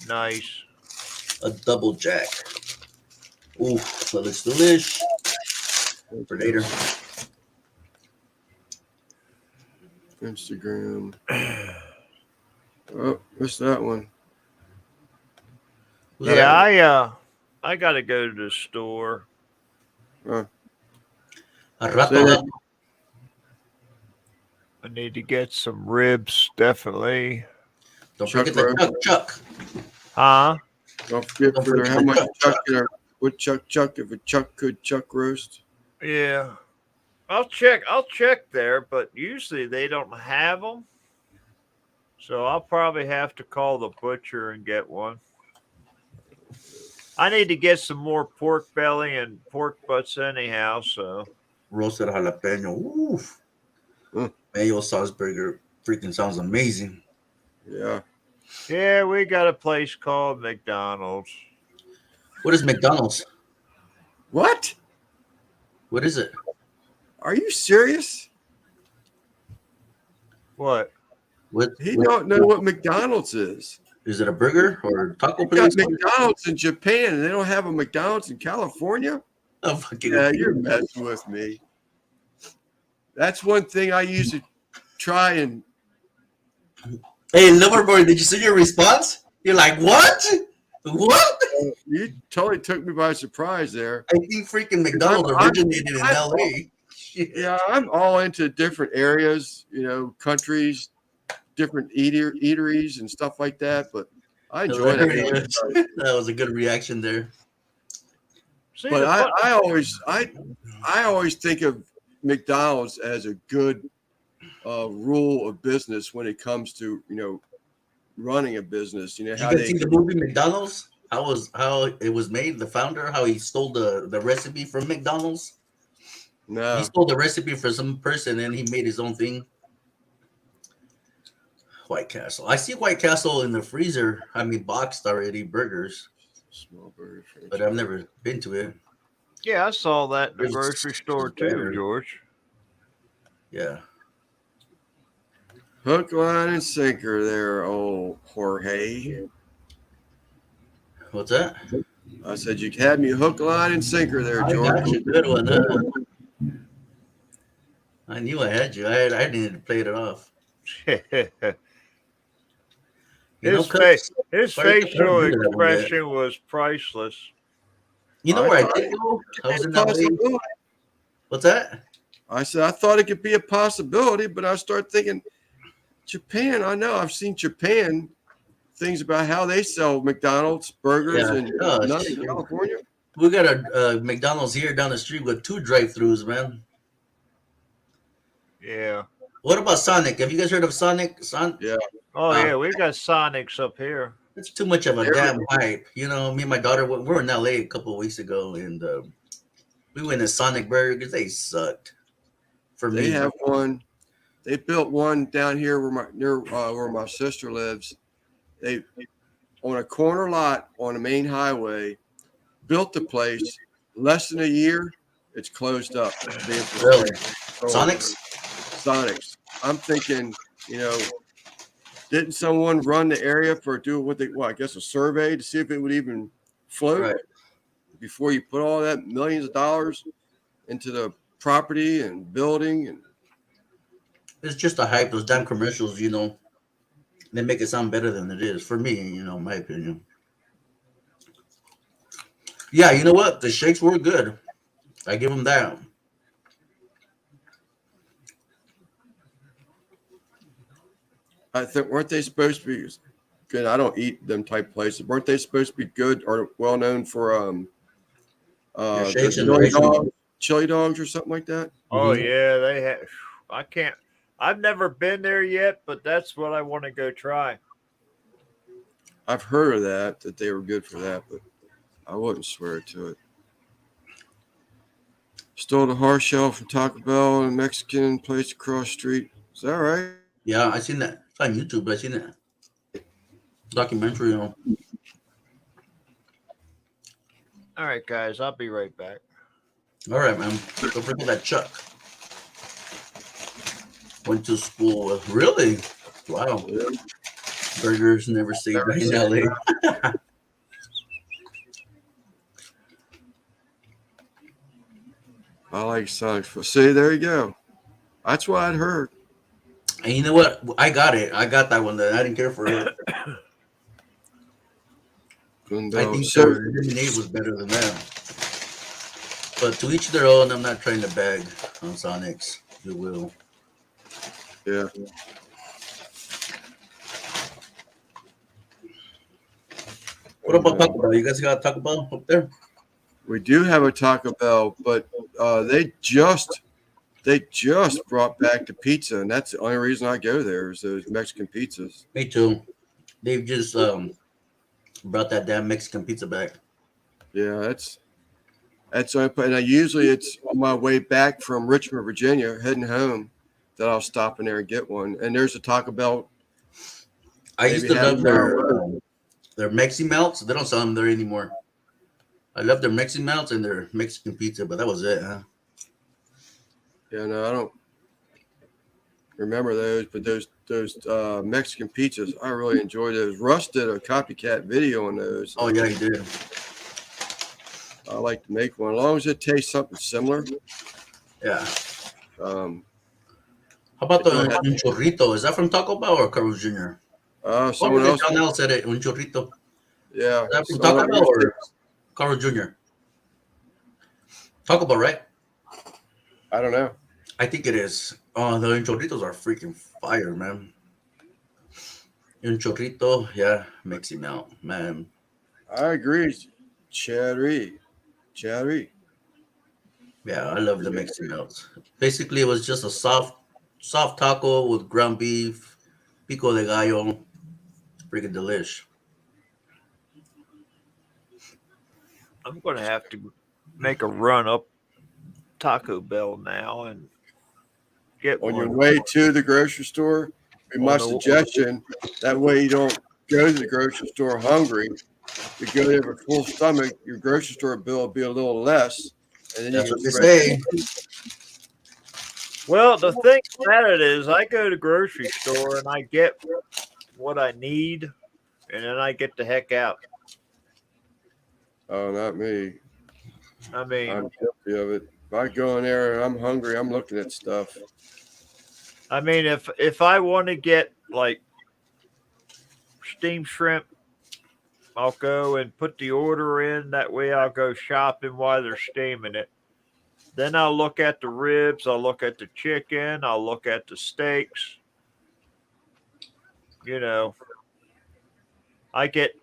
nice. a double jack. Ooh, that looks delish. Predator. Instagram. Oh, missed that one. Was that Yeah, I got to go to the store. a Say rato? that- I need to get some ribs, definitely. Don't Chuck forget the roast. Chuck. Huh? Don't forget Don't for forget how the much Chuck. Chuck in our would Chuck if a Chuck could Chuck roast. Yeah. I'll check there, but usually they don't have them. So I'll probably have to call the butcher and get one. I need to get some more pork belly and pork butts anyhow. So Roasted jalapeno. Oof. Mm. Mayo sauce burger freaking sounds amazing. Yeah. yeah, we got a place called McDonald's. What is McDonald's? What? What is it? Are you serious? What? What He don't know what McDonald's is. is it? A burger or taco They got place? McDonald's in Japan, and they don't have a McDonald's in California. Oh, fucking Yeah, you're messing with me. That's one thing I used to try and Hey, Livermore, did you see your response? You're like, what? What? you totally took me by surprise there. I think freaking McDonald's originated in LA. Shit. Yeah, I'm all into different areas, countries, different eateries and stuff like that. But I enjoy Hilarious. that. That was a good reaction there. See, But the fun- I always think of McDonald's as a good rule of business when it comes to running a business. You How guys they see the movie McDonald's? How it was made? The founder, how he stole the recipe from McDonald's. no. He stole the recipe from some person and he made his own thing. White Castle. I see White Castle in the freezer. I mean, boxed already burgers, Small burger but I've never been to it. yeah, I saw that in the It's grocery store too, better. George. Yeah. Hook, line, and sinker there, old Jorge. What's that? I said you had me hook, line, and sinker there, I George. got you. Good one. Huh? I knew I had you. I needed to play it off. You know, his Coach, face, his sorry, facial I didn't do that one yet. expression was priceless. You know I where I thought did go? I was in Possibility. LA. What's that? I said I thought it could be a possibility, but I start thinking Japan. I know I've seen Japan things about how they sell McDonald's burgers Yeah. and Oh, none in shoot. California. We got a McDonald's here down the street with 2 drive-throughs, man. Yeah. What about Sonic? Have you guys heard of Sonic? Oh yeah, we got Sonics up here. It's too much of a There we damn hype. You know, me and my daughter we were in LA a couple of weeks ago, and we went to Sonic Burgers. They sucked. For They me, have one. They built one down here where my sister lives. They on a corner lot on a main highway built the place. Less than a year, it's closed up. It's being for Really? sale. Sonics. Sonics. I'm thinking, didn't someone run the area I guess a survey to see if it would even float Right. before you put all that millions of dollars into the property and building and It's just a hype. Those damn commercials, they make it sound better than it is. For me, my opinion. Yeah, you know what? The shakes were good. I give them that. I think weren't they supposed to be good? I don't eat them type places. Weren't they supposed to be good or well known for shakes and chili dogs or something like that? Oh Mhm. yeah, they have. I can't. I've never been there yet, but that's what I want to go try. I've heard of that they were good for that, but I wouldn't swear to it. Stole the hard shell from Taco Bell and Mexican place across the street. Is that right? Yeah, I seen that. It's on YouTube. I seen that documentary. All right, guys, I'll be right back. All right, man. Don't forget that Chuck went to school with. Really? Wow. Burgers never saved me in LA. I like Sonic. See, there you go. That's what I'd heard. And you know what? I got it. I got that one. That I didn't care for it. I think So, the lemonade was better than that. But to each their own. I'm not trying to bag on Sonics. You will. yeah. What about Taco Bell? You guys got Taco Bell up there? We do have a Taco Bell, but they just brought back the pizza, and that's the only reason I go there is those Mexican pizzas. Me too. They've just Brought that damn Mexican pizza back. Yeah, that's and I usually it's on my way back from Richmond, Virginia, heading home, that I'll stop in there and get one. And there's a Taco Bell. I used Maybe to half love an hour. their Mexi Melts. They don't sell them there anymore. I love their Mexi Melts and their Mexican pizza, but that was it, huh? Yeah, no, I don't remember those, but those Mexican pizzas, I really enjoy those. Russ did a copycat video on those. Oh yeah, he did. I like to make one as long as it tastes something similar. Yeah. Um, How about the Go ahead. un chorrito? Is that from Taco Bell or Carl's Jr.? someone else, John L said it. Un chorrito. yeah, Is that from someone Taco Bell or Carl's Jr.? Taco Bell, right? I don't know. I think it is. Oh, the un chorritos are freaking fire, man. Un chorrito, yeah, Mexi Melt, man. I agree. Cherry. Yeah, I love the Mexi Melts. Basically, it was just a soft taco with ground beef, pico de gallo, freaking delish. I'm going to have to make a run up Taco Bell now and get On one. your way to the grocery store, be my On the- suggestion. That way you don't go to the grocery store hungry. You go there with full stomach, your grocery store bill will be a little less. And then That's you what can they spread. say. Well, the thing about it is, I go to the grocery store and I get what I need, and then I get the heck out. Oh, not me. I mean, I'm guilty of it. If I go in there and I'm hungry, I'm looking at stuff. if I want to get like steamed shrimp, I'll go and put the order in. That way, I'll go shopping while they're steaming it. Then I'll look at the ribs. I'll look at the chicken. I'll look at the steaks. You know, I get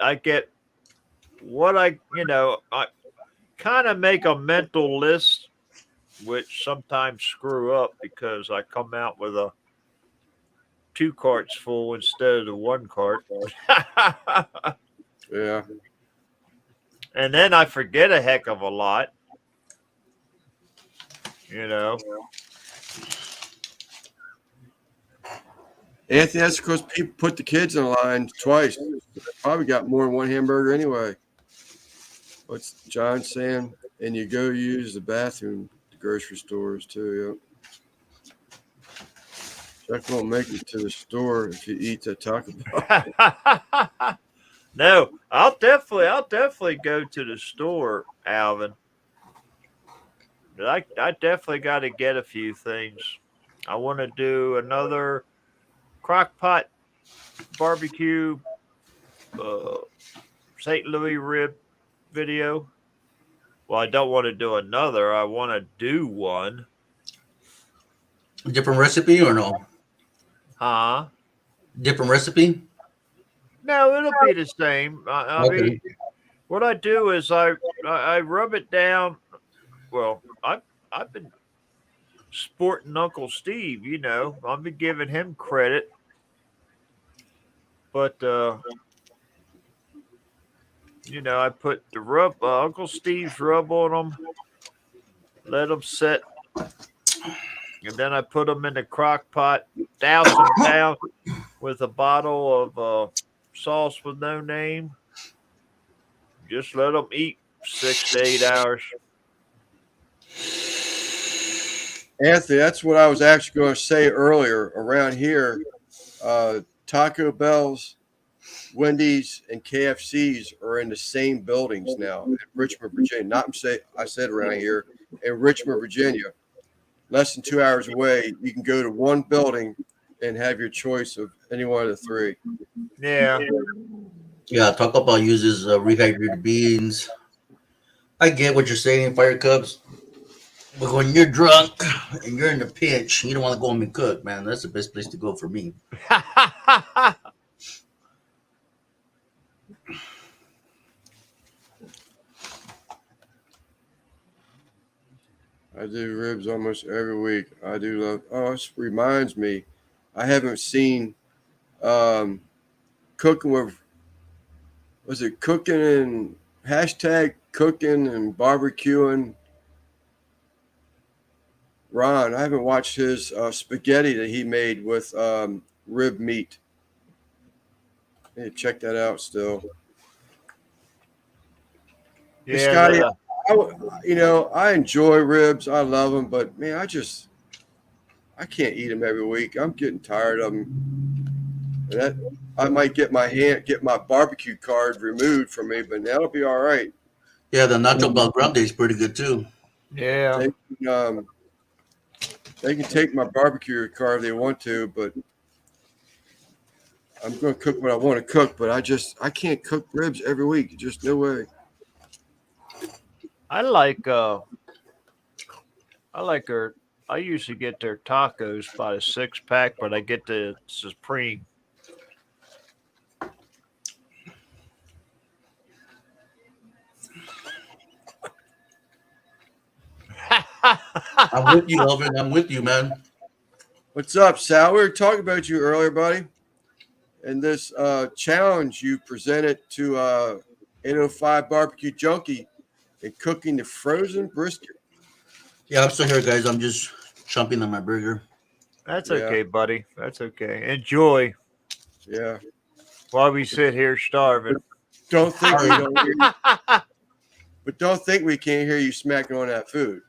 what I kind of make a mental list, which sometimes screw up because I come out with a 2 carts full instead of the 1 cart. Yeah. And then I forget a heck of a lot. You know. Anthony, that's because people put the kids in line twice. They probably got more than one hamburger anyway. What's John saying? And you go use the bathroom, the grocery stores too. Yep. Chuck won't make it to the store if you eat the Taco Bell. No, I'll definitely go to the store, Alvin. I definitely got to get a few things. I want to do another crock pot barbecue St. Louis rib video. Well, I don't want to do another. I want to do one. Different recipe or no? Huh? Different recipe? No, it'll be the same. I Okay. mean, what I do is I rub it down. Well, I've been sporting Uncle Steve. You know, I've been giving him credit, but I put the rub Uncle Steve's rub on them, let them set, and then I put them in the crock pot, douse them down with a bottle of sauce with no name. Just let them eat 6 to 8 hours. Anthony, that's what I was actually going to say earlier. Around here, Taco Bell's, Wendy's, and KFC's are in the same buildings now in Richmond, Virginia. I said around here in Richmond, Virginia. Less than 2 hours away, you can go to one building and have your choice of any one of the three. Yeah. Yeah, Taco Bell uses rehydrated beans. I get what you're saying, Fire Cubs. But when you're drunk and you're in a pinch, you don't want to go home and cook, man. That's the best place to go for me. I do ribs almost every week. I do love. Oh, this reminds me, I haven't seen Cooking with was it cooking and hashtag cooking and barbecuing. Ron, I haven't watched his spaghetti that he made with rib meat. Hey, check that out still. Hey, Yeah, Scotty, I enjoy ribs. I love them, but man, I can't eat them every week. I'm getting tired of them. That I might get my barbecue card removed from me, but that'll be all right. Yeah, the Nacho Bel Grande is pretty good too. yeah. They can take my barbecue card if they want to, but I'm going to cook what I want to cook. But I can't cook ribs every week. Just no way. I like I usually get their tacos by the 6-pack, but I get the Supreme. I'm with you, Elvin. I'm with you, man. What's up, Sal? We were talking about you earlier, buddy, and this challenge you presented to 805 Barbecue Junkie in cooking the frozen brisket. Yeah, I'm still here, guys. I'm just chomping on my burger. That's Yeah. okay, buddy. That's okay. Enjoy Yeah. while we sit here starving. Don't think we Sorry. don't hear, but don't think we can't hear you smacking on that food.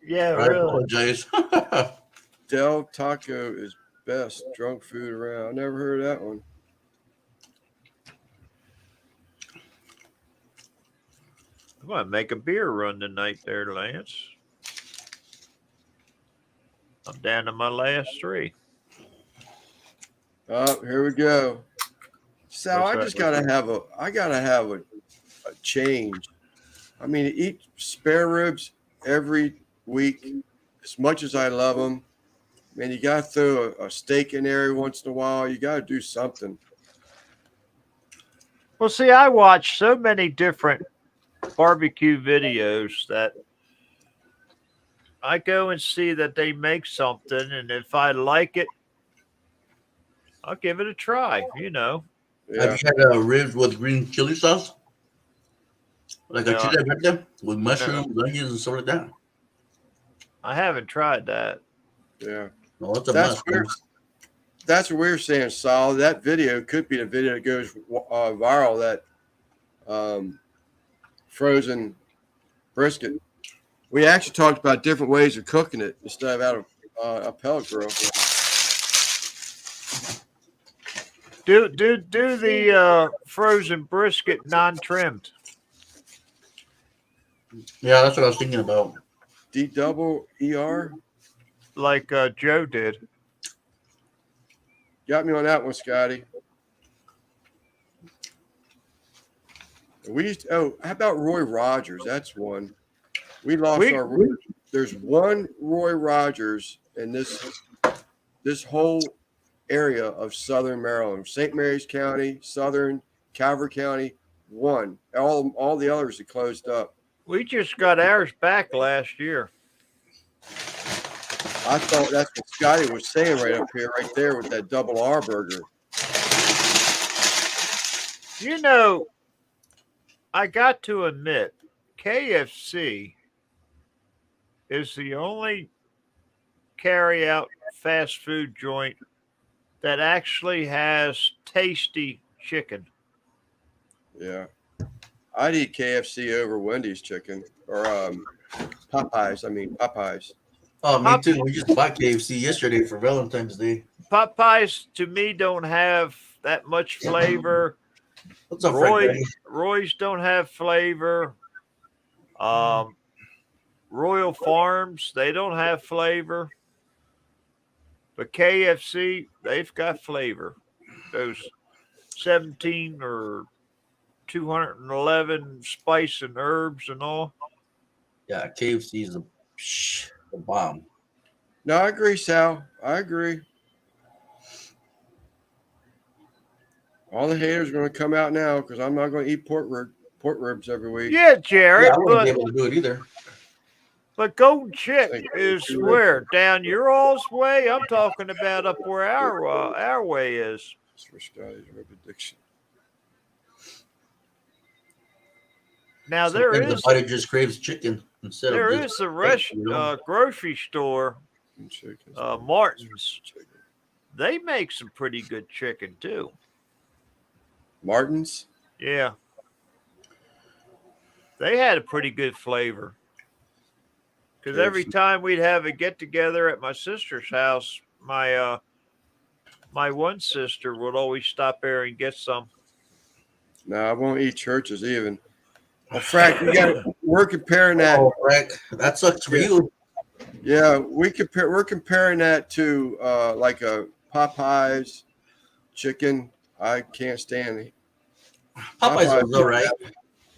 Yeah, I really. apologize. Del Taco is best drunk food around. I never heard of that one. I'm gonna make a beer run tonight, there, Lance. I'm down to my last 3. Oh, here we go. Sal, What's I that? just gotta have a change. I mean, eat spare ribs every week, as much as I love them. Man, you gotta throw a steak in there every once in a while. You gotta do something. Well, see, I watch so many different barbecue videos that I go and see that they make something, and if I like it, I'll give it a try. You know, Yeah. Have you had ribs with green chili sauce? Like No, a chili verde with mushrooms, onions, and stuff like that? I haven't tried that. Yeah. No, it's a That's must. weird. man. That's what we were saying, Sal. That video could be the video that goes viral. That frozen brisket. We actually talked about different ways of cooking it instead of out of a pellet grill. Do the frozen brisket non-trimmed. Yeah, that's what I was thinking about. DER. Like Joe did. Got me on that one, Scotty. How about Roy Rogers? That's one. We lost our. There's one Roy Rogers in this whole area of Southern Maryland, St. Mary's County, Southern, Calvert County. One. All the others have closed up. We just got ours back last year. I thought that's what Scotty was saying right up here, right there with that double R burger. You know, I got to admit, KFC is the only carry-out fast food joint that actually has tasty chicken. Yeah. I'd eat KFC over Wendy's chicken or Popeyes. I mean, Popeyes. Oh, me too. We just bought KFC yesterday for Valentine's Day. Popeyes to me don't have that much flavor. What's up, Frank? Roy's don't have flavor. Royal Farms, they don't have flavor. But KFC, they've got flavor. Those 17 or 211 spice and herbs and all. Yeah, KFC is a bomb. No, I agree, Sal. I agree. All the haters are going to come out now because I'm not going to eat pork ribs every week. Yeah, Jared, Yeah, I wouldn't be able to do it either. but Golden Chip Thank you. is where? Down your all's way? I'm talking about up where our way is. For Scotty's rib addiction. Now Sometimes the body just craves chicken instead of there just is a steak, you know? grocery store, Chickens, Martin's. chicken. They make some pretty good chicken too. Martin's. Yeah, they had a pretty good flavor. Because every KFC. time we'd have a get together at my sister's house, my one sister would always stop there and get some. No, I won't eat churches even. Well, Frank, you got. We're comparing that. Oh, Frank, that sucks for Yeah. you. Yeah, we're comparing that to like a Popeyes chicken. I can't stand it. Popeyes was all right.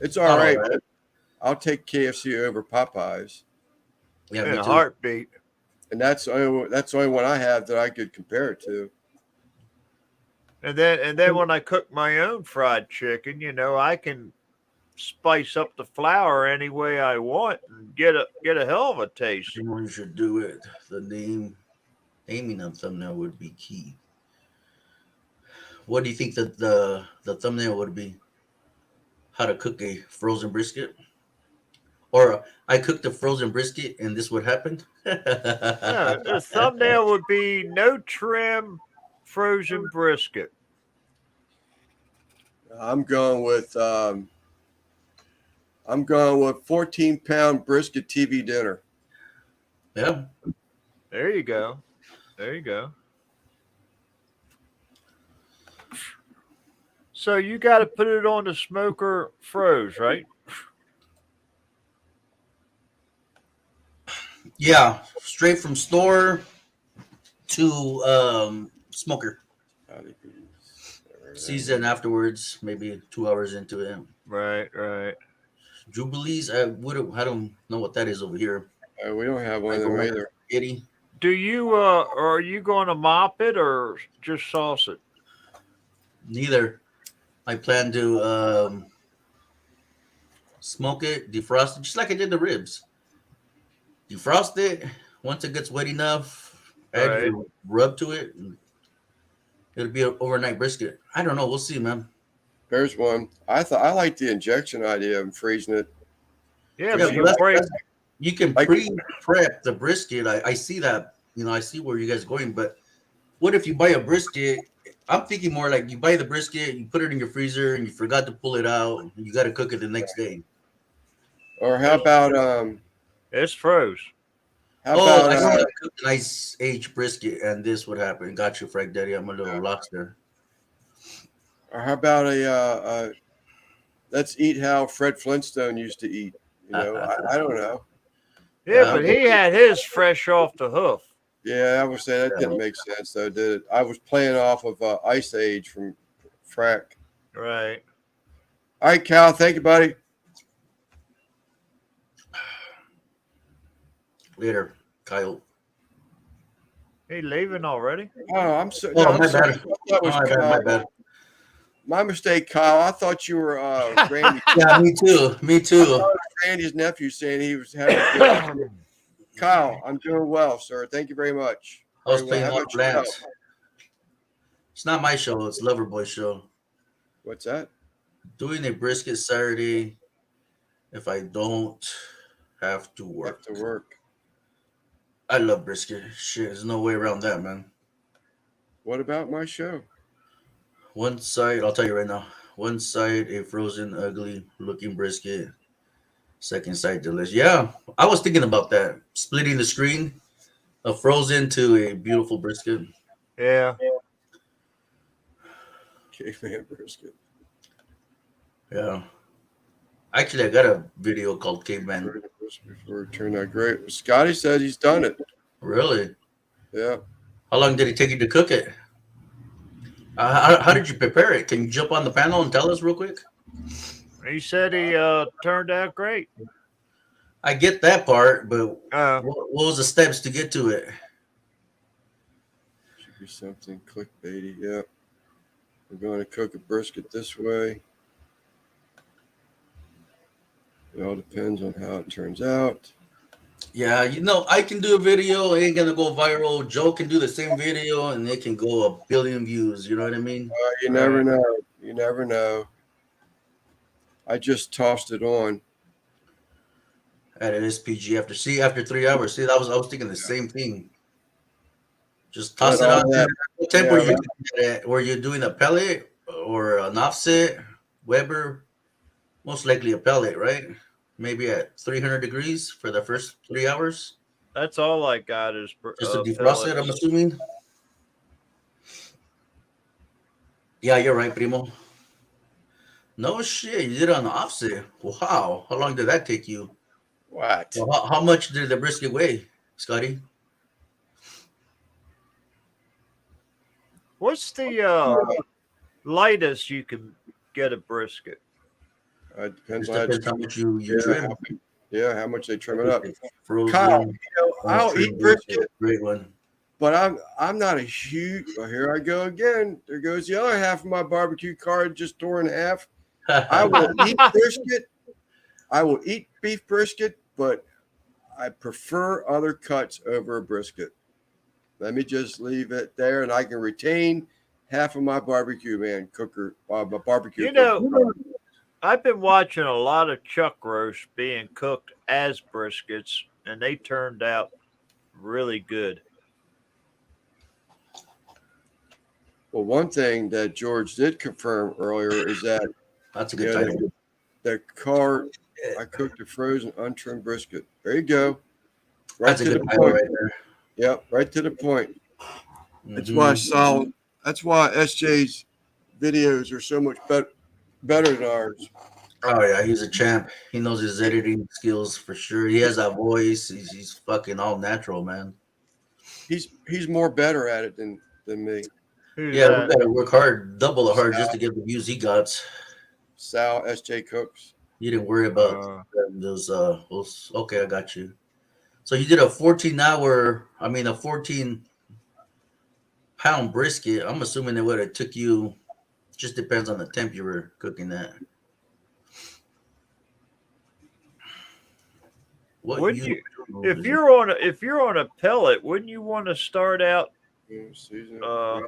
It's all Not all right, right. but I'll take KFC over Popeyes, Yeah, In me a too. heartbeat. and that's the only one I have that I could compare it to. And then when I cook my own fried chicken, I can spice up the flour any way I want and get a hell of a taste. Everyone should do it. The naming of thumbnail would be key. What do you think that the thumbnail would be? How to cook a frozen brisket? Or I cooked a frozen brisket and this would happen? No, the thumbnail would be no trim frozen brisket. I'm going with 14-pound brisket TV dinner. Yeah. There you go. There you go. So you got to put it on the smoker froze, right? Yeah. Straight from store to smoker. Season afterwards, maybe 2 hours into it. Right, right. Jubilees, I don't know what that is over here. We don't have one of them either. Kitty. Do you or are you going to mop it or just sauce it? Neither. I plan to smoke it, defrost it, just like I did the ribs. Defrost it. Once it gets wet enough, add Right. your rub to it. And it'll be an overnight brisket. I don't know. We'll see, man. There's one. I like the injection idea of freezing it. Yeah, Yeah, but but you that's- break. You can Like- pre-prep the brisket. I see that. I see where you guys are going. But what if you buy a brisket? I'm thinking more like you buy the brisket, you put it in your freezer, and you forgot to pull it out. And you got to cook it the next day. Or how about It's froze. how Oh, about I see how to cook a nice aged brisket, and this would happen. Got you, Frank Daddy. I'm a little lost there. or how about a let's eat how Fred Flintstone used to eat. I don't know. Yeah, Yeah. but he had his fresh off the hoof. Yeah, I would say that didn't make sense though, did it? I was playing off of Ice Age from Frank. Right. All right, Cal. Thank you, buddy. Later, Kyle. He leaving already? Oh, I'm so. Oh, no, I'm my sorry. bad. I thought it was My bad, Kyle. my bad. My mistake, Kyle. I thought you were Randy. Yeah, me too. Me I too. thought it was Randy's nephew saying he was having a good. Kyle, I'm doing well, sir. Thank you very much. I was Very well. playing How Lost about yourself? Lands. It's not my show. It's Loverboy show. What's that? Doing a brisket Saturday if I don't have to work. Have to work. I love brisket. Shit, there's no way around that, man. What about my show? One side, I'll tell you right now. One side, a frozen, ugly looking brisket. Second side, delicious. Yeah, I was thinking about that. Splitting the screen, a frozen to a beautiful brisket. Yeah. Caveman brisket. Yeah. Actually, I got a video called Caveman. Before it turned out great. Scotty said he's done it. Really? Yeah. How long did it take you to cook it? How did you prepare it? Can you jump on the panel and tell us real quick? He said he turned out great. I get that part, but Uh, what was the steps to get to it? Should be something clickbaity. Yeah. We're going to cook a brisket this way. It all depends on how it turns out. Yeah, I can do a video, it ain't gonna go viral. Joe can do the same video and it can go 1 billion views. You know what I mean? You never know. You never know. I just tossed it on. At an SPG after 3 hours. See, I was thinking the same thing. Just toss Let it all on there. that- What temp yeah, were you doing it at? Were you doing a pellet or an offset? Weber? Most likely a pellet, right? Maybe at 300 degrees for the first 3 hours. That's all I got is Just to defrost it, I'm pellets. assuming. Yeah, you're right, Primo. No shit, you did it on the offset. Wow. How long did that take you? What? Well, how much did the brisket weigh, Scotty? What's the lightest you can get a brisket? Depends Just on depends how much you yeah, trim. how much they trim it up. Frozen. Kyle, I'll trim eat brisket, Great one. but I'm not a huge. Well, here I go again. There goes the other half of my barbecue card just tore in half. I will eat brisket. I will eat beef brisket, but I prefer other cuts over a brisket. Let me just leave it there, and I can retain half of my barbecue cooker, my barbecue. You know, cooker. I've been watching a lot of chuck roast being cooked as briskets, and they turned out really good. Well, one thing that George did confirm earlier is that That's a good yeah, title. the card I cooked a frozen untrimmed brisket. There you go. Right That's a to good the title point. right there. Yep, right to the point. That's Mhm. why that's why SJ's videos are so much better than ours. Oh yeah, he's a champ. He knows his editing skills for sure. He has that voice. He's fucking all natural, man. He's more better at it than me. Who's Yeah, we that? gotta work hard, double the hard just to get the views he got. Sal SJ Cooks. You didn't worry about Uh, those. Okay, I got you. So you did a 14-pound brisket. I'm assuming it would have took you. Just depends on the temp you were cooking at. What wouldn't you, is if it? you're on a pellet, wouldn't you want to start out Season uh,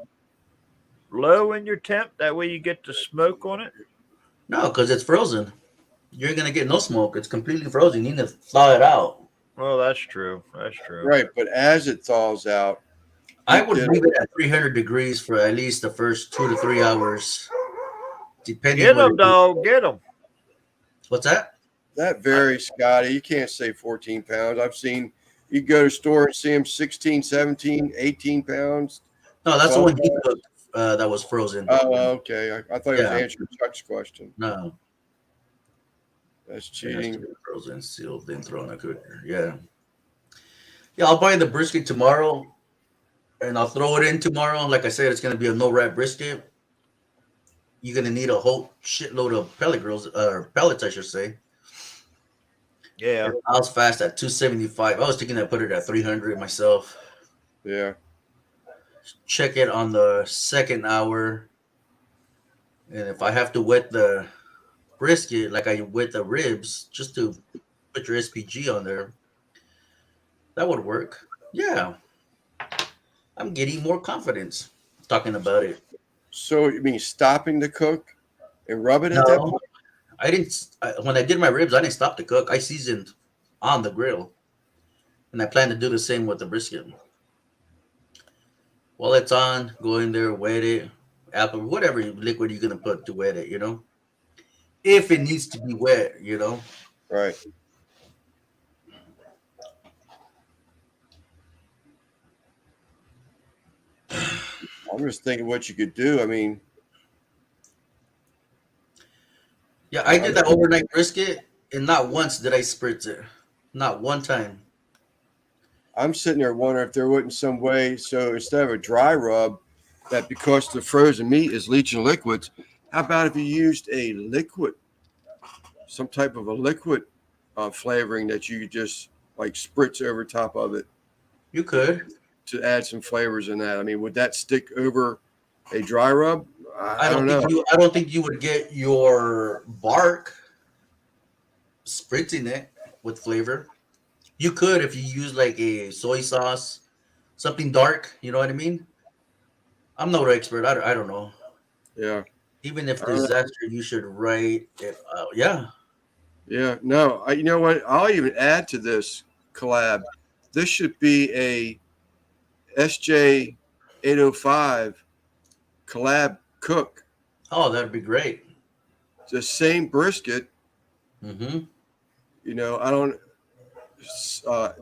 low in your temp? That way you get the smoke on it. No, because it's frozen. You're gonna get no smoke. It's completely frozen. You need to thaw it out. Well, that's true. That's true. Right, but as it thaws out, I would did leave it at 300 degrees for at least the first 2 to 3 hours, depending. Get where them, dog. Get them. What's that? that varies, Scotty. You can't say 14 pounds. I've seen you go to store and see them 16, 17, 18 pounds. No, that's the 12 one he cooked that was frozen. Oh, okay. I thought it was Yeah. answering Chuck's question. No, That's it has to cheating. be frozen, sealed, then thrown in a cooker. Yeah. Yeah, I'll buy the brisket tomorrow, and I'll throw it in tomorrow. Like I said, it's gonna be a no wrap brisket. You're gonna need a whole shitload of pellet grills, or pellets, I should say. Yeah. I was fast at 275. I was thinking I put it at 300 myself. Yeah. Check it on the second hour, and if I have to wet the brisket like I wet the ribs, just to put your SPG on there, that would work. Yeah, I'm getting more confidence talking about it. So you mean stopping to cook and rub it at that No, point? I didn't. When I did my ribs, I didn't stop to cook. I seasoned on the grill, and I plan to do the same with the brisket. While it's on, go in there, wet it, apple, whatever liquid you're gonna put to wet it. If it needs to be wet. Right. I'm just thinking what you could do. I mean, Yeah, I did that overnight brisket, and not once did I spritz it. Not one time. I'm sitting there wondering if there wasn't some way. So instead of a dry rub, that because the frozen meat is leaching liquids, how about if you used a liquid, some type of a liquid flavoring that you could just like spritz over top of it You could. to add some flavors in that? I mean, would that stick over a dry rub? I don't know. I don't think you would get your bark spritzing it with flavor. You could if you use like a soy sauce, something dark. You know what I mean? I'm no expert. I don't know. Yeah. Even if All right. disaster, you should write it out. Yeah. Yeah, no, you know what? I'll even add to this collab. This should be a SJ 805 collab cook. Oh, that'd be great. The same brisket. Mm-hmm. You know, I don't.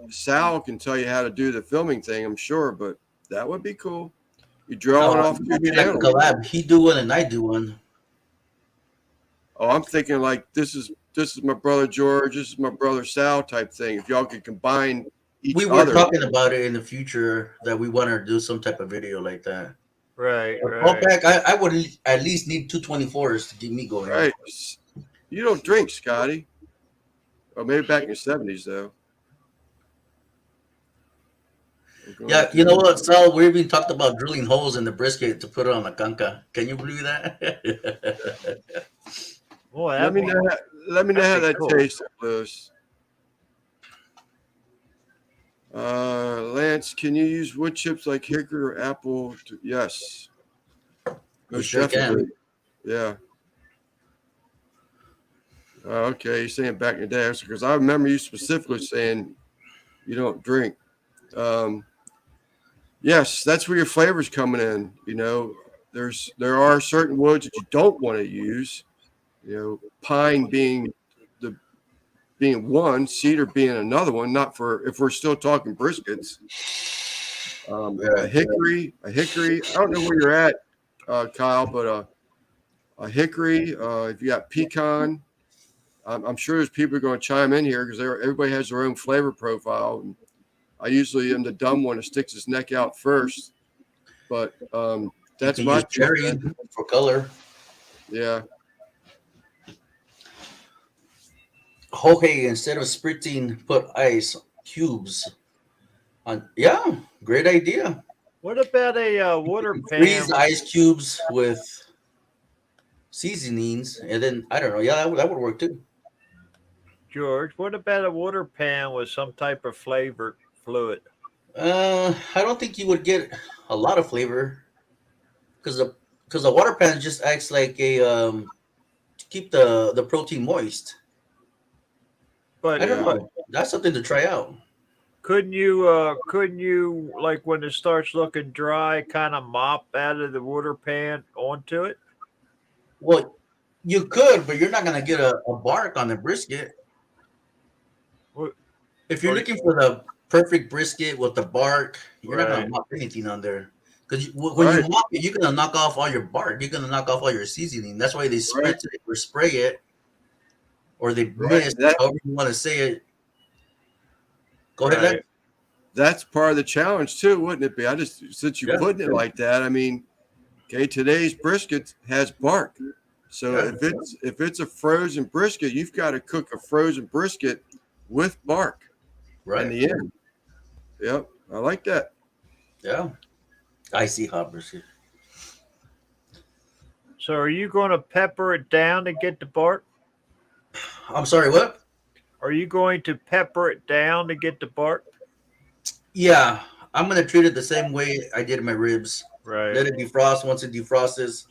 Sal can tell you how to do the filming thing, I'm sure, but that would be cool. You draw it No, off it'd your be like a channel. collab. He do one and I do one. Oh, I'm thinking like this is my brother George, this is my brother Sal type thing. If y'all could combine each We were other. talking about it in the future that we want to do some type of video like that. Right, But right. back, I would at least need 224s to get me going. Right. You don't drink, Scotty. Or maybe back in the 70s, though. Yeah, you know what, Sal? We even talked about drilling holes in the brisket to put it on the canca. Can you believe that? Boy, Let me know. Let me know how that'd that be cool. tastes, Lewis. Lance, can you use wood chips like hickory or apple? Yes. You sure definitely. can. Yeah. Okay, you're saying back in the day, because I remember you specifically saying you don't drink. Yes, that's where your flavor's coming in. You know, there are certain woods that you don't want to use. You know, pine being one, cedar being another one. Not for if we're still talking briskets. A hickory. I don't know where you're at, Kyle, but a hickory. If you got pecan, I'm sure there's people are going to chime in here because everybody has their own flavor profile. And I usually am the dumb one that sticks his neck out first, but that's my cherry for color. Yeah. Jorge, instead of spritting, put ice cubes on. Yeah, great idea. What about a water pan? Freeze the ice cubes with seasonings, and then I don't know. Yeah, that would work too. George, what about a water pan with some type of flavor fluid? I don't think you would get a lot of flavor because the water pan just acts like a to keep the protein moist. But I don't know. That's something to try out. couldn't you like when it starts looking dry, kind of mop out of the water pan onto it? Well, you could, but you're not gonna get a bark on the brisket. What- If you're or- looking for the perfect brisket with the bark, you're not gonna Right. mop anything on there. Because when you mop it, you're gonna knock off all your bark. You're gonna knock off all your seasoning. That's why they spritz it or spray it, or they mist, however you want to say it. Go ahead, Len. That's part of the challenge too, wouldn't it be? Since you're putting it like that, I mean, okay, today's brisket has bark. So if it's a frozen brisket, you've got to cook a frozen brisket with bark. Right. In the end. Yep. I like that. Yeah. Icy hot brisket. So are you going to pepper it down to get the bark? I'm sorry, what? Are you going to pepper it down to get the bark? Yeah, I'm gonna treat it the same way I did my ribs. Right. Let it defrost. Once it defrosts,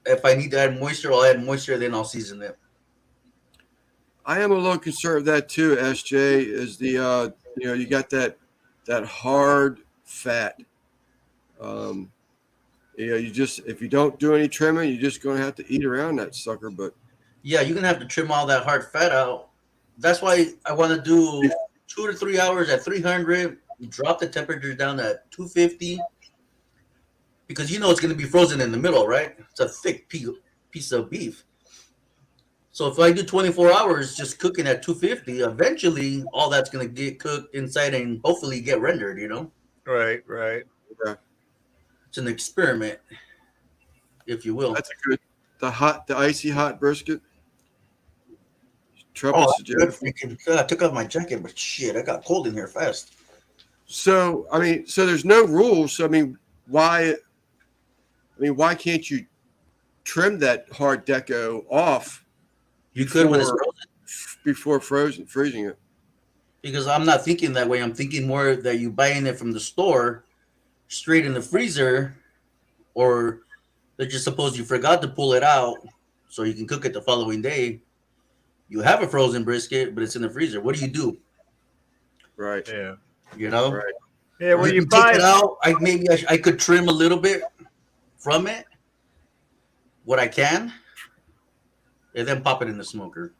if I need to add moisture, I'll add moisture. Then I'll season it. I am a little concerned with that too, SJ, is the you got that hard fat. You just if you don't do any trimming, you're just gonna have to eat around that sucker. But yeah, you're gonna have to trim all that hard fat out. That's why I want to do 2 to 3 hours at 300. Drop the temperature down at 250 because you know it's gonna be frozen in the middle, right? It's a thick piece of beef. So if I do 24 hours just cooking at 250, eventually all that's gonna get cooked inside and hopefully get rendered. You know. Right. Yeah. It's an experiment, if you will. That's a good the icy hot brisket. I took off my jacket, but shit, I got cold in here fast. So there's no rules. So why can't you trim that hard deco off? You could when it's frozen. Before freezing it. Because I'm not thinking that way. I'm thinking more that you buying it from the store, straight in the freezer, or Let's just suppose you forgot to pull it out so you can cook it the following day. You have a frozen brisket, but it's in the freezer. What do? Right. Yeah. You know, Right. Yeah. Well, you take it buy. out. I could trim a little bit from it, what I can, and then pop it in the smoker.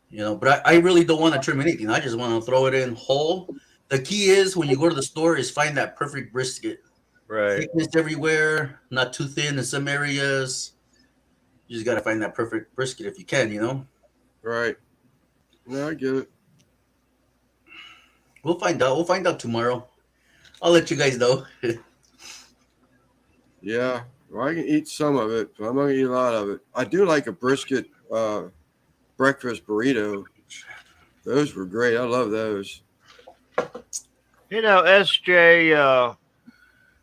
You know, but I really don't want to trim anything. I just want to throw it in whole. The key is when you go to the store is find that perfect brisket. Right. Thickness everywhere, not too thin in some areas. You just got to find that perfect brisket if you can, you know. Right. No, I get it. We'll find out. We'll find out tomorrow. I'll let you guys know. Yeah. Well, I can eat some of it, but I'm not gonna eat a lot of it. I do like a brisket breakfast burrito. Those were great. I love those. You know, SJ,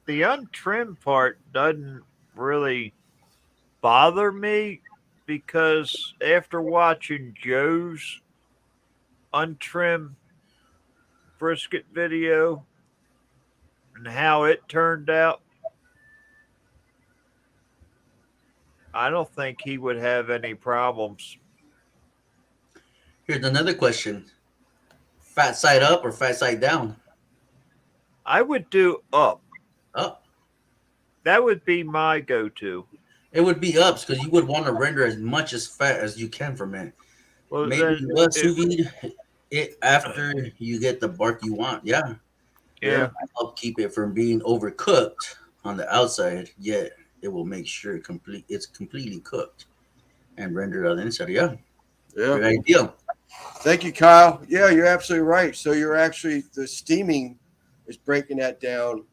the untrimmed part doesn't really bother me because after watching Joe's untrimmed brisket video and how it turned out, I don't think he would have any problems. Here's another question: fat side up or fat side down? I would do up. Up. That would be my go-to. It would be ups because you would want to render as much as fat as you can from it. Well, Maybe then, sous vide it after you get the bark you want. Yeah, yeah. help keep it from being overcooked on the outside. Yet it will make sure it's completely cooked and rendered on the inside. Yeah, Yeah. good idea. Thank you, Kyle. Yeah, you're absolutely right. So you're actually the steaming is breaking that down.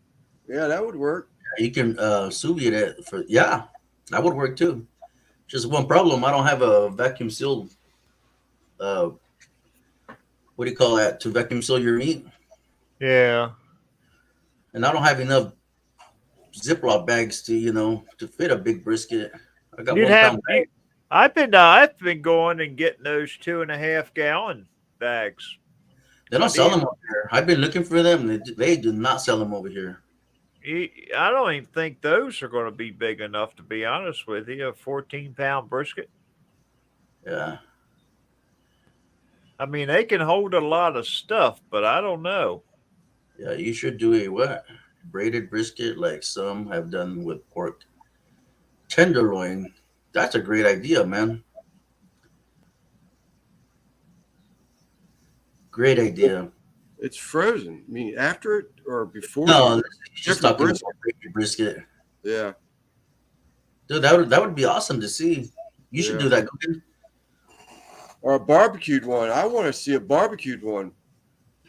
Yeah, that would work. You can sous vide it for that would work too. Just one problem: I don't have a vacuum sealed. Uh, what do you call that to vacuum seal your meat? Yeah. And I don't have enough Ziploc bags to fit a big brisket. I got You'd 1 have. pound bag. I've been going and getting those 2.5 gallon bags. They don't But sell them over here. I've been looking for them. They do not sell them over here. I don't even think those are going to be big enough, to be honest with you. A 14-pound brisket. Yeah. I mean, they can hold a lot of stuff, but I don't know. Yeah, you should do a what? Braided brisket like some have done with pork tenderloin. That's a great idea, man. Great idea. It's frozen. I mean, after it or before? No, You, just different talking brisket. about braided brisket. Yeah. Dude, that would be awesome to see. You should Yeah. do that. Cooking. Or a barbecued one. I want to see a barbecued one.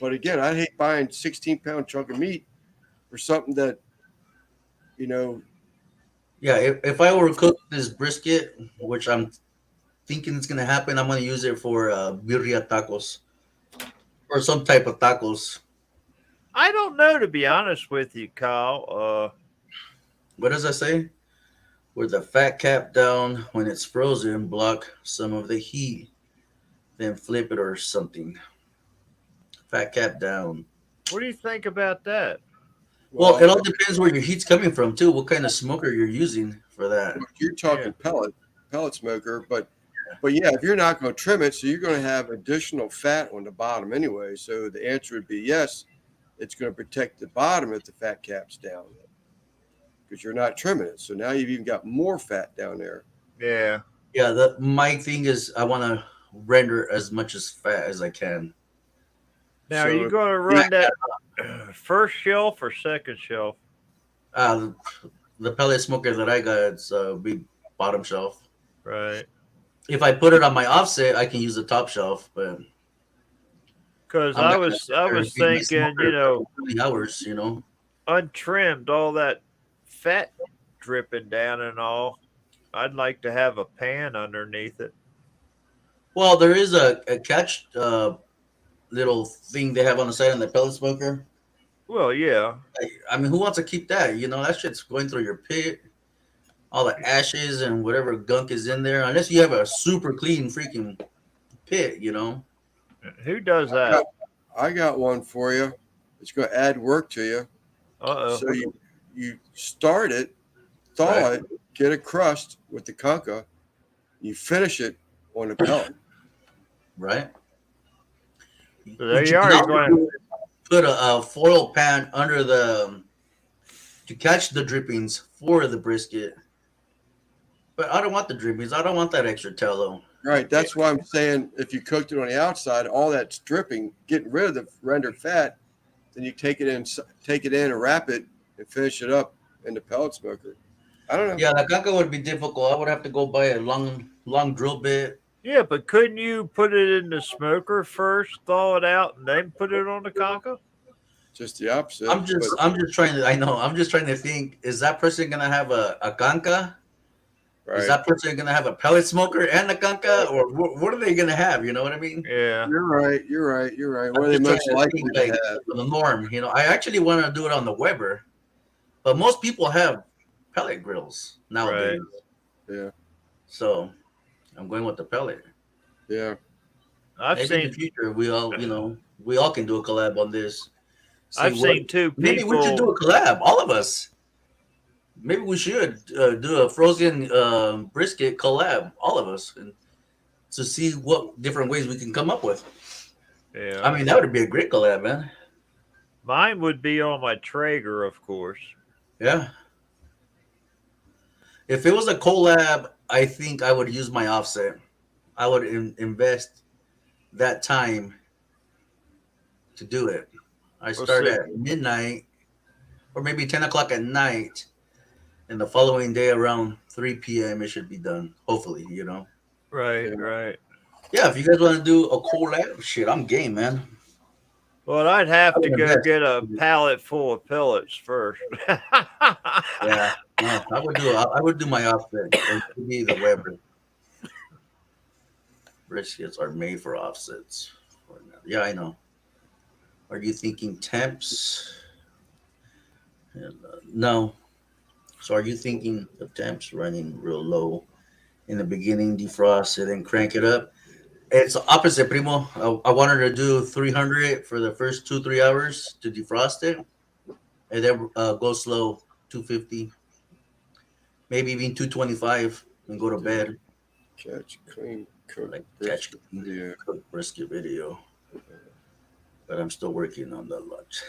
But again, I hate buying 16-pound chunk of meat for something that, you know, Yeah, if I were to cook this brisket, which I'm thinking is gonna happen, I'm gonna use it for birria tacos or some type of tacos. I don't know, to be honest with you, Kyle. What does that say? With the fat cap down when it's frozen, block some of the heat, then flip it or something. Fat cap down. What do you think about that? Well, it all depends where your heat's coming from too. What kind of smoker you're using for that? you're talking pellet smoker, but yeah, if you're not going to trim it, so you're going to have additional fat on the bottom anyway. So the answer would be yes, it's going to protect the bottom if the fat cap's down because you're not trimming it. So now you've even got more fat down there. Yeah. Yeah, my thing is I want to render as much as fat as I can. Now, So are you going to run that first shelf or second shelf? The pellet smoker that I got, it's big bottom shelf. Right. If I put it on my offset, I can use the top shelf, but Because I'm I not was gonna feed my thinking, smoker for 20 hours, untrimmed, all that fat dripping down and all. I'd like to have a pan underneath it. Well, there is a catch little thing they have on the side of the pellet smoker. Well, yeah. I mean, who wants to keep that? That shit's going through your pit, all the ashes and whatever gunk is in there. Unless you have a super clean freaking pit. Who does that? I got one for you. It's going to add work to you. Uh-oh. So you start it thaw Right. it, get a crust with the concha, you finish it on the pellet. Right. So there What you you can are. You're also going. do is put a foil pan under the to catch the drippings for the brisket. But I don't want the drippings. I don't want that extra tallow. Right. That's why I'm saying if you cooked it on the outside, all that's dripping, getting rid of the rendered fat, then you take it in and wrap it and finish it up in the pellet smoker. I don't know. Yeah, the caca would be difficult. I would have to go buy a long drill bit. Yeah, but couldn't you put it in the smoker first, thaw it out, and then put it on the concha? Just the opposite. I'm just trying to. I know. I'm just trying to think. Is that person gonna have a canca? Right. Is that person gonna have a pellet smoker and a canca, or what are they gonna have? You know what I mean? Yeah. You're right. What are I'm they just most trying to likely think, to like, have? the norm. I actually want to do it on the Weber, but most people have pellet grills nowadays. Yeah. So I'm going with the pellet. Yeah. I've Maybe in seen the future we all can do a collab on this. See I've what- seen two Maybe we should do people. a collab, all of us. Maybe we should do a frozen brisket collab, all of us, and to see what different ways we can come up with. Yeah. I mean, that would be a great collab, man. Mine would be on my Traeger, of course. Yeah. If it was a collab, I think I would use my offset. I would invest that time to do it. I start see. at midnight or maybe 10 o'clock at night. And the following day around 3 p.m. it should be done. Hopefully, Right, Yeah. right. Yeah, if you guys want to do a collab, shit, I'm game, man. Well, I'd have I to would go invest. get a pallet full of pellets first. Yeah, no, I would do my offset. It would be the Weber. Briskets are made for offsets. Yeah, I know. Are you thinking temps? No. So are you thinking of temps running real low in the beginning, defrost it, and crank it up? It's opposite, primo. I wanted to do 300 for the first 2-3 hours to defrost it, and then go slow, 250, maybe even 225, and go to bed. Catch, clean, cook, Like brisket. catch Yeah. cook brisket video. But I'm still working on the lunch.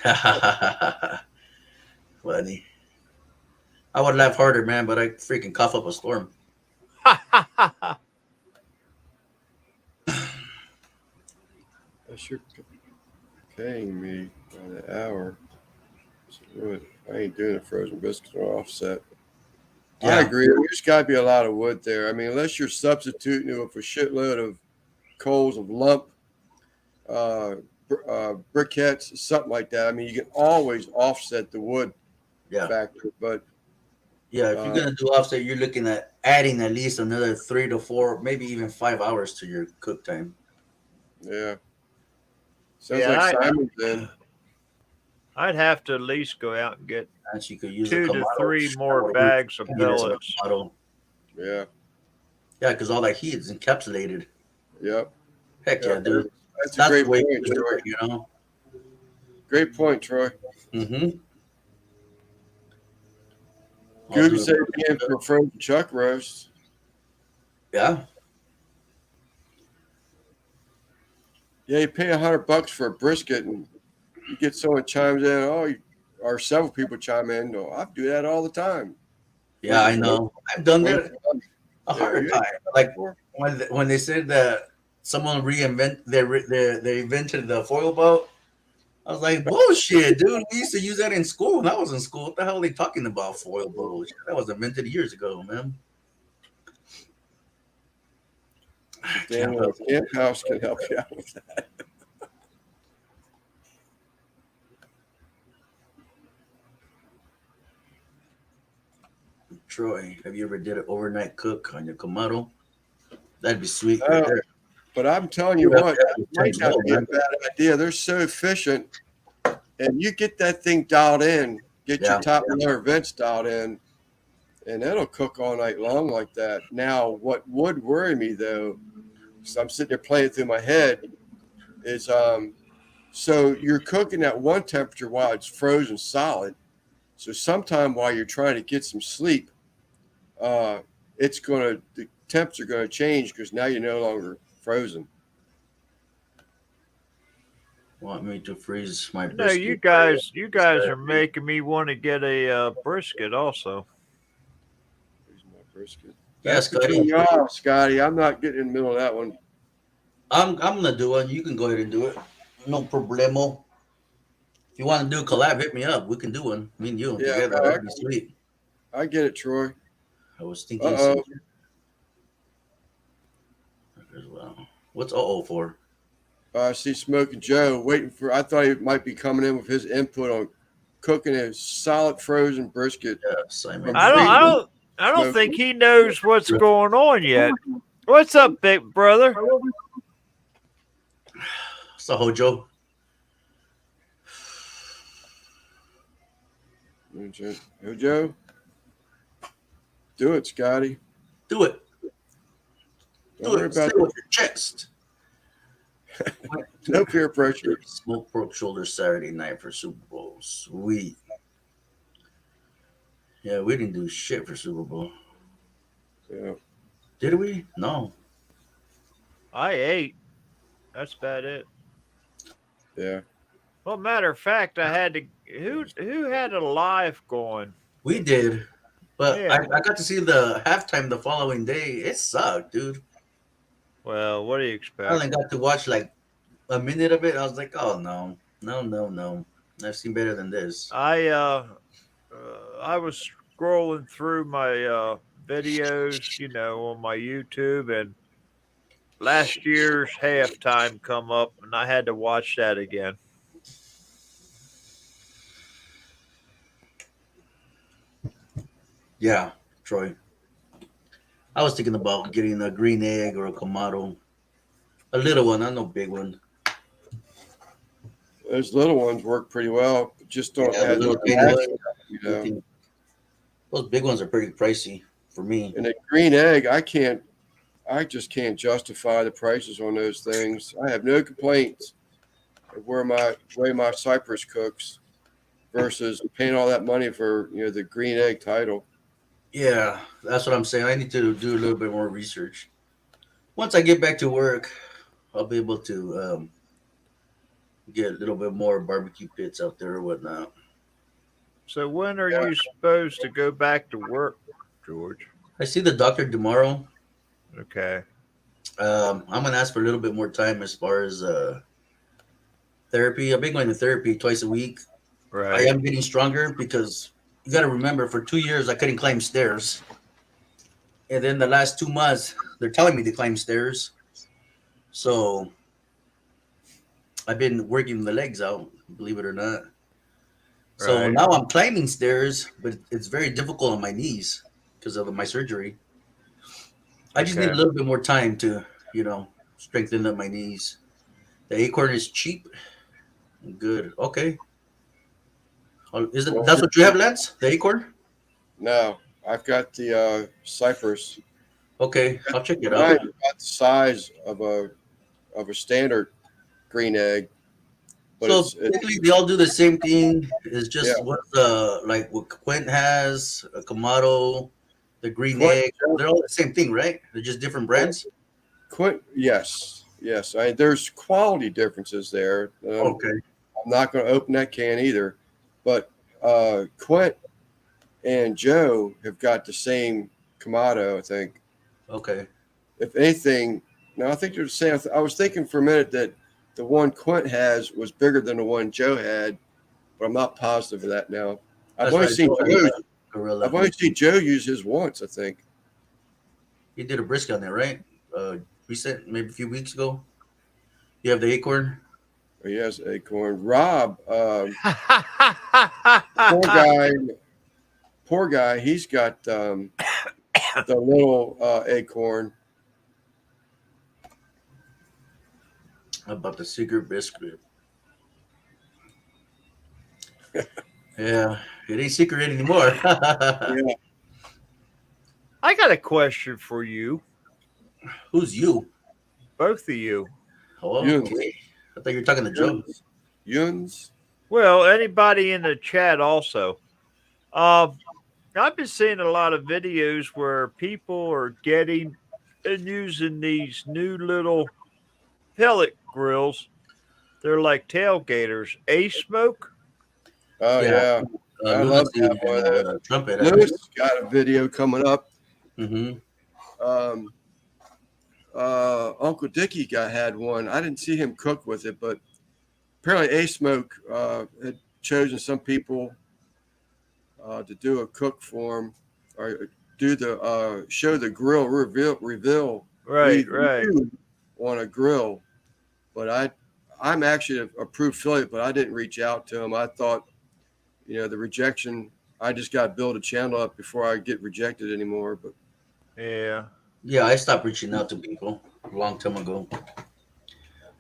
Funny. I would laugh harder, man, but I freaking cough up a storm. That's your paying me by the hour. So wood. I ain't doing a frozen biscuit or offset. I Yeah. agree. There's got to be a lot of wood there. I mean, unless you're substituting it with a shitload of coals of lump, briquettes, something like that. I mean, you can always offset the wood Yeah. factor, but Yeah, if you're gonna do offset, you're looking at adding at least another 3 to 4, maybe even 5 hours to your cook time. yeah. Sounds Yeah, like Simon's in. I'd have to at least go out and get And you could use 2 a to Kamado. 3 I more would bags of use a pellets. Kamado. Yeah. Yeah, because all that heat is encapsulated. Yep. Heck yeah, dude. That's a That's great the way point, to do Troy. it, Great point, Troy. Mm-hmm. Gooby said again for frozen chuck roast. Yeah. Yeah, you pay $100 for a brisket, and you get someone chimes in. Or several people chime in. No, I do that all the time. Yeah, I know. I've done that a Yeah, hundred you- times. Like when they said that someone they invented the foil boat. I was like, bullshit, dude. We used to use that in school when I was in school. What the hell are they talking about, foil boat? That was invented years ago, man. Daniel, Camp House can help you out with that. Troy, have you ever did an overnight cook on your Kamado? That'd be sweet. Oh, Right there. But I'm telling you Yeah, what, yeah, it might not be a man. bad idea. They're so efficient, and you get that thing dialed in, get Yeah. your top and lower vents dialed in, and it'll cook all night long like that. Now, what would worry me though, because I'm sitting there playing through my head, is so you're cooking at one temperature while it's frozen solid. So sometime while you're trying to get some sleep, the temps are gonna change because now you're no longer frozen. Want me to freeze my No, brisket? you guys are making me want to get a brisket also. Here's my brisket. Yeah, That's Scotty. between y'all, Scotty. I'm not getting in the middle of that one. I'm gonna do one. You can go ahead and do it. No problemo. If you want to do a collab, hit me up. We can do one. Me and you Yeah, together. no, That'd be sweet. I get it, Troy. I was thinking Uh-oh. as well. What's uh-oh for? I see Smoking Joe waiting for. I thought he might be coming in with his input on cooking a solid frozen brisket. Yeah, Simon. I don't think he knows what's going on yet. What's up, big brother? So Hojo. Joe, do it, Scotty. Do it. Don't Do worry it. Say about it with your chest. no peer pressure. Smoke pork shoulder Saturday night for Super Bowl. Sweet. Yeah, we didn't do shit for Super Bowl. Yeah. Did we? No. I ate. That's about it. Yeah. Well, matter of fact, I had to. Who had a live going? We did. But Yeah. I got to see the halftime the following day. It sucked, dude. Well, what do you I expect? only got to watch like a minute of it. I was like, oh no. No. I've seen better than this. I was scrolling through my videos, on my YouTube, and last year's halftime come up, and I had to watch that again. Yeah, Troy. I was thinking about getting a green egg or a Kamado. A little one, not no big one. Those little ones work pretty well. Just don't Yeah, the have little the tiny ones. you know. Those big ones are pretty pricey for me. And a green egg, I just can't justify the prices on those things. I have no complaints of way my Cypress cooks versus paying all that money for the green egg title. Yeah, that's what I'm saying. I need to do a little bit more research. Once I get back to work, I'll be able to get a little bit more barbecue pits out there or whatnot. So when are you supposed to go back to work, George? I see the doctor tomorrow. Okay. I'm gonna ask for a little bit more time as far as therapy. I've been going to therapy twice a week. I Right. am getting stronger because you got to remember, for 2 years I couldn't climb stairs, and then the last 2 months they're telling me to climb stairs. So I've been working the legs out, believe it or not. So Right. now I'm climbing stairs, but it's very difficult on my knees because of my surgery. I just need a Okay. little bit more time to, strengthen up my knees. The Acorn is cheap. Good. Okay. That's what you have, Lance? The Acorn? No, I've got the Cypress. Okay, I'll check it Mine's out. about the size of a standard green egg, but So it's basically, they all do the same thing. It's just Yeah. what Quint has, a Kamado, the green Quint- egg. They're all the same thing, right? They're just different brands. Yes. There's quality differences there. Okay. I'm not going to open that can either, but Quint and Joe have got the same Kamado, I think. Okay. If anything, now I think they're the same. I was thinking for a minute that the one Quint has was bigger than the one Joe had, but I'm not positive of that now. I've That's only right, seen Joe Joe. has a Gorilla. I've only seen Joe use his once, I think. You did a brisket on there, right? Recent, maybe a few weeks ago. You have the Acorn. He has Acorn. Rob, poor Poor guy. He's got the little Acorn. How about the secret biscuit? Yeah, it ain't secret anymore. Yeah. I got a question for you, Who's you? both of you. Oh, You. okay. I thought you were talking to Joe. Yuns. Well, anybody in the chat also. I I've been seeing a lot of videos where people are getting and using these new little pellet grills. They're like tailgaters. A smoke. Oh Yeah, yeah, I love Lunacy that one. and Trumpet. Lewis got a video coming up. Mm-hmm. Um, Uncle Dickie had one. I didn't see him cook with it, but apparently A Smoke had chosen some people to do a cook for him or do the show the grill reveal Right, review on a grill. But I'm actually a approved affiliate, but I didn't reach out to him. I thought, the rejection. I just got to build a channel up before I get rejected anymore. But Yeah. Yeah, I stopped reaching out to people a long time ago.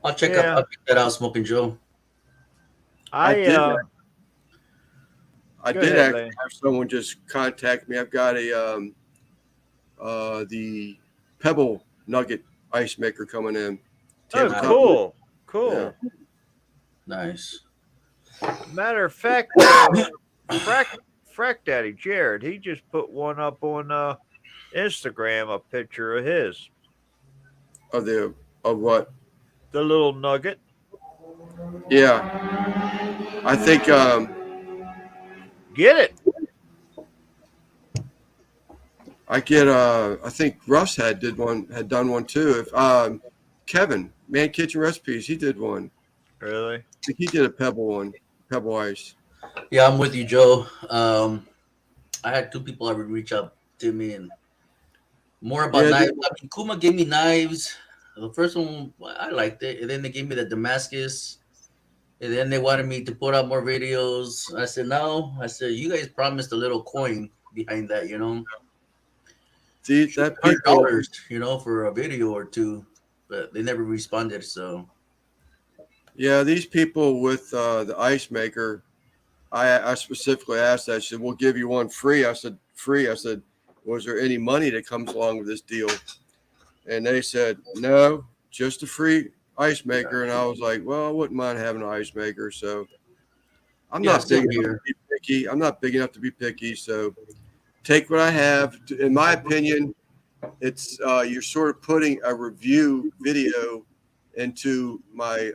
I'll check Yeah. that out, Smoking Joe. I did. I Go did ahead, actually Lane. have someone just contact me. I've got the Pebble Nugget ice maker coming in. Oh, Tabletop. cool. Yeah. Nice. Matter of fact, Frack Daddy Jared, he just put one up on Instagram, a picture of his, Of what? the little nugget. Yeah. I think Get it? I think Russ had done one too. If Kevin, Man Kitchen Recipes, he did one. Really? I think he did a Pebble ice. Yeah, I'm with you, Joe. I had two people that would reach out to me and more about Yeah, knives. I mean, Kuma gave me knives. The first one, I liked it. And then they gave me the Damascus. And then they wanted me to put out more videos. I said, no. I said, you guys promised a little coin behind that, See, that people, $100, for a video or two. But they never responded, so. yeah, these people with the ice maker, I specifically asked that. I said, we'll give you one free. I said, free. I said, was there any money that comes along with this deal? And they said, no, just a free ice maker. And I was like, well, I wouldn't mind having an ice maker. So I'm not big enough to be picky. I'm not big enough to be picky. So take what I have. In my opinion, it's you're sort of putting a review video into my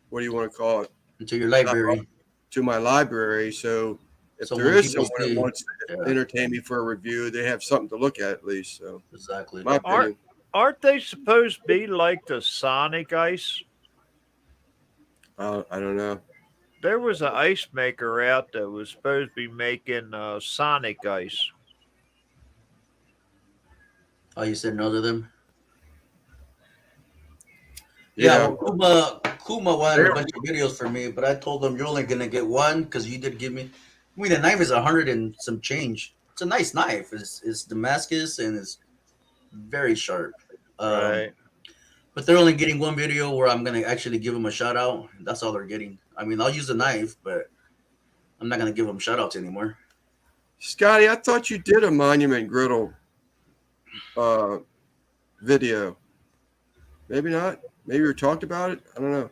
what do you want to call it? Into your library. To my library. So if So there when is people someone see- that wants to entertain me for a review, they have something to look at least. So Exactly. my opinion. Aren't they supposed to be like the Sonic ice? I don't know. There was an ice maker out that was supposed to be making Sonic ice. Oh, you said no to them? Yeah. Well, Kuma wanted a bunch of videos for me, but I told him you're only gonna get one because you did give me. I mean, the knife is 100 and some change. It's a nice knife. It's Damascus and it's very sharp. Right. But they're only getting one video where I'm gonna actually give them a shout out. That's all they're getting. I mean, I'll use the knife, but I'm not gonna give them shout outs anymore. Scotty, I thought you did a Monument Griddle video. Maybe not. Maybe we talked about it. I don't know.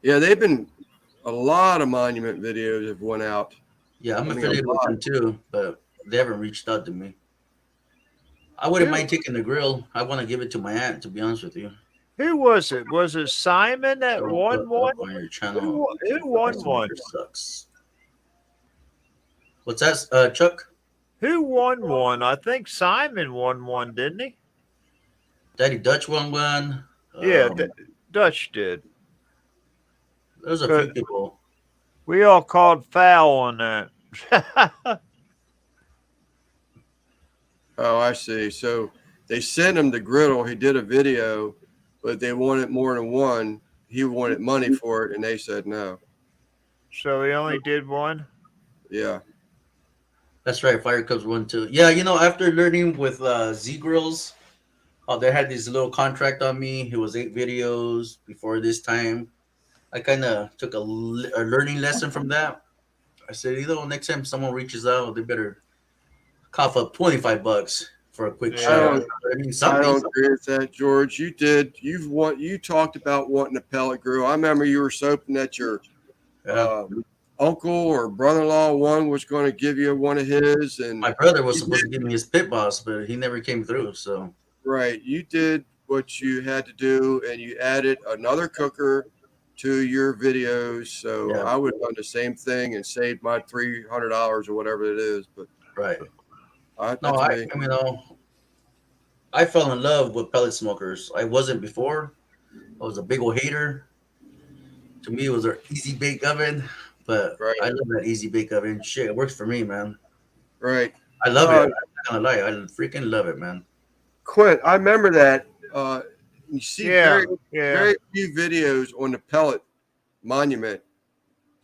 Yeah, they've been a lot of Monument videos have went out. Yeah, I'm I mean, affiliated a with lot. them too, but they haven't reached out to me. I wouldn't mind taking the grill. I want to give it to my aunt, to be honest with you. Who was it? Was it Simon that Don't won put one? up on your channel. Who won one? Sucks. What's that, Chuck? Who won one? I think Simon won one, didn't he? Daddy Dutch won one. Yeah, Dutch did. There's a few people. We all called foul on that. Oh, I see. So they sent him the griddle. He did a video, but they wanted more than one. He wanted money for it, and they said no. So he only did one? Yeah. That's right. Fire Cubs won too. Yeah, after learning with Z Grills, they had this little contract on me. It was 8 videos before this time. I kind of took a learning lesson from that. I said, next time someone reaches out, they better cough up $25 for a quick shout out. I mean, I don't agree with that, George. You did. You talked about wanting a pellet grill. I remember you were soaping at your uncle or brother-in-law one was going to give you one of his, and My brother was you supposed did, to give me his pit boss, but he never came through. So right, you did what you had to do, and you added another cooker to your videos. So yeah, I would have done the same thing and saved my $300 or whatever it is. But right. No, that's me. I fell in love with pellet smokers. I wasn't before. I was a big old hater. To me, it was an easy bake oven, but Right, I love that easy bake oven. Shit, it works for me, man. right. I love it. I'm Uh, not gonna lie, I freaking love it, man. Quint, I remember that. You see Yeah, very, yeah. very few videos on the pellet monument.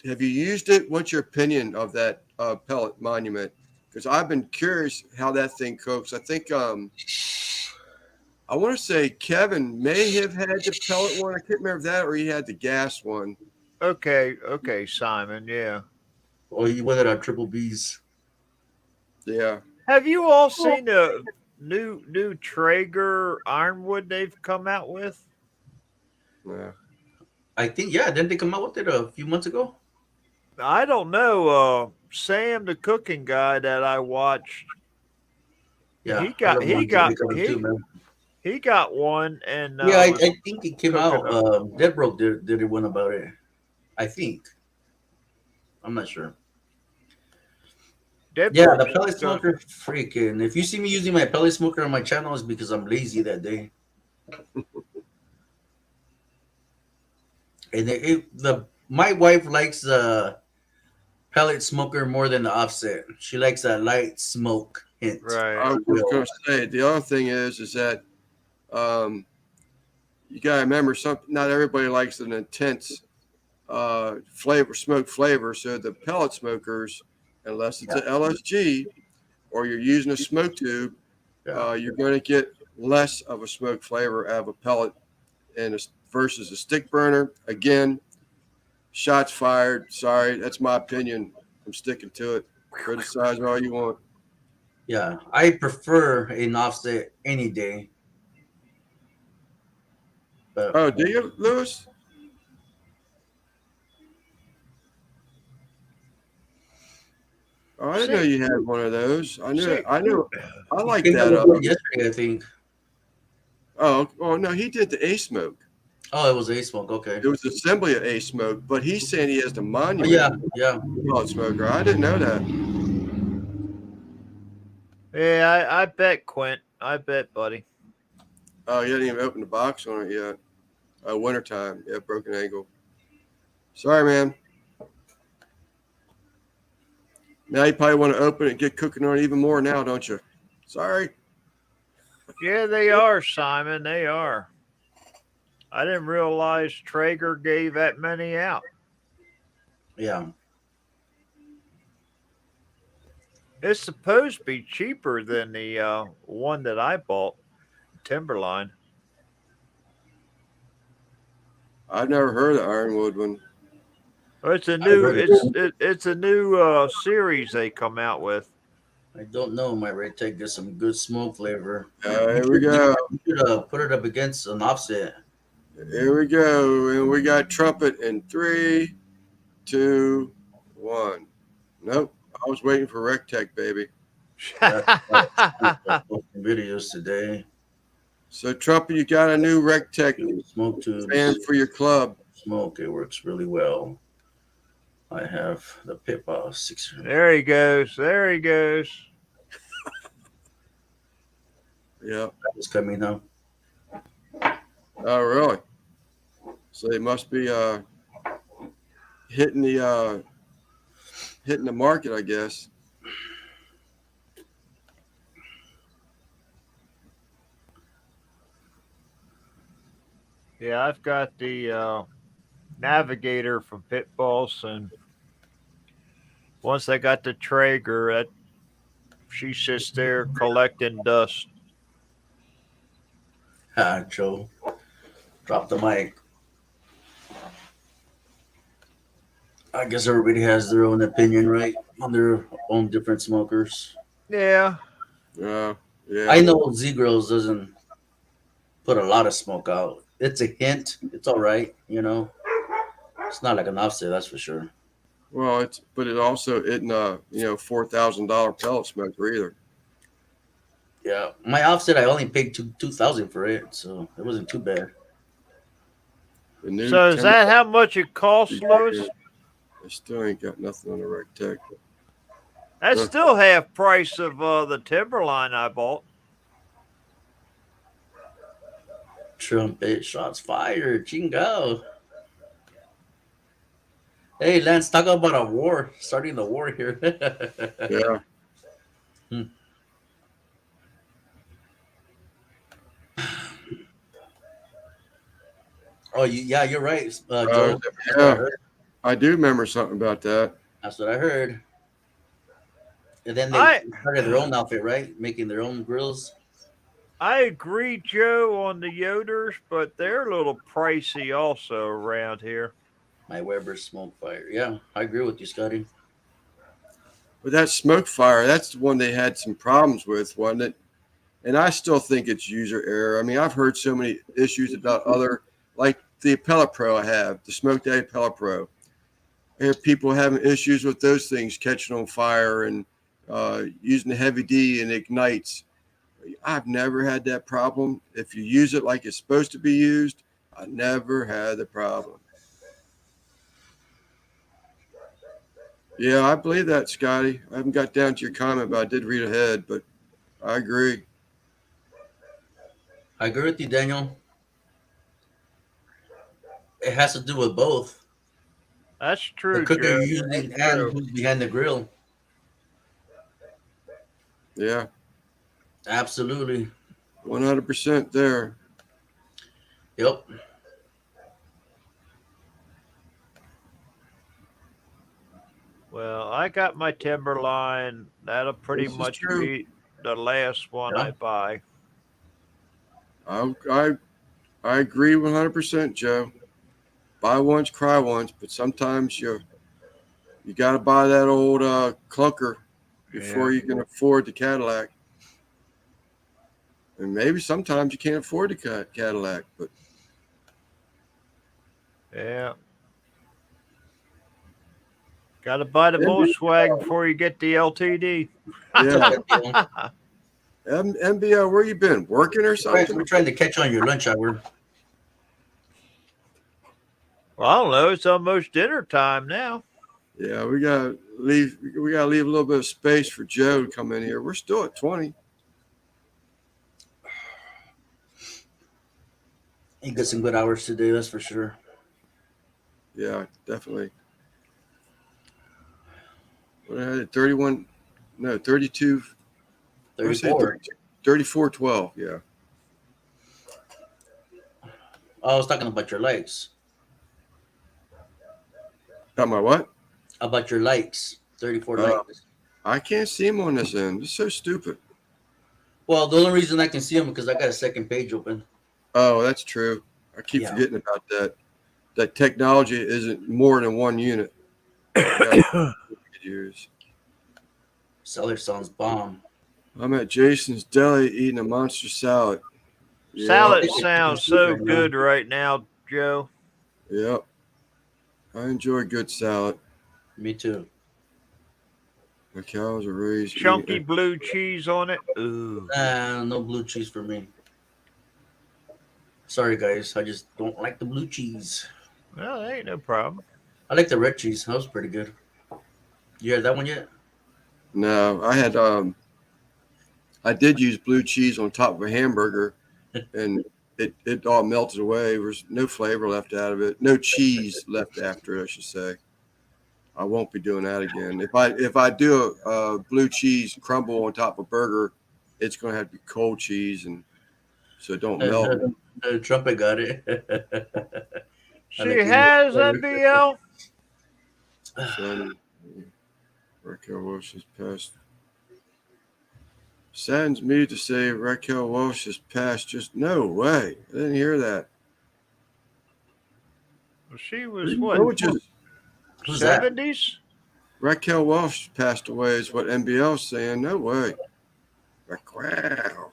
Have you used it? What's your opinion of that pellet monument? Because I've been curious how that thing cooks. I think I want to say Kevin may have had the pellet one. I can't remember that, or he had the gas one. Okay, Simon. Yeah. Or you whether our triple B's. Yeah, Have you all seen the new Traeger ironwood they've come out with? yeah. I think didn't they come out with it a few months ago? I don't know. Sam, the cooking guy that I watched, Yeah, he I got love he one to got bake oven too, he man. he got one and Yeah, I was think it came cooking out. them. Dead Broke did one about it. I think. I'm not sure. Dead Yeah, the Brooks pellet done. smoker, freaking. If you see me using my pellet smoker on my channel, it's because I'm lazy that day. And my wife likes the pellet smoker more than the offset. She likes that light smoke hint. Right. I was just going to say the other thing is that um, you got to remember something. Not everybody likes an intense smoke flavor. So the pellet smokers, unless it's an LSG or you're using a smoke tube, Yeah. you're going to get less of a smoke flavor out of a pellet versus a stick burner. Again, shots fired. Sorry, that's my opinion. I'm sticking to it. Criticize all you want. Yeah. I prefer an offset any day. But Oh, do you, Lewis? Oh, I didn't know See, you had one of those. I knew. see, I he like came out that. with one yesterday, I think. Oh no, he did the A Smoke. Oh, it was a smoke. Okay. It was assembly of A Smoke, but he's saying he has the Oh, monument yeah. pellet smoker. I didn't know that. yeah, I bet Quint. I bet, buddy. Oh, you hadn't even opened the box on it yet. Wintertime. Yeah, broken ankle. Sorry, man. Now you probably want to open it and get cooking on it even more now, don't you? Sorry. Yeah, they are, Simon. They are. I didn't realize Traeger gave that many out. Yeah. It's supposed to be cheaper than the one that I bought, Timberline. I've never heard of the Ironwood one. Well, it's a I new heard it. it's a new series they come out with. I don't know. My Red Tech gets some good smoke flavor. Here we go. You should put it up against an offset. Here we go. And we got trumpet in 3, 2, 1. Nope. I was waiting for Rectech, baby. Videos today. So, trumpet, you got a new Rectech Smoke tubes. fan for your club. Smoke. It works really well. I have the Pit Boss 600. There he goes. There he goes. Yeah. It's coming now. Oh, really? So they must be hitting the market, I guess. Yeah, I've got the Navigator from Pit Boss, and once I got the Traeger, she sits there collecting dust. Joe. Drop the mic. I guess everybody has their own opinion, right? On their own different smokers. Yeah. Yeah. I know Z Grills doesn't put a lot of smoke out. It's a hint. It's all right, you know. It's not like an offset, that's for sure. Well, but it also isn't a $4,000 pellet smoker either. Yeah, my offset I only paid 2,000 for it, so it wasn't too bad. The new So is that how much it costs, Lewis? I still ain't got nothing on the Rec Tech. That's still half price of the Timberline I bought. Trumpet shots fired, chingo. Hey, Lance, talk about a war, starting the war here. Yeah. Oh, yeah, you're right, Joe. That's what I Yeah, heard. I do remember something about that. That's what I heard. And then they I started their own outfit, right? Making their own grills. I agree, Joe, on the Yoders, but they're a little pricey also around here. My Weber smoke fire. Yeah, I agree with you, Scotty. But that smoke fire, that's the one they had some problems with, wasn't it? And I still think it's user error. I mean, I've heard so many issues about other, like the Appella Pro I have, the Smoke Daddy Appella Pro. I hear people having issues with those things catching on fire and using the heavy D and ignites. I've never had that problem. If you use it like it's supposed to be used, I never had the problem. Yeah, I believe that, Scotty. I haven't got down to your comment, but I did read ahead, but I agree. I agree with you, Daniel. It has to do with both That's the true, cooker Joe. you're using That's and true. who's behind the grill. Yeah, Absolutely. 100% there. Yep. Well, I got my Timberline. That'll pretty This is much true. be the last one Yeah. I buy. I agree 100%, Joe. Buy once, cry once, but sometimes you got to buy that old clunker before you can afford the Cadillac. And maybe sometimes you can't afford the Cadillac, but Yeah. Got to buy the Yeah. Volkswagen before you get the LTD. yeah. Well, MBO, where you been? Working or something? we're trying to catch on your lunch hour. Well, I don't know. It's almost dinner time now. Yeah, we gotta leave. We gotta leave a little bit of space for Joe to come in here. We're still at 20. You got some good hours today, that's for sure. Yeah, definitely. What I had 31, no 32. I say 34. 34-12. Yeah. Oh, I was talking about your likes. Got my what? About your likes. 34 Uh, likes. I can't see him on this end. It's so stupid. Well, the only reason I can see them because I got a second page open. Oh, that's true. I keep Yeah. forgetting about that. That technology isn't more than one unit. Use. Seller sounds bomb. I'm at Jason's Deli eating a monster salad. Yeah, Salad sounds so good right now, Joe. Yep. I enjoy good salad. Me too. My cows are raised. Chunky blue cheese on it. Ooh. No blue cheese for me. Sorry, guys. I just don't like the blue cheese. Well, that ain't no problem. I like the red cheese. That was pretty good. You had that one yet? No, I had I did use blue cheese on top of a hamburger, and it all melted away. There was no flavor left out of it. No cheese left after it, I should say. I won't be doing that again. If I do a blue cheese crumble on top of a burger, it's going to have to be cold cheese, and so it don't melt. Trumpet got it. She has NBL. So, Raquel Walsh has passed. Saddens me to say Raquel Walsh has passed. Just no way. I didn't hear that. She was What what? just Who's that? 70s? Raquel Walsh passed away is what NBL is saying. No way. Raquel.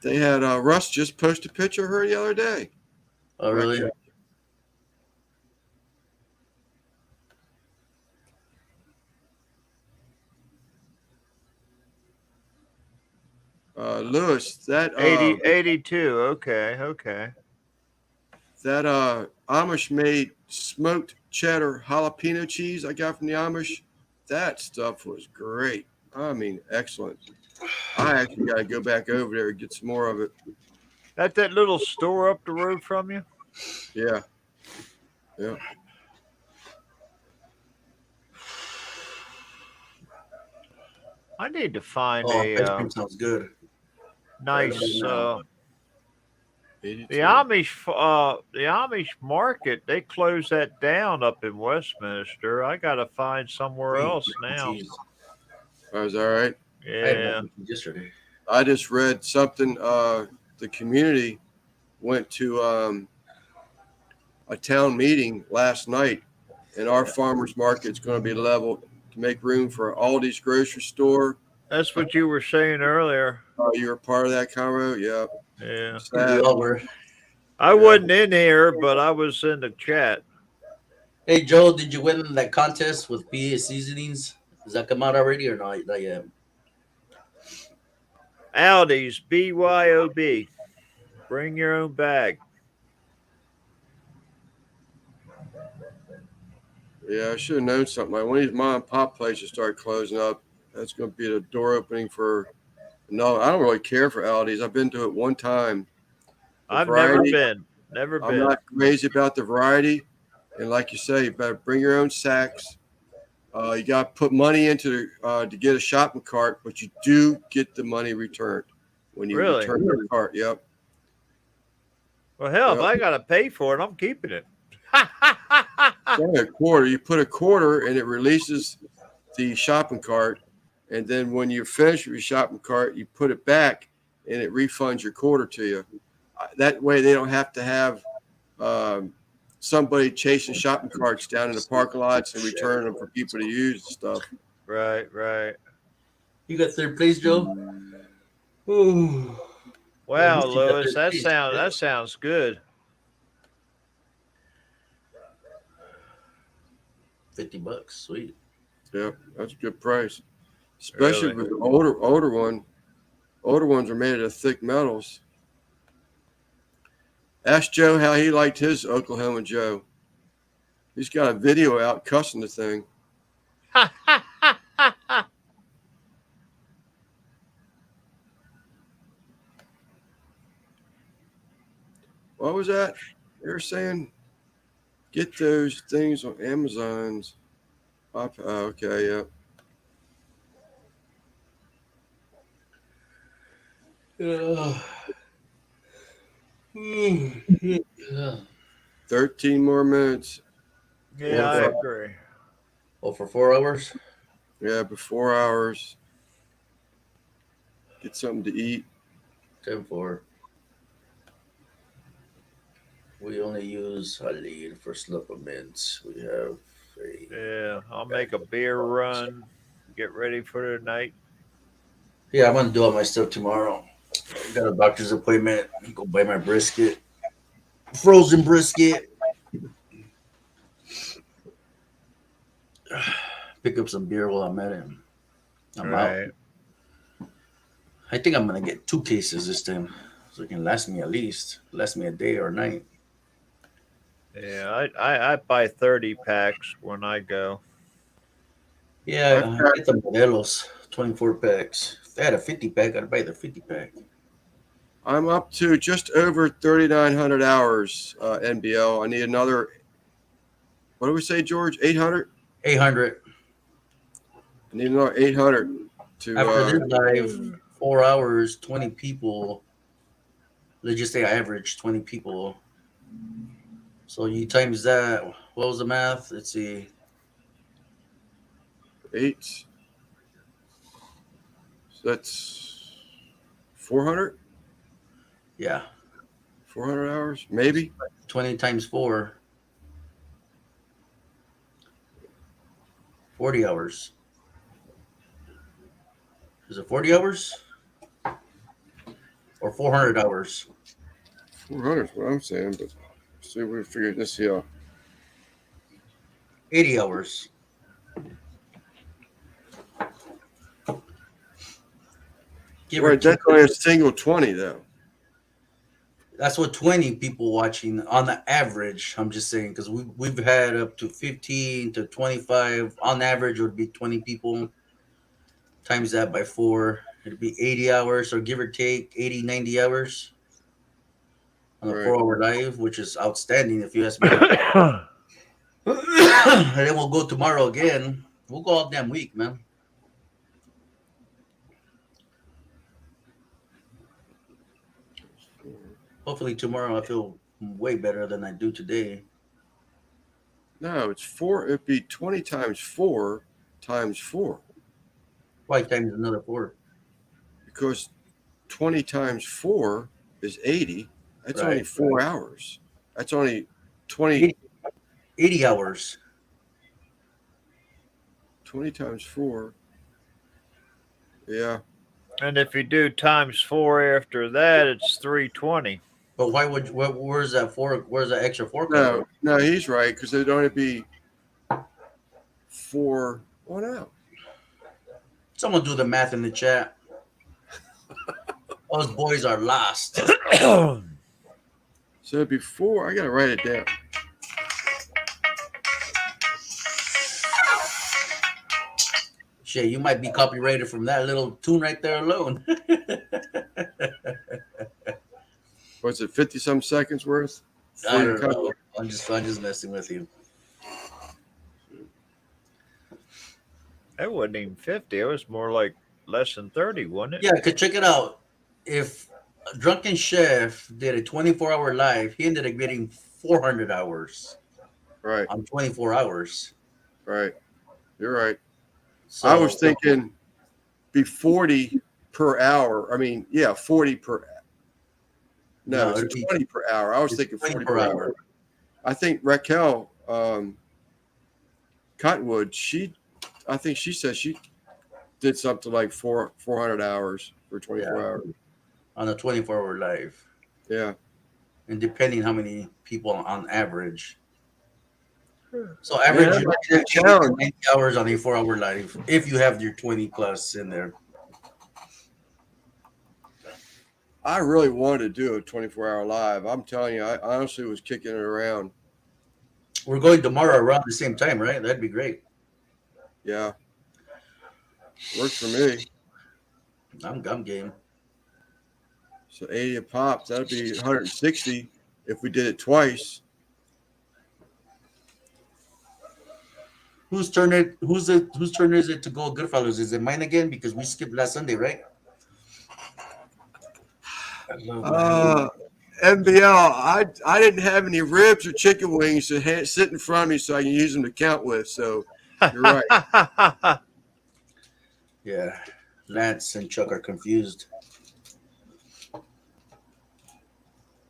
They had Russ just post a picture of her the other day. Oh, really? Raquel. Lewis, that 82. Okay. that Amish made smoked cheddar jalapeno cheese I got from the Amish. That stuff was great. I mean, excellent. I actually got to go back over there and get some more of it. At that little store up the road from you? Yeah. Yeah. I need to find Oh, ice a cream sounds good. nice Right. the 82. Amish market. They closed that down up in Westminster. I got to find somewhere else now. Cheese. That was all right. I had Yeah. mac and cheese yesterday. I just read something. The community went to a town meeting last night, and our farmers market is going to be leveled to make room for Aldi's grocery store. That's what you were saying earlier. You were part of that convo? Yeah. Yeah. We all were. I wasn't in here, but I was in the chat. Hey Joe, did you win that contest with PA seasonings? Does that come out already or not? Not yet. Aldi's BYOB. Bring your own bag. Yeah, I should have known something. Like one of these mom and pop places start closing up, that's going to be the door opening for. No, I don't really care for Aldi's. I've been to it one time. I've variety, never been. I'm not crazy about the variety. And like you say, you better bring your own sacks. You got to put money into to get a shopping cart, but you do get the money returned when you Really? return your cart. Yep. Well, hell, if Yep. I got to pay for it, I'm keeping it. It's only a quarter. You put a quarter and it releases the shopping cart. And then when you finish with your shopping cart, you put it back and it refunds your quarter to you. That way they don't have to have somebody chasing shopping carts down in the parking lots and returning them for people to use and stuff. Right. You got third place, Joe? Ooh. Wow, least you got Lewis, third place. that sounds good. 50 bucks. Sweet. Yep, that's a good price. Especially Really? with the older one. Older ones are made of thick metals. Ask Joe how he liked his Oklahoma Joe. He's got a video out cussing the thing. What was that? They were saying get those things on Amazon's. Okay, yeah. Yeah. 13 more minutes. Yeah, I agree. Oh, for 4 hours? Yeah, but 4 hours. Get something to eat. 10-4. We only use a lead for supplements. We have a Yeah, I'll make a beer run. Get ready for the night. Yeah, I'm gonna do all my stuff tomorrow. I got a doctor's appointment. Go buy my brisket, frozen brisket. Pick up some beer while I'm at it. I'm out. I think I'm gonna get 2 cases this time, so it can last me a day or a night. Yeah, I buy 30 packs when I go. Yeah, I get the Modelos 24 packs. If they had a 50 pack, I'd buy the 50 pack. I'm up to just over 3,900 hours NBL. I need another, what do we say, George? 800? 800. I need another 800 to. After this live, 4 hours, 20 people. Let's just say I average 20 people. So you times that. What was the math? Let's see. 8. So that's 400? Yeah. 400 hours, maybe. 20 times 4. 40 hours. Is it 40 hours? Or 400 hours? 400 is what I'm saying, but see if we figure this here. 80 hours. Give or Right, take. that's only a single 20 though. That's what 20 people watching on the average. I'm just saying because we've had up to 15 to 25 on average. Would be 20 people times that by 4. It'd be 80 hours, or give or take 80, 90 hours on a Right. 4-hour live, which is outstanding if you ask me. And then we'll go tomorrow again. We'll go all damn week, man. Hopefully tomorrow I feel way better than I do today. No, it's 4. It'd be 20 times 4 times 4 Why times another 4? because 20 times 4 is 80. That's only Right. 4 hours. That's only 20. 80 hours. 20 times 4. Yeah. And if you do times 4 after that, it's 320. But why would where's that 4? Where's that extra 4 come No, from? no, he's right because it'd only be 4. Oh, no. Someone do the math in the chat. Those boys are lost. So it'd be 4. I got to write it down. Shit, you might be copyrighted from that little tune right there alone. What's it, 50 some seconds worth? I don't know. I'm just messing with you. That wasn't even 50. It was more like less than 30, wasn't it? Yeah, cause check it out. If Drunken Chef did a 24-hour live, he ended up getting 400 hours Right, on 24 hours. right. You're right. So I was thinking be 40 per hour. I mean, yeah, 40 per. No, No, it'd it's be- 20 per hour. I was it's thinking 20 40 per per hour. hour. I think Raquel Cottonwood, I think she said she did something like 400 hours for 24 Yeah. hours. on a 24-hour live, Yeah, and depending how many people on average. So Yeah, average that you might be a get challenge. 90 hours on a 4-hour live if you have your 20 plus in there. I really wanted to do a 24-hour live. I'm telling you, I honestly was kicking it around. We're going tomorrow around the same time, right? That'd be great. Yeah, works for me. I'm game. So 80 a pop, that'd be 160 if we did it twice. Whose turn is it to go Goodfellas? Is it mine again? Because we skipped last Sunday, right? I love my MBL, I didn't have any ribs or chicken wings to sit in front of me so I can use them to count with. So you're right. yeah. Lance and Chuck are confused.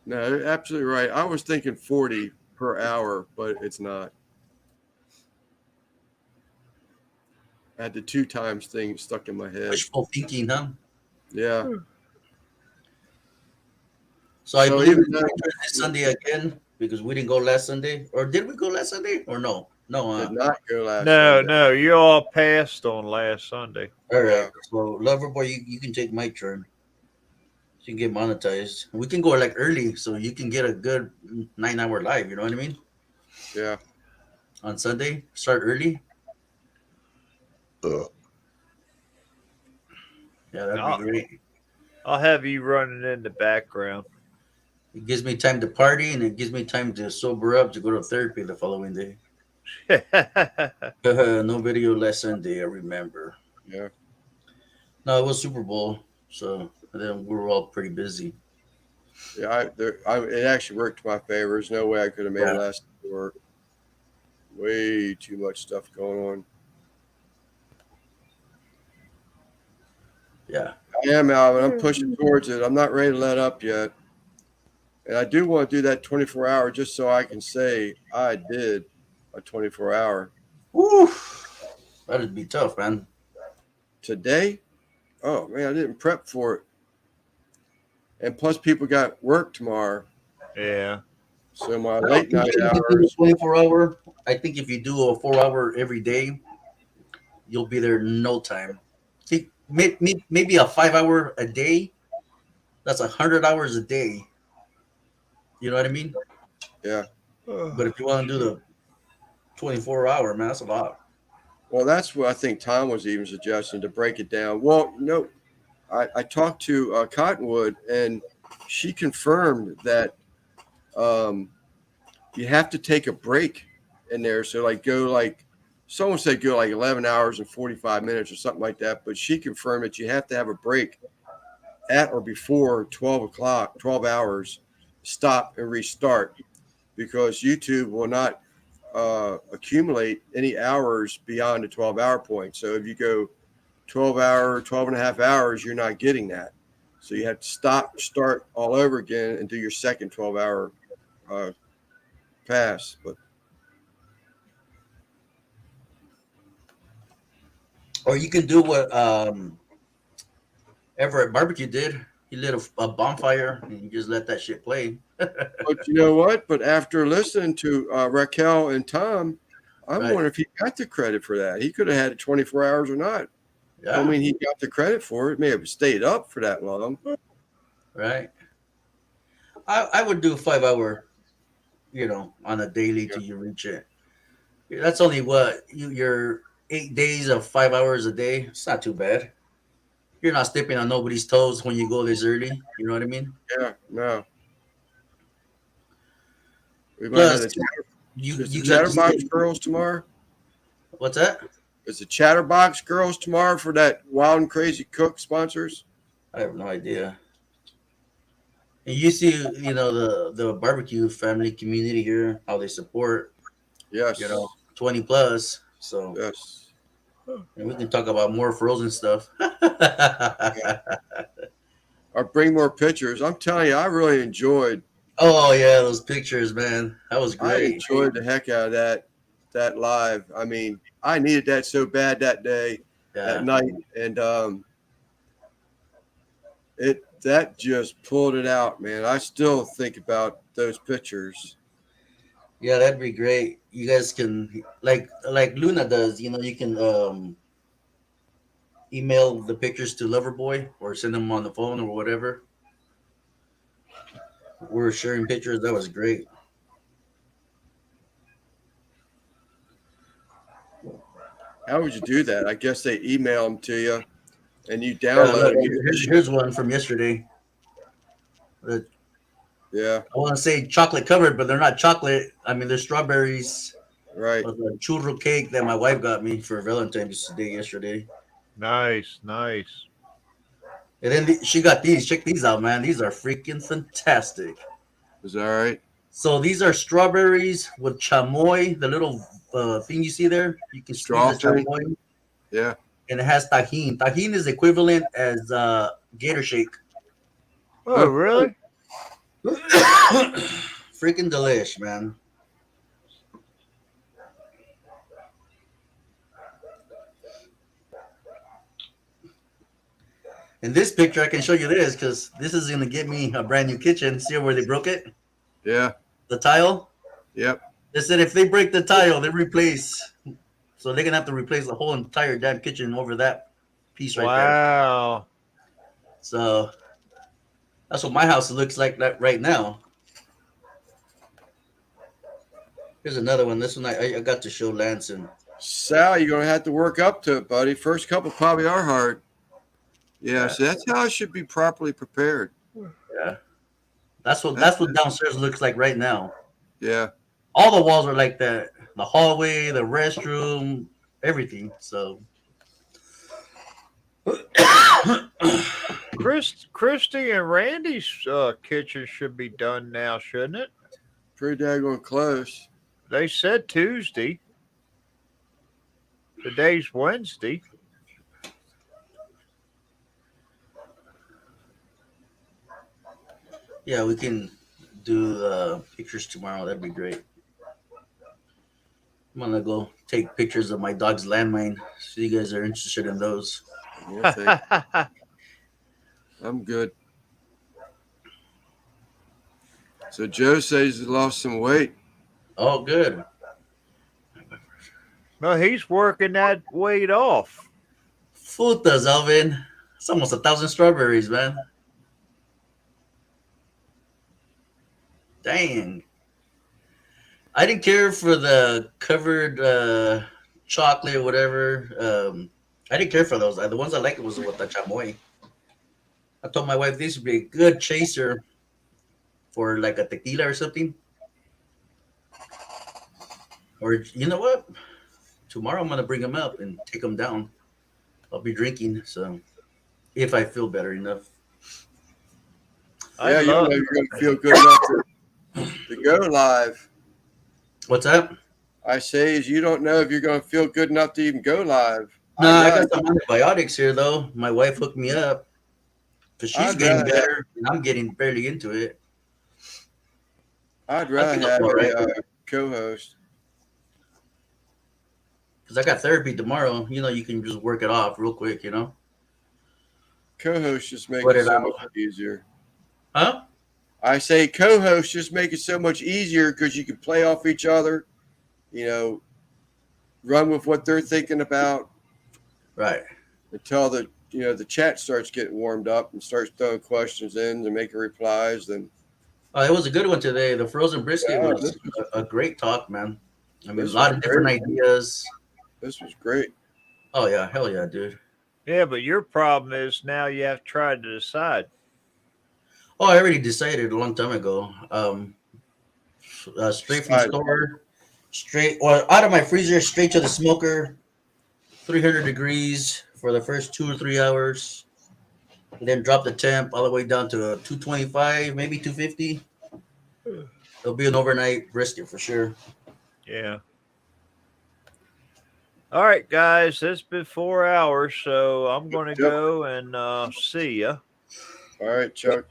No, you're absolutely right. I was thinking 40 per hour, but it's not. I had the 2 times thing stuck in my head. Wishful thinking, huh? Yeah. So I So believe even we're though- going to this Sunday again because we didn't go last Sunday. Or did we go last Sunday? Or no? No. Did not go last No, Sunday. no, you all passed on last Sunday. All right. So Loverboy, you can take my turn. You can get monetized. We can go like early so you can get a good 9-hour live. You know what I mean? Yeah. On Sunday, start early. Yeah, that'd No. be great. I'll have you running in the background. It gives me time to party and it gives me time to sober up to go to therapy the following day. No video last Sunday, I remember. Yeah. No, it was Super Bowl, so then we were all pretty busy. Yeah, it actually worked to my favor. There's no way I could have made Yeah. it last work. Way too much stuff going on. Yeah. I am, Alvin. I'm pushing towards it. I'm not ready to let up yet. And I do want to do that 24-hour just so I can say I did a 24-hour. Woo! That'd be tough, man. Today, oh, man, I didn't prep for it. And plus, people got work tomorrow. Yeah. So my I don't late think night you can do hours. 24-hour. I think if you do a 4-hour every day, you'll be there in no time. See, maybe a 5 hour a day. That's 100 hours a day. You know what I mean? Yeah. But if you want to do the 24 hour, man, that's a lot. Well, that's what I think Tom was even suggesting to break it down. Well, I talked to Cottonwood, and she confirmed that you have to take a break in there. So, someone said go like 11 hours and 45 minutes or something like that. But she confirmed that you have to have a break at or before 12 o'clock, 12 hours, stop and restart, because YouTube will not accumulate any hours beyond the 12-hour point. So if you go 12 and a half hours, you're not getting that. So you have to stop, start all over again, and do your second 12-hour pass. But Or you can do what Everett Barbecue did. He lit a bonfire and you just let that shit play. But you know what? But after listening to Raquel and Tom, I'm Right. wondering if he got the credit for that. He could have had it 24 hours or not. Yeah. I mean, he got the credit for it. May have stayed up for that long. Right. I would do 5 hour, on a daily till you reach it. That's only what your 8 days of 5 hours a day. It's not too bad. You're not stepping on nobody's toes when you go this early. You know what I mean? Yeah, no. We might Plus, have you the you Chatterbox get girls tomorrow. what's that? Is the Chatterbox girls tomorrow for that Wild and Crazy Cook sponsors? I have no idea. And you see, the barbecue family community here, how they support, Yes. 20 plus. So Yes. and we can talk about more frozen stuff. Or bring more pictures. I'm telling you, I really enjoyed. Oh yeah, those pictures, man. That was I great. enjoyed the heck out of that live. I mean, I needed that so bad that day, that Yeah. night, and that just pulled it out, man. I still think about those pictures. Yeah, that'd be great. You guys can like Luna does, you can email the pictures to Loverboy or send them on the phone or whatever. We're sharing pictures. That was great. How would you do that? I guess they email them to you, and you Yeah, download look, them. here's one from yesterday. Yeah, I want to say chocolate covered, but they're not chocolate. I mean, they're strawberries. right. With a churro cake that my wife got me for Valentine's Day yesterday. Nice, nice. And then she got these. Check these out, man. These are freaking fantastic. Is that all right? So these are strawberries with chamoy, the little thing you see there. You can squeeze the Straw thing? chamoy, Yeah. and it has tajin. Tajin is equivalent as Gator Shake. Oh, really? Freaking delish, man. In this picture, I can show you this because this is going to get me a brand new kitchen. See where they broke it? Yeah. The tile? Yep. They said if they break the tile, they replace. So they're going to have to replace the whole entire damn kitchen over that piece right there. Wow. So that's what my house looks like right now. Here's another one. This one I got to show Lance and Sal, you're gonna have to work up to it, buddy. First couple probably are hard. Yeah, so that's how it should be properly prepared. yeah. That's what downstairs looks like right now. Yeah. All the walls are like that. The hallway, the restroom, everything. So Christy and Randy's kitchen should be done now, shouldn't it? Pretty daggone close. They said Tuesday. Today's Wednesday. yeah, we can do pictures tomorrow. That'd be great. I'm gonna go take pictures of my dog's landmine. So you guys are interested in those. Yeah, I'm good. So Joe says he lost some weight. Oh, good. No, he's working that weight off. Frutas, Alvin. It's almost 1,000 strawberries, man. Dang. I didn't care for the covered chocolate or whatever. I didn't care for those. The ones I liked was with the chamoy. I told my wife this would be a good chaser for like a tequila or something. Or you know what? Tomorrow I'm gonna bring them up and take them down. I'll be drinking, so if I feel better enough. Yeah, you don't know you're going to feel good enough to go live. What's that? I say is you don't know if you're going to feel good enough to even go live. No, I got some antibiotics here though. My wife hooked me up because she's getting better and I'm getting barely into it. I'd rather have a co-host. Because I got therapy tomorrow. You know, you can just work it off real quick, you know? Co-host just make it so much easier. Huh? I say co-host just make it so much easier because you can play off each other, you know, run with what they're thinking about. Right. Until the chat starts getting warmed up and starts throwing questions in and making replies. Then it was a good one today. The frozen brisket was a great talk, man. I mean, a lot of different ideas. This was great. Oh yeah, hell yeah, dude. Yeah, but your problem is now you have to try to decide. Oh, I already decided a long time ago. Straight from the store, out of my freezer, straight to the smoker, 300 degrees for the first 2 or 3 hours, and then drop the temp all the way down to 225, maybe 250. It'll be an overnight brisket for sure. Yeah. All right, guys, it's been 4 hours, so I'm going to go and see ya. All right, Chuck.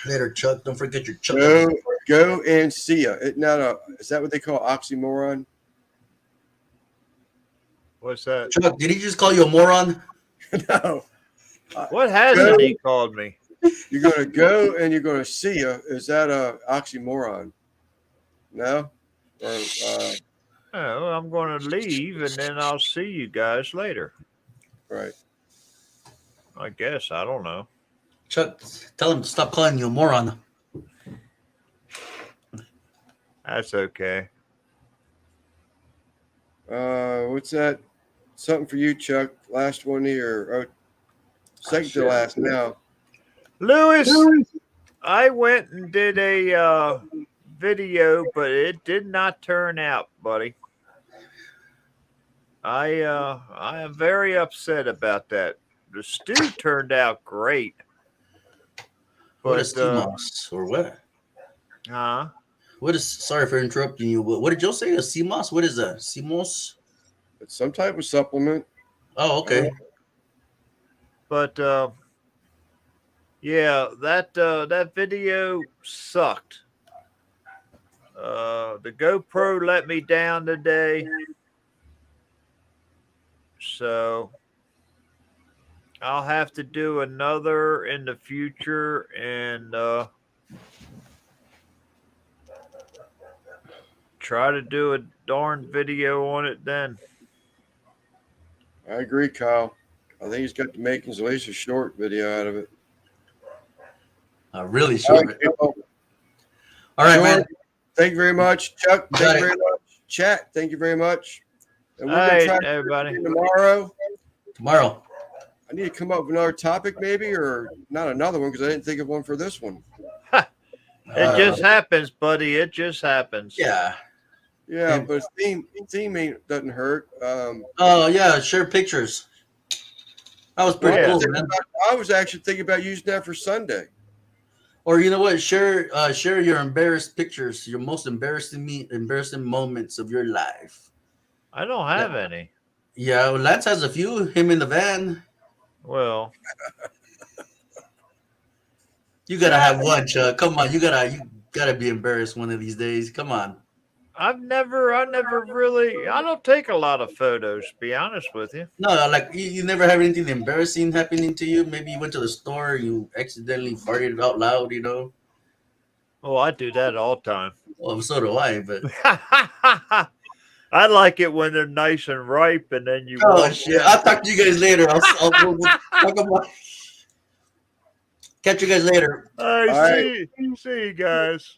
Later, Chuck. Don't forget your Chuck. Go and see ya. Is that what they call oxymoron? What's that? Chuck, did he just call you a moron? No. What hasn't he called me? You're going to go and you're going to see ya. Is that a oxymoron? No? Or Oh, I'm going to leave, and then I'll see you guys later. Right. I guess. I don't know. Chuck, tell him to stop calling you a moron. That's okay. What's that? Something for you, Chuck. Last one here. Second to last now. Lewis, I went and did a video, but it did not turn out, buddy. I am very upset about that. The stew turned out great. But, what is CMOS or what? Huh? What is? Sorry for interrupting you. What did Joe say? A CMOS? What is that? CMOS? It's some type of supplement. Oh, okay. But yeah, that video sucked. The GoPro let me down today, so I'll have to do another in the future and try to do a darn video on it then. I agree, Kyle. I think he's got the makings, at least a short video out of it. Really short. All right, man. Thank you very much, Chuck. Thank you very much, chat. Thank you very much. And we're going to try everybody tomorrow. I need to come up with another topic, maybe, or not another one because I didn't think of one for this one. It just happens, buddy. It just happens. Yeah. Yeah, but theme doesn't hurt. Oh yeah, share pictures. That was pretty cool, man. I was actually thinking about using that for Sunday. Or you know what? Share your embarrassed pictures, your most embarrassing moments of your life. I don't have any. Yeah, well, Lance has a few. Him in the van. Well, you gotta have one, Chuck. Come on, you gotta be embarrassed one of these days. Come on. I never really. I don't take a lot of photos, to be honest with you. No, like you never have anything embarrassing happening to you. Maybe you went to the store, you accidentally farted out loud, you know. Oh, I do that all the time. Well, so do I, but I I like it when they're nice and ripe, and then you. Oh walk shit! in. I'll talk to you guys later. We'll talk about. Catch you guys later. All right, All right. see you guys.